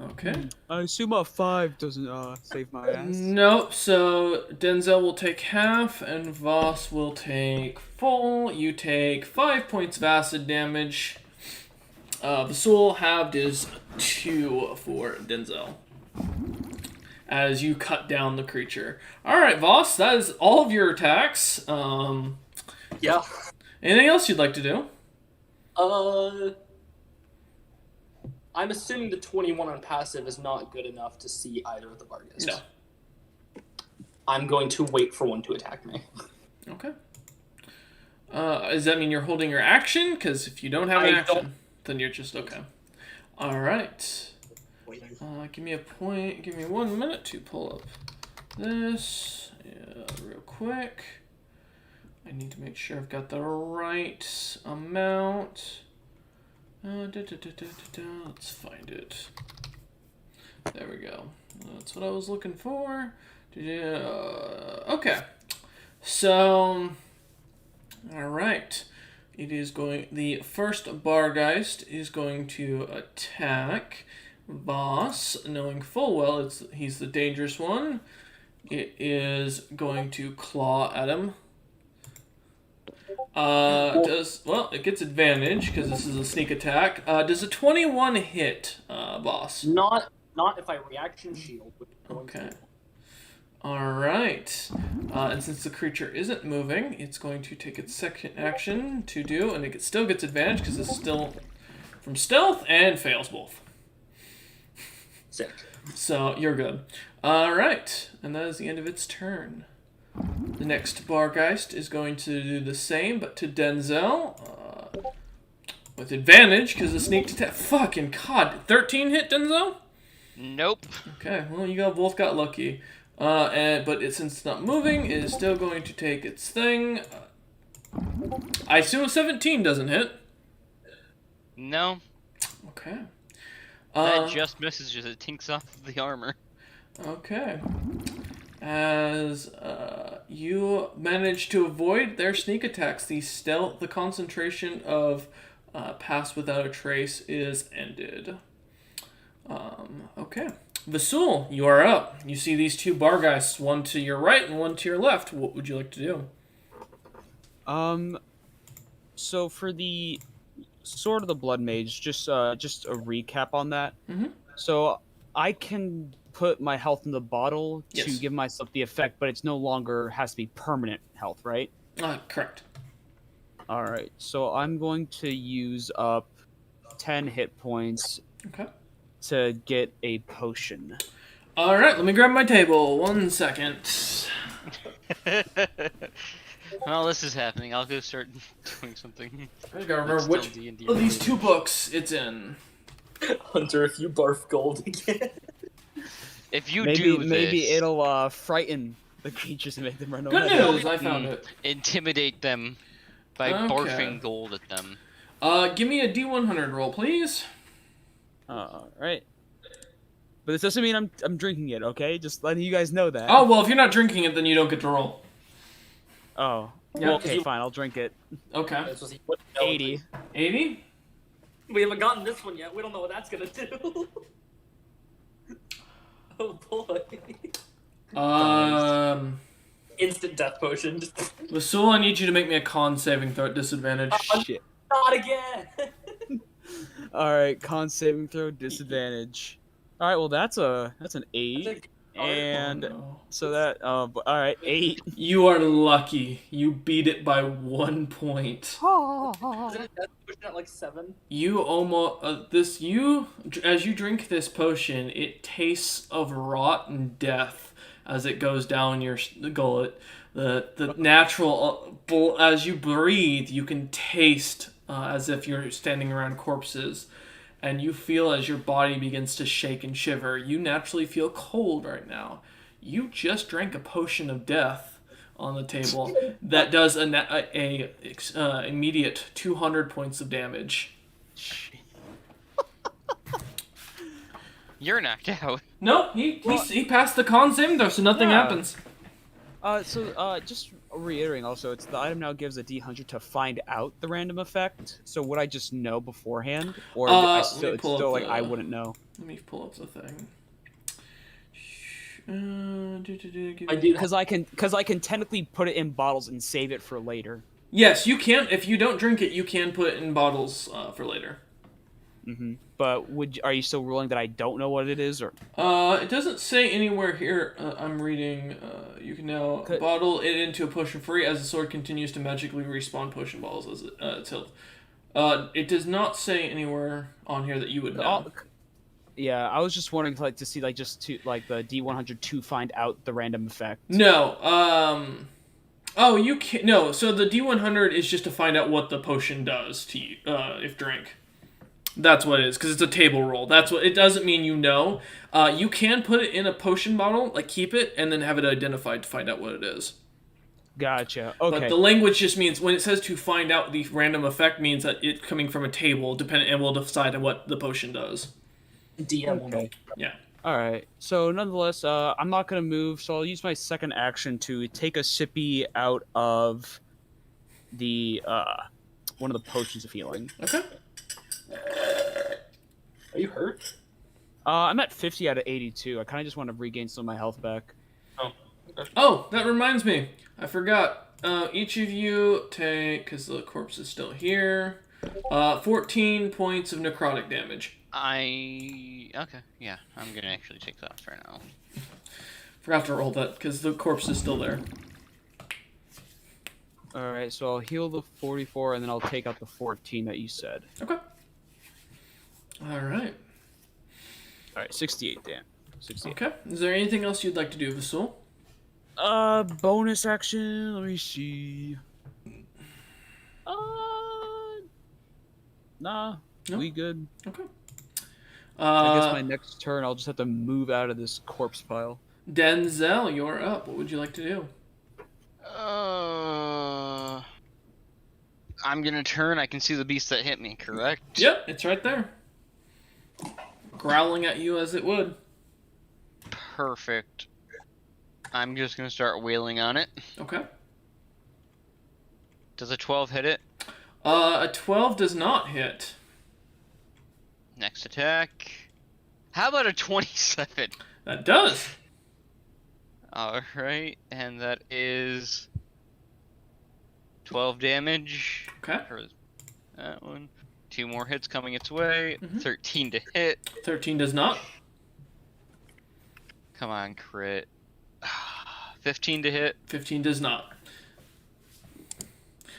Speaker 1: Okay.
Speaker 3: I assume a 5 doesn't save my ass.
Speaker 1: Nope, so Denzel will take half, and Voss will take full. You take 5 points of acid damage. The soul halved is 2 for Denzel. As you cut down the creature. Alright, Voss, that is all of your attacks.
Speaker 4: Yeah.
Speaker 1: Anything else you'd like to do?
Speaker 4: I'm assuming the 21 on passive is not good enough to see either of the Vargas.
Speaker 1: No.
Speaker 4: I'm going to wait for one to attack me.
Speaker 1: Okay. Does that mean you're holding your action? Because if you don't have an action, then you're just okay. Alright. Give me a point. Give me 1 minute to pull up this real quick. I need to make sure I've got the right amount. Let's find it. There we go. That's what I was looking for. Okay. So, all right. It is going. The first Bargeist is going to attack Voss, knowing full well he's the dangerous one. It is going to claw at him. It gets advantage because this is a sneak attack. Does a 21 hit, Boss?
Speaker 4: Not if I reaction shield.
Speaker 1: Okay. All right. And since the creature isn't moving, it's going to take its second action to do, and it still gets advantage because it's still from stealth and fails both.
Speaker 4: Sick.
Speaker 1: So you're good. All right, and that is the end of its turn. The next Bargeist is going to do the same, but to Denzel. With advantage, because the sneak attack. Fucking God. 13 hit, Denzel?
Speaker 2: Nope.
Speaker 1: Okay, well, you both got lucky. But since it's not moving, it is still going to take its thing. I assume a 17 doesn't hit.
Speaker 2: No.
Speaker 1: Okay.
Speaker 2: That just misses as it tinks off the armor.
Speaker 1: Okay. As you manage to avoid their sneak attacks, the concentration of pass without a trace is ended. Okay. Vasul, you are up. You see these two Bargeists, one to your right and one to your left. What would you like to do?
Speaker 3: So for the Sword of the Blood Mage, just a recap on that.
Speaker 1: Mm-hmm.
Speaker 3: So I can put my health in the bottle to
Speaker 1: Yes.
Speaker 3: give myself the effect, but it's no longer has to be permanent health, right?
Speaker 1: Correct.
Speaker 3: All right. So I'm going to use up 10 hit points
Speaker 1: Okay.
Speaker 3: to get a potion.
Speaker 1: All right, let me grab my table. 1 second.
Speaker 2: While this is happening, I'll go start doing something.
Speaker 1: I just gotta remember
Speaker 2: It's
Speaker 1: which
Speaker 2: still D&D
Speaker 1: of these
Speaker 2: related.
Speaker 1: two books it's in.
Speaker 4: Hunter, if you barf gold again.
Speaker 2: If you
Speaker 3: maybe
Speaker 2: do this,
Speaker 3: maybe it'll frighten the creatures and make them run
Speaker 1: Good
Speaker 3: away.
Speaker 1: news, I found it.
Speaker 2: intimidate them by
Speaker 1: Okay.
Speaker 2: barfing gold at them.
Speaker 1: Give me a D100 roll, please.
Speaker 3: All right. But this doesn't mean I'm drinking it, okay? Just letting you guys know that.
Speaker 1: Oh, well, if you're not drinking it, then you don't get to roll.
Speaker 3: Oh.
Speaker 1: Yeah,
Speaker 3: Well,
Speaker 1: 'cause
Speaker 3: okay,
Speaker 1: you-
Speaker 3: fine. I'll drink it.
Speaker 1: Okay.
Speaker 4: That's what he wouldn't know.
Speaker 3: 80.
Speaker 1: 80?
Speaker 4: We haven't gotten this one yet. We don't know what that's gonna do. Oh boy. Instant death potion.
Speaker 1: Vasul, I need you to make me a con saving throw at disadvantage.
Speaker 3: Shit.
Speaker 4: Not again.
Speaker 3: All right, con saving throw disadvantage. All right, well that's an 8, and
Speaker 1: Oh,
Speaker 3: so that all right, 8.
Speaker 1: no. You are lucky. You beat it by 1 point.
Speaker 4: Isn't it death potion at like 7?
Speaker 1: You almost as you drink this potion, it tastes of rotten death as it goes down your gullet. The natural as you breathe, you can taste as if you're standing around corpses, and you feel as your body begins to shake and shiver. You naturally feel cold right now. You just drank a potion of death on the table that does a immediate 200 points of damage.
Speaker 2: You're knocked out.
Speaker 1: No, he passed the con saving throw, so nothing
Speaker 3: Yeah.
Speaker 1: happens.
Speaker 3: Just reiterating also, it's the item now gives a D100 to find out the random effect. So would I just know beforehand, or
Speaker 1: Let me
Speaker 3: it's
Speaker 1: pull
Speaker 3: still
Speaker 1: up
Speaker 3: like
Speaker 1: the.
Speaker 3: I wouldn't know?
Speaker 1: Let me pull up the thing.
Speaker 4: I do.
Speaker 3: Because I can technically put it in bottles and save it for later.
Speaker 1: Yes, you can. If you don't drink it, you can put it in bottles for later.
Speaker 3: But are you still ruling that I don't know what it is, or?
Speaker 1: It doesn't say anywhere here. I'm reading. You can now bottle it into a potion free as the sword continues to magically respawn potion bottles as its health. It does not say anywhere on here that you would know.
Speaker 3: Yeah, I was just wondering to see just the D100 to find out the random effect.
Speaker 1: No. Oh, you can't. No. So the D100 is just to find out what the potion does to you if drink. That's what it is, because it's a table roll. That's what it doesn't mean you know. You can put it in a potion bottle, like keep it, and then have it identified to find out what it is.
Speaker 3: Gotcha. Okay.
Speaker 1: But the language just means when it says to find out the random effect means that it's coming from a table, and we'll decide on what the potion does.
Speaker 4: DM will know.
Speaker 1: Yeah.
Speaker 3: All right. So nonetheless, I'm not gonna move. So I'll use my second action to take a sippy out of the one of the potions of healing.
Speaker 1: Okay.
Speaker 4: Are you hurt?
Speaker 3: I'm at 50 out of 82. I kind of just want to regain some of my health back.
Speaker 4: Oh. Okay.
Speaker 1: Oh, that reminds me. I forgot. Each of you take, because the corpse is still here, 14 points of necrotic damage.
Speaker 2: Okay, yeah, I'm gonna actually take that for now.
Speaker 1: Forgot to roll that, because the corpse is still there.
Speaker 3: Alright, so I'll heal the 44, and then I'll take out the 14 that you said.
Speaker 1: Okay. Alright.
Speaker 3: Alright, 68, damn. 68.
Speaker 1: Okay. Is there anything else you'd like to do, Vasul?
Speaker 3: Bonus action, let me see. Nah,
Speaker 1: No?
Speaker 3: we good.
Speaker 1: Okay.
Speaker 3: I guess my next turn, I'll just have to move out of this corpse pile.
Speaker 1: Denzel, you're up. What would you like to do?
Speaker 2: I'm gonna turn. I can see the beast that hit me, correct?
Speaker 1: Yep, it's right there. Growling at you as it would.
Speaker 2: Perfect. I'm just gonna start wailing on it.
Speaker 1: Okay.
Speaker 2: Does a 12 hit it?
Speaker 1: A 12 does not hit.
Speaker 2: Next attack. How about a 27?
Speaker 1: That does.
Speaker 2: Alright, and that is 12 damage.
Speaker 1: Okay.
Speaker 2: For that one. 2 more hits coming its way. 13 to hit.
Speaker 1: 13 does not.
Speaker 2: Come on, crit. 15 to hit.
Speaker 1: 15 does not.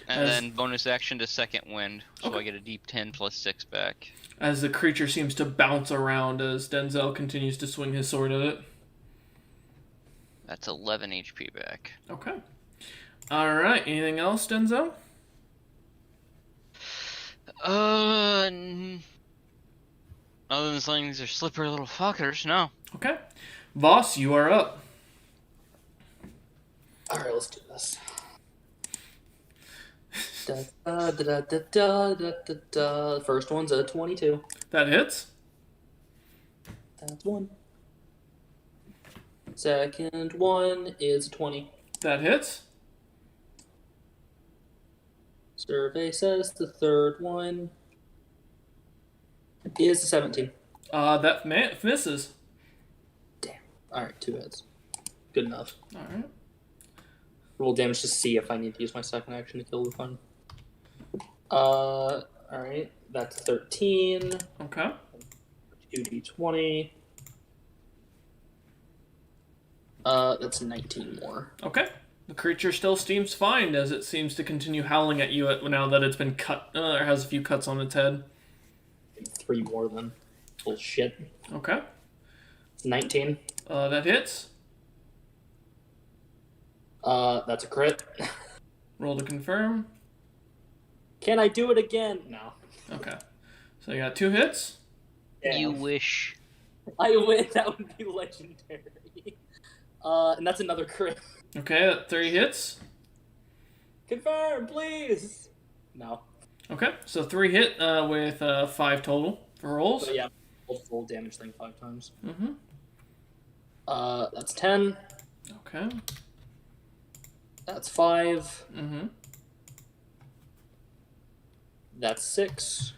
Speaker 2: And then bonus action to second wind, so
Speaker 1: Okay.
Speaker 2: I get a deep 10 plus 6 back.
Speaker 1: As the creature seems to bounce around as Denzel continues to swing his sword at it.
Speaker 2: That's 11 HP back.
Speaker 1: Okay. Alright, anything else, Denzel?
Speaker 2: Other than saying these are slippery little fuckers, no.
Speaker 1: Okay. Voss, you are up.
Speaker 4: Alright, let's do this. Da, da, da, da, da, da, da, da. First one's a 22.
Speaker 1: That hits.
Speaker 4: That's one. Second one is a 20.
Speaker 1: That hits.
Speaker 4: Survey says the third one is a 17.
Speaker 1: That misses.
Speaker 4: Damn. Alright, 2 hits. Good enough.
Speaker 1: Alright.
Speaker 4: Roll damage to see if I need to use my second action to kill the fun. Alright. That's 13.
Speaker 1: Okay.
Speaker 4: 2d20. That's 19 more.
Speaker 1: Okay. The creature still seems fine as it seems to continue howling at you now that it's been cut, or has a few cuts on its head.
Speaker 4: 3 more then. Bullshit.
Speaker 1: Okay.
Speaker 4: 19.
Speaker 1: That hits.
Speaker 4: That's a crit.
Speaker 1: Roll to confirm.
Speaker 4: Can I do it again? No.
Speaker 1: Okay. So you got 2 hits.
Speaker 4: Damn.
Speaker 2: You wish.
Speaker 4: I win. That would be legendary. And that's another crit.
Speaker 1: Okay, that 3 hits.
Speaker 4: Confirm, please. No.
Speaker 1: Okay, so 3 hit with 5 total for rolls.
Speaker 4: So yeah, full damage thing 5 times.
Speaker 1: Mm-hmm.
Speaker 4: That's 10.
Speaker 1: Okay.
Speaker 4: That's 5.
Speaker 1: Mm-hmm.
Speaker 4: That's 6.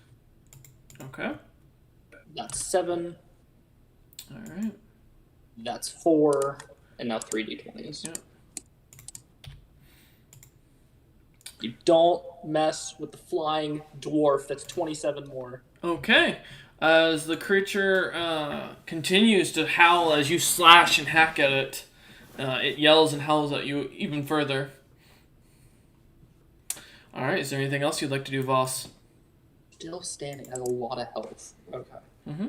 Speaker 1: Okay.
Speaker 4: That's 7.
Speaker 1: All right.
Speaker 4: That's 4. And now 3d20s.
Speaker 1: Yep.
Speaker 4: You don't mess with the flying dwarf. That's 27 more.
Speaker 1: Okay. As the creature continues to howl as you slash and hack at it, it yells and howls at you even further. All right. Is there anything else you'd like to do, Voss?
Speaker 4: Still standing. Has a lot of health. Okay.
Speaker 1: Mm-hmm.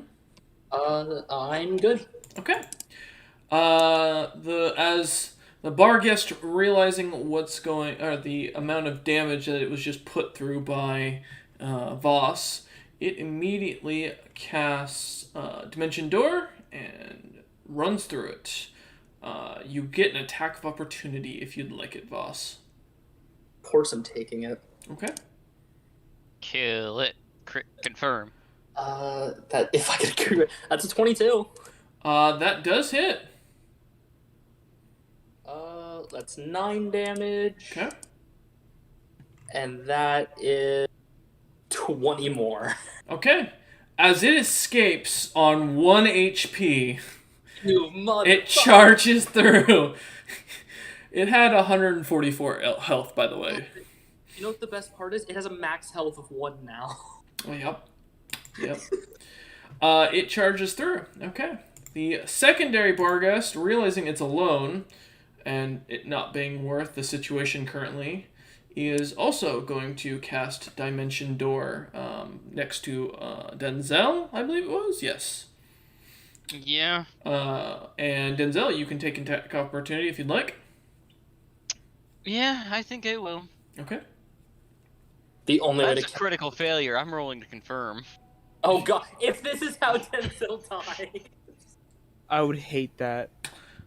Speaker 4: I'm good.
Speaker 1: Okay. As the bar guest realizing the amount of damage that it was just put through by Voss, it immediately casts Dimension Door and runs through it. You get an attack of opportunity if you'd like it, Voss.
Speaker 4: Of course I'm taking it.
Speaker 1: Okay.
Speaker 2: Kill it. Confirm.
Speaker 4: That if I could agree with, that's a 22.
Speaker 1: That does hit.
Speaker 4: That's 9 damage.
Speaker 1: Okay.
Speaker 4: And that is 20 more.
Speaker 1: Okay. As it escapes on 1 HP,
Speaker 4: You mother.
Speaker 1: it charges through. It had 144 health, by the way.
Speaker 4: You know what the best part is? It has a max health of 1 now.
Speaker 1: Oh, yep. Yep. It charges through. Okay. The secondary Barghest, realizing it's alone, and it not being worth the situation currently, is also going to cast Dimension Door next to Denzel, I believe it was? Yes.
Speaker 2: Yeah.
Speaker 1: And Denzel, you can take attack opportunity if you'd like.
Speaker 2: Yeah, I think I will.
Speaker 1: Okay.
Speaker 4: The only way
Speaker 2: That's
Speaker 4: to
Speaker 2: a critical failure. I'm rolling to confirm.
Speaker 4: Oh god, if this is how Denzel dies.
Speaker 3: I would hate that.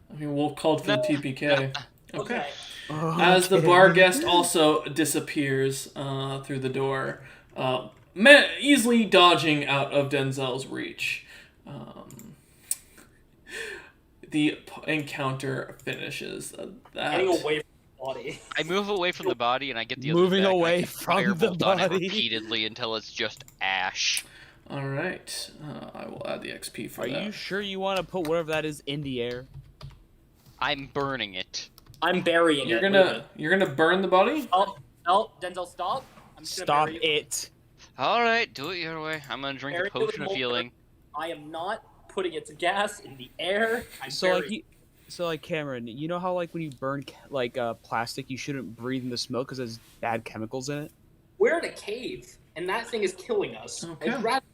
Speaker 1: I mean, we'll call for the TPK. Okay. As the
Speaker 3: Okay.
Speaker 1: bar guest also disappears through the door, easily dodging out of Denzel's reach. The encounter finishes.
Speaker 4: Getting away from the body.
Speaker 2: I move away from the body and I get the
Speaker 3: Moving
Speaker 2: other back,
Speaker 3: away
Speaker 2: and I
Speaker 3: from the
Speaker 2: firebolt on it
Speaker 3: body.
Speaker 2: repeatedly until it's just ash.
Speaker 1: All right, I will add the XP for
Speaker 3: Are
Speaker 1: that.
Speaker 3: you sure you want to put whatever that is in the air?
Speaker 2: I'm burning it.
Speaker 4: I'm burying
Speaker 1: You're
Speaker 4: it.
Speaker 1: gonna burn the body?
Speaker 4: Oh, no, Denzel, stop. I'm just gonna
Speaker 3: Stop
Speaker 4: bury you.
Speaker 3: it.
Speaker 2: All right, do it your way. I'm gonna drink
Speaker 4: Bury
Speaker 2: a
Speaker 4: it with
Speaker 2: potion of
Speaker 4: molten-
Speaker 2: healing.
Speaker 4: I am not putting its gas in the air. I'm
Speaker 3: So
Speaker 4: burying
Speaker 3: like Cameron, you know how like when you burn plastic, you shouldn't breathe in the smoke because there's bad chemicals in it.
Speaker 4: We're in a cave, and that thing is killing us.
Speaker 1: Okay.
Speaker 4: I'd rather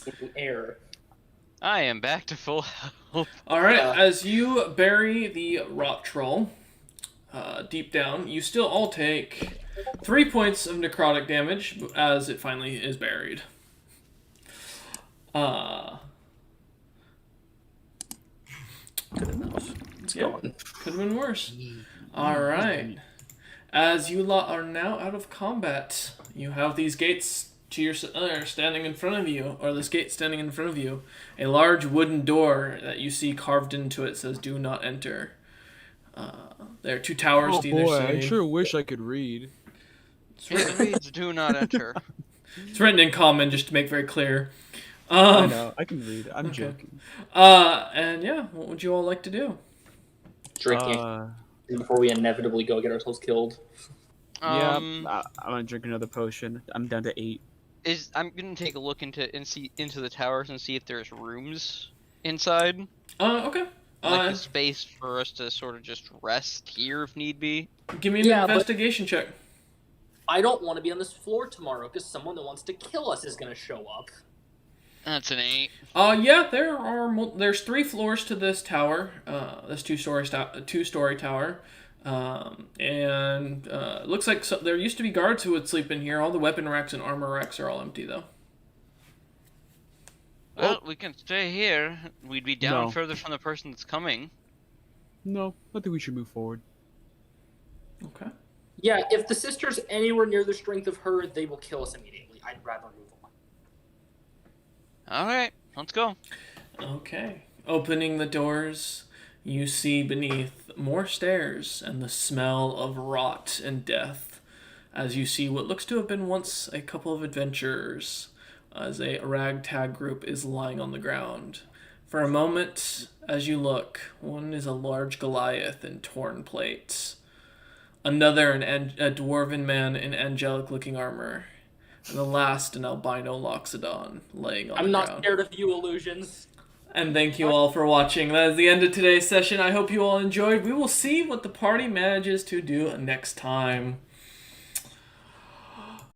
Speaker 4: in the air.
Speaker 2: I am back to full health.
Speaker 1: All right,
Speaker 4: Yeah.
Speaker 1: as you bury the rot troll deep down, you still all take 3 points of necrotic damage as it finally is buried.
Speaker 4: It's
Speaker 1: Yeah.
Speaker 4: going.
Speaker 1: Could have been worse. All right. As you lot are now out of combat, you have these gates to your standing in front of you, or this gate standing in front of you. A large wooden door that you see carved into it says "Do not enter." There are 2 towers
Speaker 3: Oh
Speaker 1: to either
Speaker 3: boy,
Speaker 1: side.
Speaker 3: I sure wish I could read.
Speaker 2: It reads, do not enter.
Speaker 1: It's written in common, just to make very clear.
Speaker 3: I know, I can read. I'm
Speaker 1: okay.
Speaker 3: joking.
Speaker 1: And yeah, what would you all like to do?
Speaker 4: Drinking before we inevitably go get ourselves killed.
Speaker 2: Um,
Speaker 3: I'm gonna drink another potion. I'm down to 8.
Speaker 2: I'm gonna take a look into the towers and see if there's rooms inside,
Speaker 1: Okay.
Speaker 2: like a space for us to sort of just rest here if need be.
Speaker 1: Give me an
Speaker 4: Yeah, but-
Speaker 1: investigation check.
Speaker 4: I don't want to be on this floor tomorrow because someone that wants to kill us is going to show up.
Speaker 2: That's an 8.
Speaker 1: Yeah, there's 3 floors to this tower, this two-story tower, and it looks like there used to be guards who would sleep in here. All the weapon racks and armor racks are all empty, though.
Speaker 2: Well, we can stay here. We'd be down
Speaker 3: No.
Speaker 2: further from the person that's coming.
Speaker 3: No, I think we should move forward.
Speaker 1: Okay.
Speaker 4: Yeah, if the sister's anywhere near the strength of her, they will kill us immediately. I'd rather move on.
Speaker 2: All right, let's go.
Speaker 1: Okay. Opening the doors, you see beneath more stairs and the smell of rot and death as you see what looks to have been once a couple of adventurers as a ragtag group is lying on the ground. For a moment, as you look, one is a large Goliath in torn plates. Another, a dwarven man in angelic-looking armor. And the last, an albino Loxodon, laying on the ground.
Speaker 4: I'm not scared of you, illusions.
Speaker 1: And thank you all for watching. That is the end of today's session. I hope you all enjoyed. We will see what the party manages to do next time.